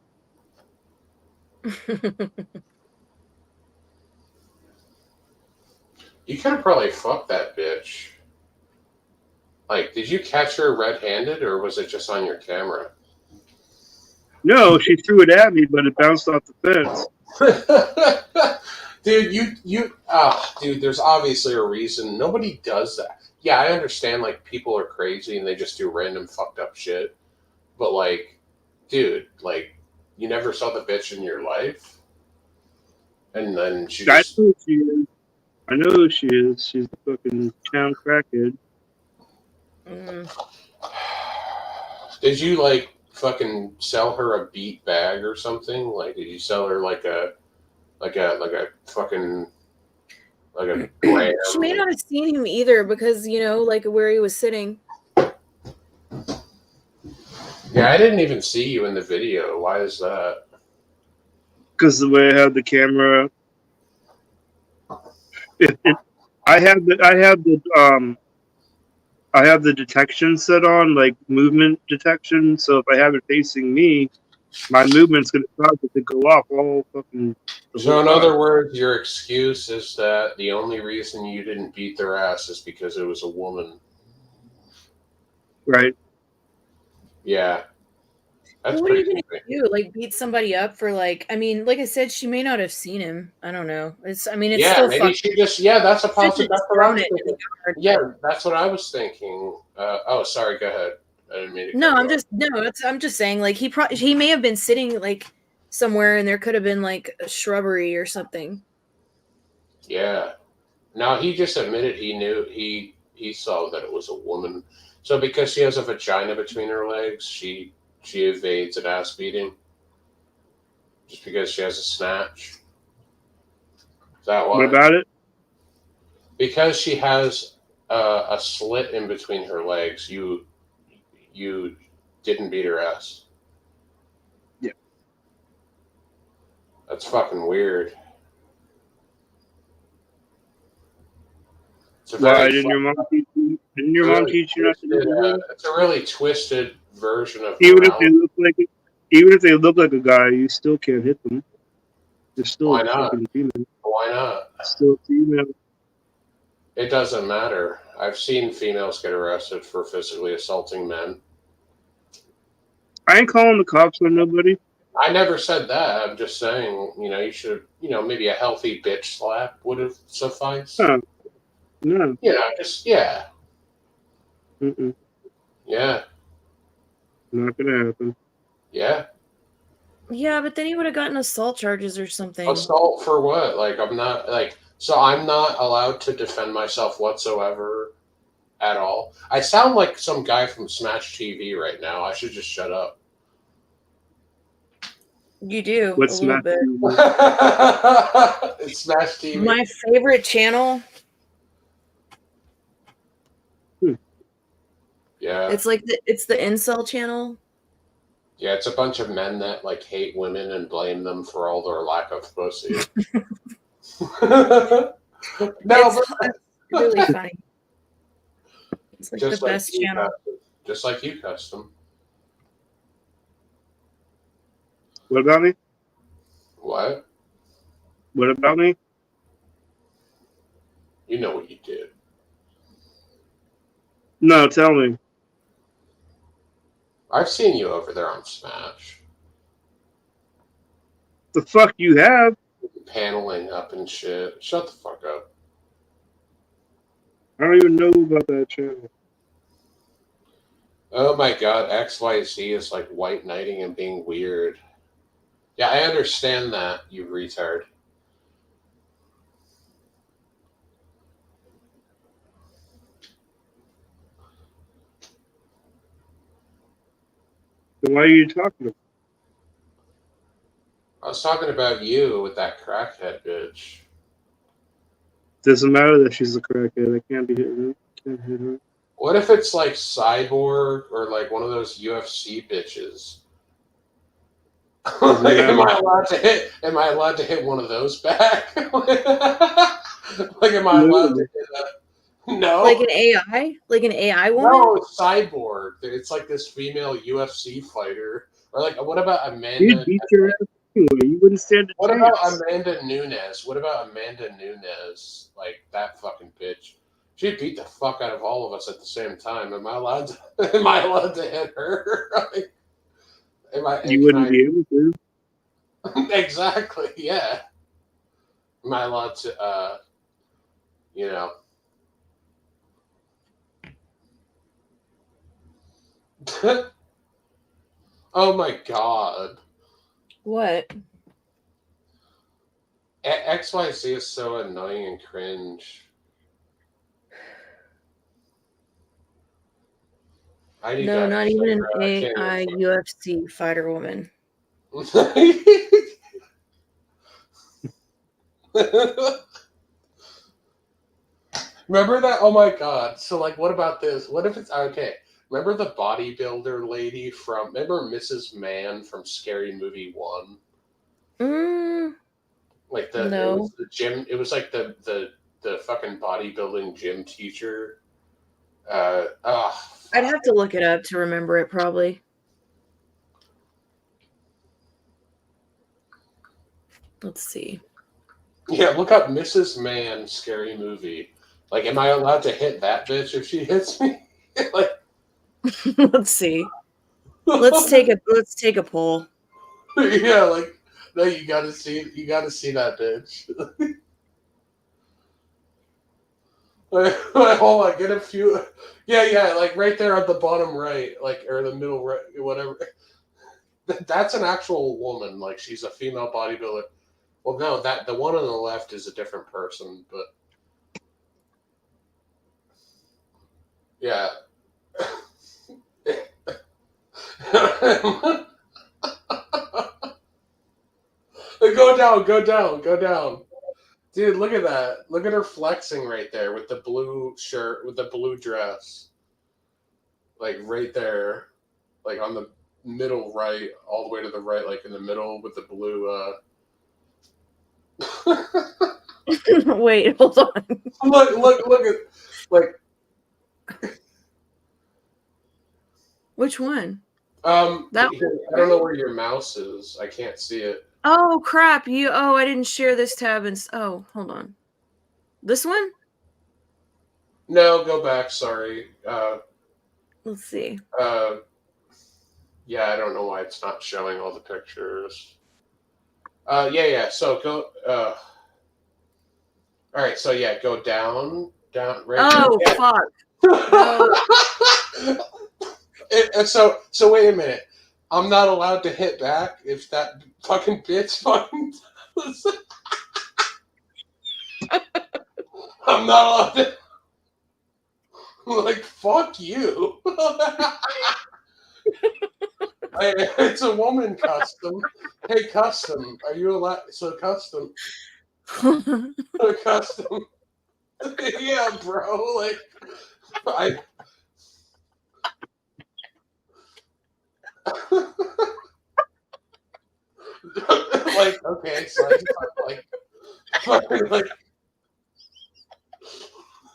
You could have probably fucked that bitch. Like, did you catch her red-handed, or was it just on your camera? No, she threw it at me, but it bounced off the fence. Dude, dude, there's obviously a reason. Nobody does that. Yeah, I understand, like, people are crazy and they just do random fucked up shit. But, like, dude, like, you never saw the bitch in your life? And then she just... I know who she is. I know who she is. She's the fucking town crackhead. Did you, like, fucking sell her a beat bag or something? Like, did you sell her, like a fucking... Like a gram? She may not have seen him either because, you know, like where he was sitting. Yeah, I didn't even see you in the video. Why is that? Because the way I had the camera, I have the detection set on, like movement detection. So if I have it facing me, my movement's gonna cause it to go off all fucking. So in other words, your excuse is that the only reason you didn't beat their ass is because it was a woman. Right. Yeah. That's What are you pretty gonna creepy. do? Like beat somebody up for like? I mean, like I said, she may not have seen him. I don't know. It's. I mean, it's Yeah, still maybe fucking. she just. Yeah, that's a Shouldn't possible. have That's what I thrown was it in thinking. the yard. Yeah, that's what I was thinking. Oh, sorry. Go ahead. I didn't mean to. No, cut I'm you off. just no. I'm just saying. Like he may have been sitting like somewhere, and there could have been like a shrubbery or something. Yeah. No, he just admitted he knew he saw that it was a woman. So because she has a vagina between her legs, she evades an ass beating. Just because she has a snatch. Is that why? What about it? Because she has a slit in between her legs, you didn't beat her ass. Yeah. That's fucking weird. It's a Why very didn't your mom teach you? Didn't your really mom teach you not to do that? it's a really twisted version of Even if they morality. look like a guy, you still can't hit them. They're still Why a not? fucking female. Why not? Still a female. It doesn't matter. I've seen females get arrested for physically assaulting men. I ain't calling the cops on nobody. I never said that. I'm just saying, you should, maybe a healthy bitch slap would have sufficed. Huh. No. Yeah. Mm-mm. Yeah. Not gonna happen. Yeah. Yeah, but then he would have gotten assault charges or something. Assault for what? Like, I'm not allowed to defend myself whatsoever at all. I sound like some guy from Smash TV right now. I should just shut up. You do What's a little Smash bit. It's Smash TV. My favorite channel. Yeah. It's like it's the incel channel. Yeah, it's a bunch of men that like hate women and blame them for all their lack of pussy. It's really funny. It's like the best channel. Just like you, Custom. What about me? What? What about me? You know what you did. No, tell me. I've seen you over there on Smash. The fuck you have? Paneling up and shit. Shut the fuck up. I don't even know about that channel. Oh my god, XYZ is like white knighting and being weird. Yeah, I understand that, you retard. Then why are you talking about? I was talking about you with that crackhead bitch. Doesn't matter that she's a crackhead. I can't be hit her. Can't hit her. What if it's like Cyborg or like one of those UFC bitches? Like, am I allowed to hit one of those back? Like, am I allowed to hit that? No. Like an AI? Like an AI woman? No, it's Cyborg. It's like this female UFC fighter. Or like, what about Amanda? You'd beat your ass anyway. You wouldn't stand a What chance. about Amanda Nunes? What about Amanda Nunes? Like that fucking bitch. She'd beat the fuck out of all of us at the same time. Am I allowed to hit her? You wouldn't be able to. Exactly, yeah. Am I allowed to Oh my god. What? XYZ is so annoying and cringe. No, not even an AI UFC fighter woman. Remember that? Oh my god. So like what about this? What if it's okay. Remember the bodybuilder lady remember Mrs. Mann from Scary Movie 1? Like it was the gym, it was like the fucking bodybuilding gym teacher. I'd have to look it up to remember it probably. Let's see. Yeah, look up Mrs. Mann Scary Movie. Like, am I allowed to hit that bitch if she hits me? Like, let's see. Let's take a poll. Yeah, like no, you gotta see that bitch. Hold on, get a few. Yeah, like right there at the bottom right, like or the middle right, whatever. That's an actual woman. Like she's a female bodybuilder. Well, no, that the one on the left is a different person, but yeah. Go down. Dude, look at that. Look at her flexing right there with the blue shirt, with the blue dress. Like right there. Like on the middle right, all the way to the right, like in the middle with the blue Wait, hold on. Look at like Which one? That I don't know where your mouse is. I can't see it. Oh crap! I didn't share this tab and hold on. This one? No, go back. Sorry. Let's see. Yeah, I don't know why it's not showing all the pictures. Yeah. So go. All right. So yeah, go down. Right. Oh fuck. So wait a minute. I'm not allowed to hit back if that fucking bitch fucking. I'm not allowed to. Like fuck you. It's a woman custom. Hey, custom. Are you allowed? So custom. Custom. Yeah, bro. Like I. Like okay, so I just like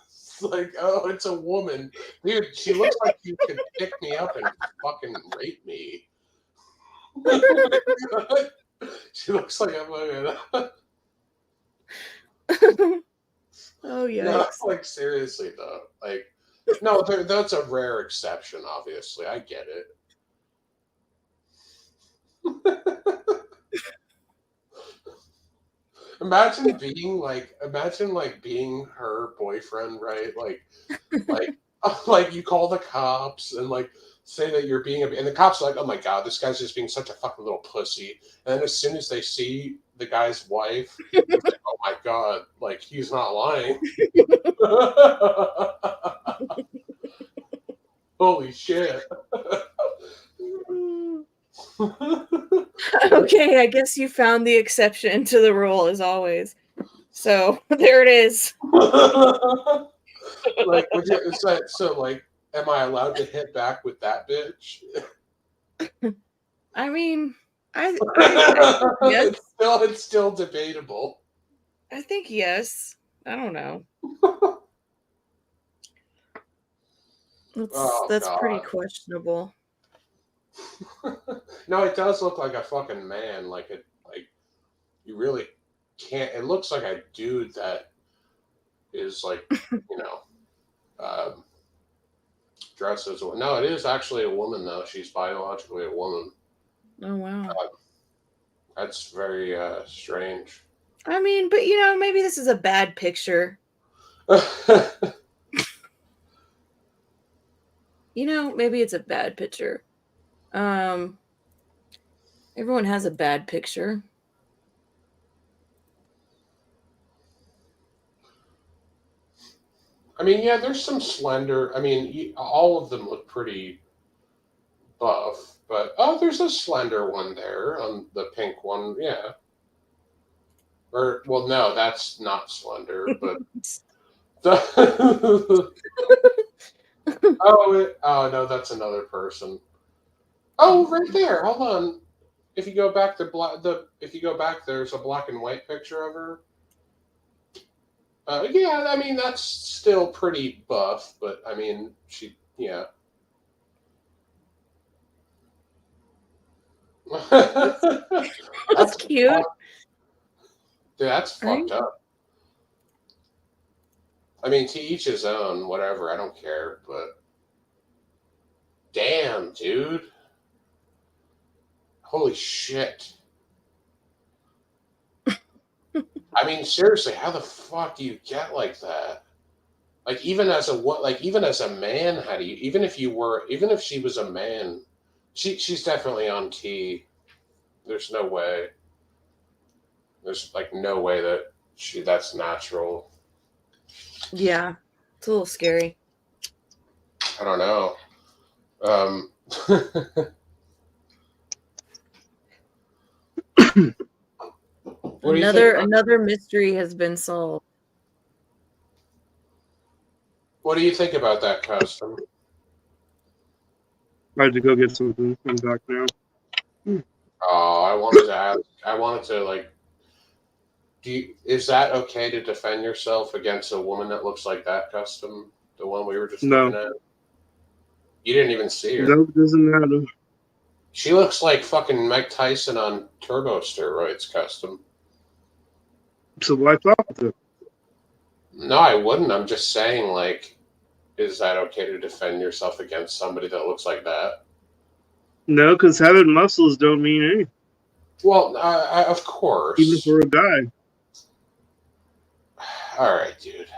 it's like oh, it's a woman, dude. She looks like you could pick me up and fucking rape me. She looks like a fucking. Oh yeah. No, like seriously though, like no, that's a rare exception. Obviously, I get it. Imagine being her boyfriend, right? Like you call the cops and like say that you're being and the cops are like, oh my god, this guy's just being such a fucking little pussy. And then as soon as they see the guy's wife, it's like, oh my god, like he's not lying. Holy shit. Okay, I guess you found the exception to the rule as always. So there it is. Like, am I allowed to hit back with that bitch? I mean, I yes. It's still debatable. I think yes. I don't know. That's pretty questionable. No, it does look like a fucking man. Like you really can't. It looks like a dude that is like, dressed as a. No, it is actually a woman though. She's biologically a woman. Oh wow. That's very strange. I mean, but maybe this is a bad picture. Maybe it's a bad picture. Everyone has a bad picture. I mean, yeah, there's some slender. I mean, all of them look pretty buff, but there's a slender one there on the pink one. Yeah. Or well, no, that's not slender, but oh no, that's another person. Oh, right there. Hold on. If you go back there's a black and white picture of her. Yeah, I mean that's still pretty buff, but I mean yeah. That's cute. Dude, that's fucked up. I mean, to each his own, whatever. I don't care, but damn, dude. Holy shit. I mean, seriously, how the fuck do you get like that? Like even as a man, how do you even if she was a man, she's definitely on T. There's no way. There's like no way that that's natural. Yeah, it's a little scary. I don't know. Another mystery has been solved. What do you think about that, Custom? I had to go get something. I'm back now. Oh, I wanted to like. Is that okay to defend yourself against a woman that looks like that, Custom? The one we were just looking at. You didn't even see her. Nope, doesn't matter. She looks like fucking Mike Tyson on turbo steroids, Custom. So why fuck with her? No, I wouldn't. I'm just saying, like, is that okay to defend yourself against somebody that looks like that? No, because having muscles don't mean anything. Well, of course. Even for a guy. All right, dude.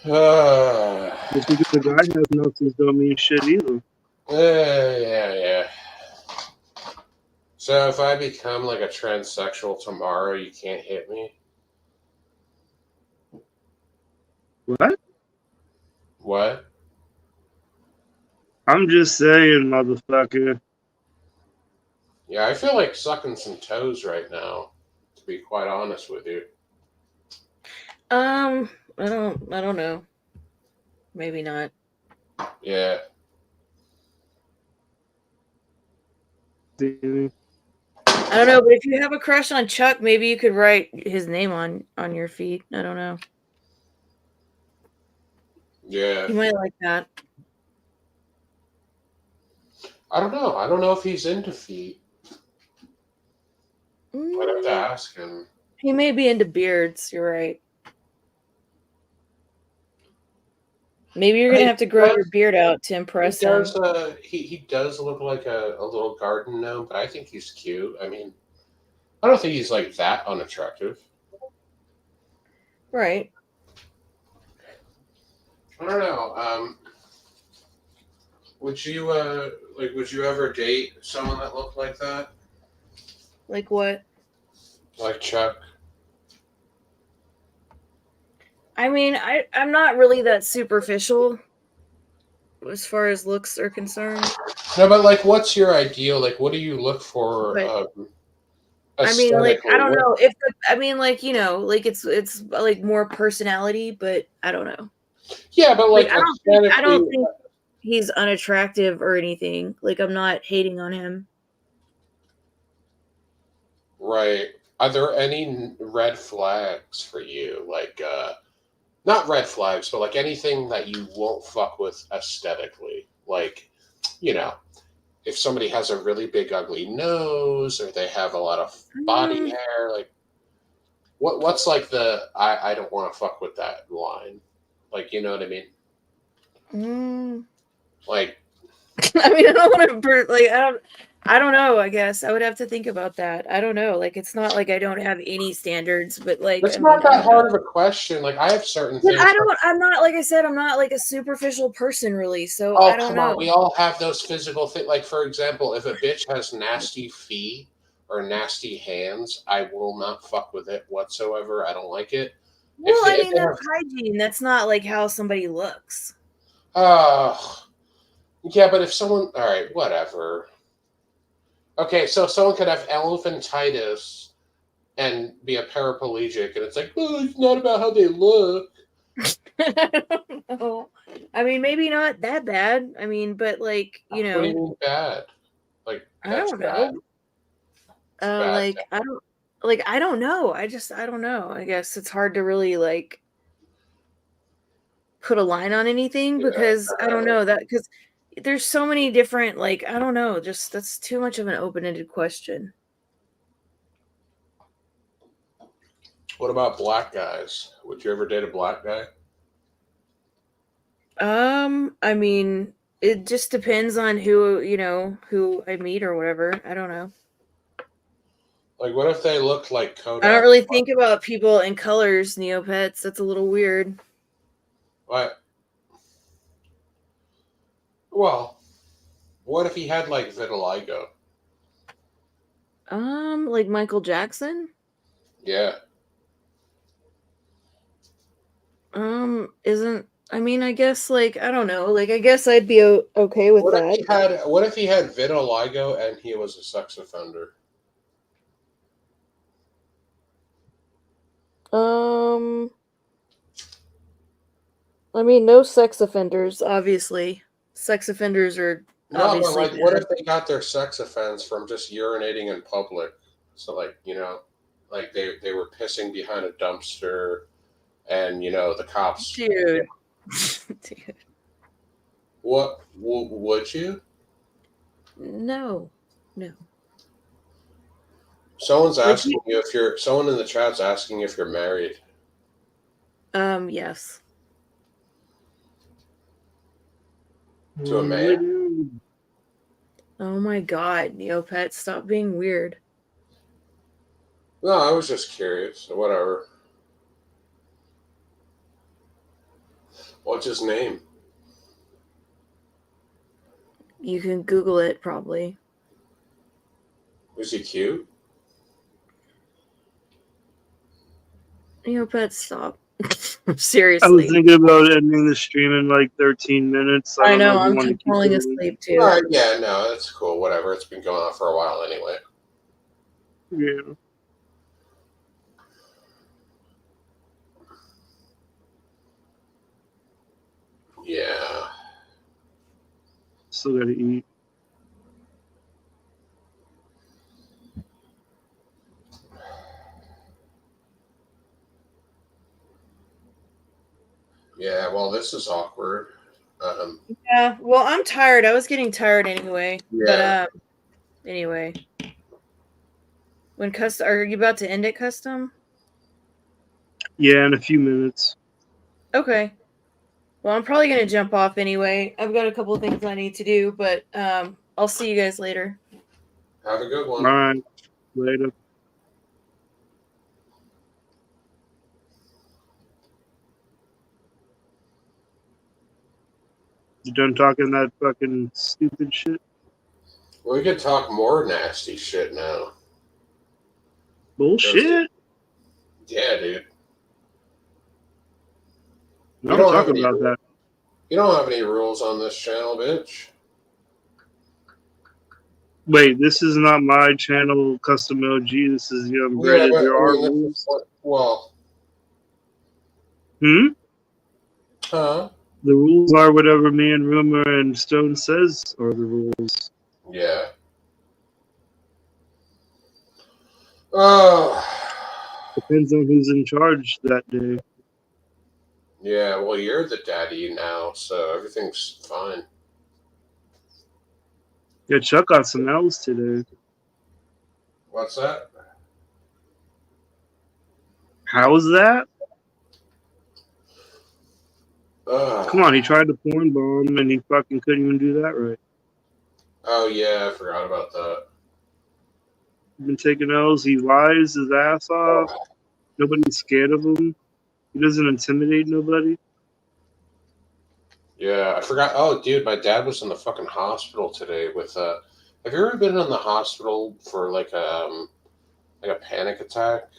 Just because a guy has muscles don't mean shit either. Yeah. So if I become like a transsexual tomorrow, you can't hit me? What? What? I'm just saying, motherfucker. Yeah, I feel like sucking some toes right now, to be quite honest with you. I don't know. Maybe not. Yeah. I don't know, but if you have a crush on Chuck, maybe you could write his name on your feet. I don't know. Yeah. You might like that. I don't know. I don't know if he's into feet. I'd have to ask him. He may be into beards. You're right. Maybe you're gonna have to grow your beard out to impress him. He does look like a little garden gnome, but I think he's cute. I mean, I don't think he's like that unattractive. Right. I don't know. Would you ever date someone that looked like that? Like what? Like Chuck? I mean, I'm not really that superficial as far as looks are concerned. No, but like, what's your ideal? Like, what do you look for? I mean, like, I don't aesthetically? know like it's like more personality, but I don't know. Yeah, but like I don't aesthetically- think he's unattractive or anything. Like, I'm not hating on him. Right. Are there any red flags for you? Like, not red flags, but like anything that you won't fuck with aesthetically. Like, if somebody has a really big ugly nose or they have a lot of body hair, like what's like the I don't want to fuck with that line. Like, you know what I mean? Like, I mean, I don't want to I don't know. I guess I would have to think about that. I don't know. Like, it's not like I don't have any standards, but like, it's not that hard of a question. Like, I have certain But things. I'm not, like I said, I'm not like a superficial person really. So Oh, I don't come know. on. We all have those physical things. Like, for example, if a bitch has nasty feet or nasty hands, I will not fuck with it whatsoever. I don't like it. Well, If I they mean, that's hygiene. That's not like how somebody looks. yeah, but if someone, all right, whatever. Okay, so someone could have elephantitis and be a paraplegic, and it's like, oh, it's not about how they look. Oh, I mean, maybe not that bad. I mean, but like, What do you mean bad? Like, I don't know. bad. I don't know. I don't know. I guess it's hard to really like put a line on anything because I don't know that because there's so many different like I don't know. Just that's too much of an open-ended question. What about black guys? Would you ever date a black guy? I mean, It just depends on who I meet or whatever. I don't know. Like, what if they looked like Kodak? I don't really think about people in colors, Neopets. That's a little weird. What? Well, what if he had like vitiligo? Like Michael Jackson? Yeah. I guess like I don't know. Like I guess I'd be okay with that. What if he had vitiligo and he was a sex offender? No sex offenders, obviously. Sex offenders are No, but obviously like, what if they got their sex offense from just urinating in public? So, like, like they were pissing behind a dumpster, and the cops. Dude. Dude. What would you? No. Someone's asking you if you're. Someone in the chat's asking if you're married. Yes. To a man? Oh my god, Neopet, stop being weird. No, I was just curious. Whatever. What's his name? You can Google it, probably. Was he cute? Neopet, stop. Seriously. I was thinking about ending the stream in like 13 minutes. I don't know, if you I'm want to keep falling going. asleep too. All right, yeah, no, that's cool. Whatever. It's been going on for a while anyway. Yeah. Yeah. Still gotta eat. Yeah, well, this is awkward. Yeah, well, I'm tired. I was getting tired anyway. Yeah. But anyway. Are you about to end it, Custom? Yeah, in a few minutes. Okay. Well, I'm probably gonna jump off anyway. I've got a couple of things I need to do, but I'll see you guys later. Have a good one. All right. Later. You done talking that fucking stupid shit? We could talk more nasty shit now. Bullshit. Yeah, dude. Don't talk about that. You don't have any rules on this channel, bitch. Wait, this is not my channel, Custom OG. This is Young Yeah, Breaded. but, There are this is rules. well, The rules are whatever me and Rumor and Stone says are the rules. yeah. Oh, Depends on who's in charge that day. yeah. Well, you're the daddy now, so everything's fine. Yeah, Chuck got some L's today. What's that? How's that? Come on, he tried to porn bomb and he fucking couldn't even do that right. Oh yeah, I forgot about that. He's been taking L's. He lies his ass off. Nobody's scared of him. He doesn't intimidate nobody. Yeah, I forgot. Oh, dude, my dad was in the fucking hospital today with Have you ever been in the hospital for like a panic attack?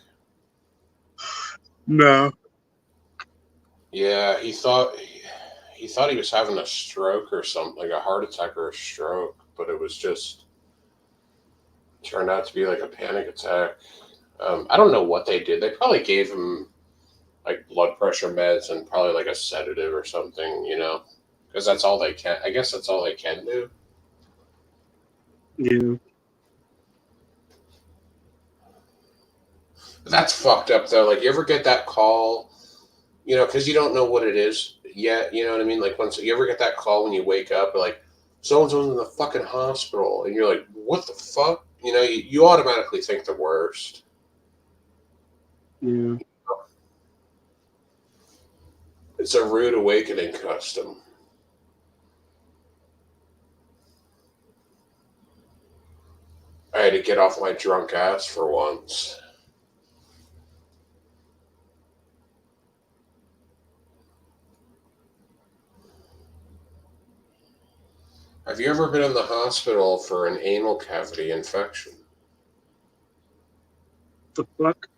No. Yeah, he thought he was having a stroke or something, like a heart attack or a stroke, but it was just turned out to be like a panic attack. I don't know what they did. They probably gave him like blood pressure meds and probably like a sedative or something, because that's all they can. I guess that's all they can do. Yeah. That's fucked up though. Like, you ever get that call, because you don't know what it is yet. You know what I mean? Like, once you ever get that call when you wake up, like so-and-so's in the fucking hospital, and you're like, what the fuck? You automatically think the worst. Yeah. It's a rude awakening, Custom. to get off my drunk ass for once. Have you ever been in the hospital for an anal cavity infection? The fuck?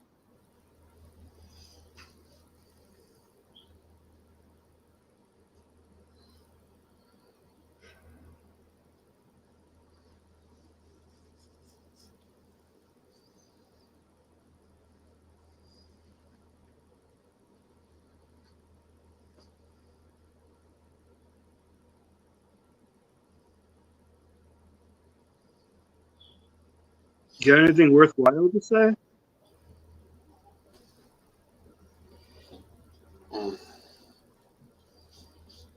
You got anything worthwhile to say?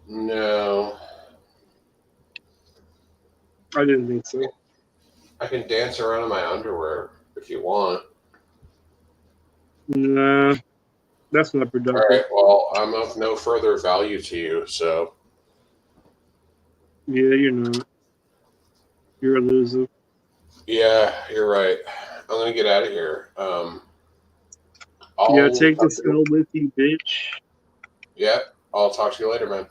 No. I didn't think so. I can dance around in my underwear if you want. Nah, that's not productive. All right, well, I'm of no further value to you, so. Yeah, you're not. You're a loser. Yeah, you're right. I'm going to get out of here. Yeah, take this L with you, bitch. Yeah, I'll talk to you later, man.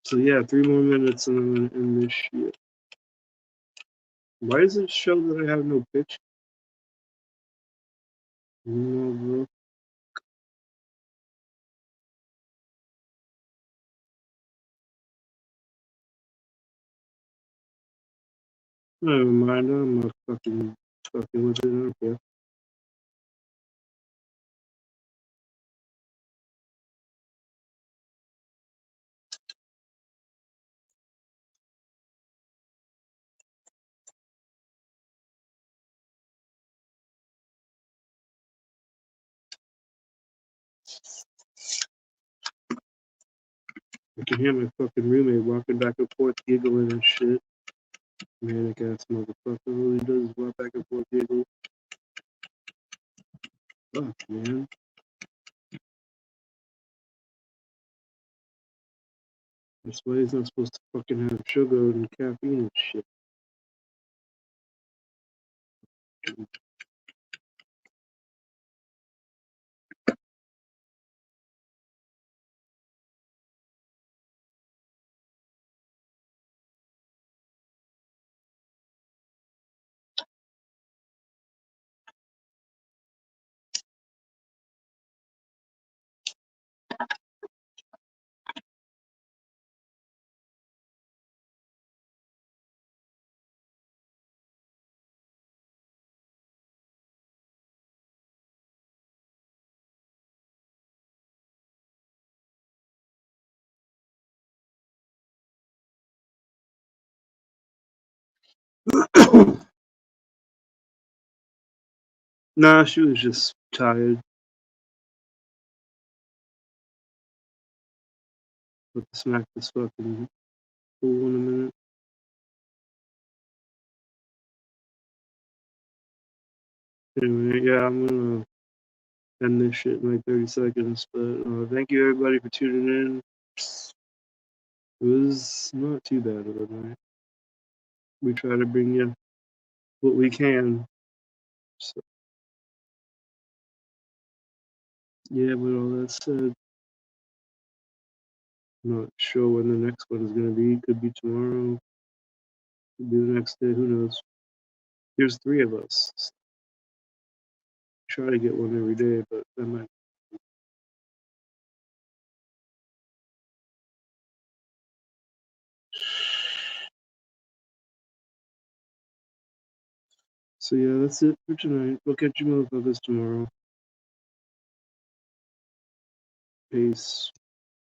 So yeah, 3 more minutes and I'm gonna end this shit. Why does it show that I have no picture? No, bro. Never mind, I'm not fucking with it, I don't care. I can hear my fucking roommate walking back and forth, giggling and shit. Manic ass motherfucker. All he does is walk back and forth, giggle. Fuck, man. That's why he's not supposed to fucking have sugar and caffeine and shit. Nah, she was just tired. But to smack this fucking fool in a minute. Anyway, yeah, I'm gonna end this shit in like 30 seconds. But thank you everybody for tuning in. It was not too bad of a night. We try to bring you what we can. So, yeah, with all that said, I'm not sure when the next one is gonna be. Could be tomorrow. Could be the next day. Who knows? There's 3 of us. Try to get one every day, but that might. So yeah, that's it for tonight. We'll catch you motherfuckers tomorrow. Peace.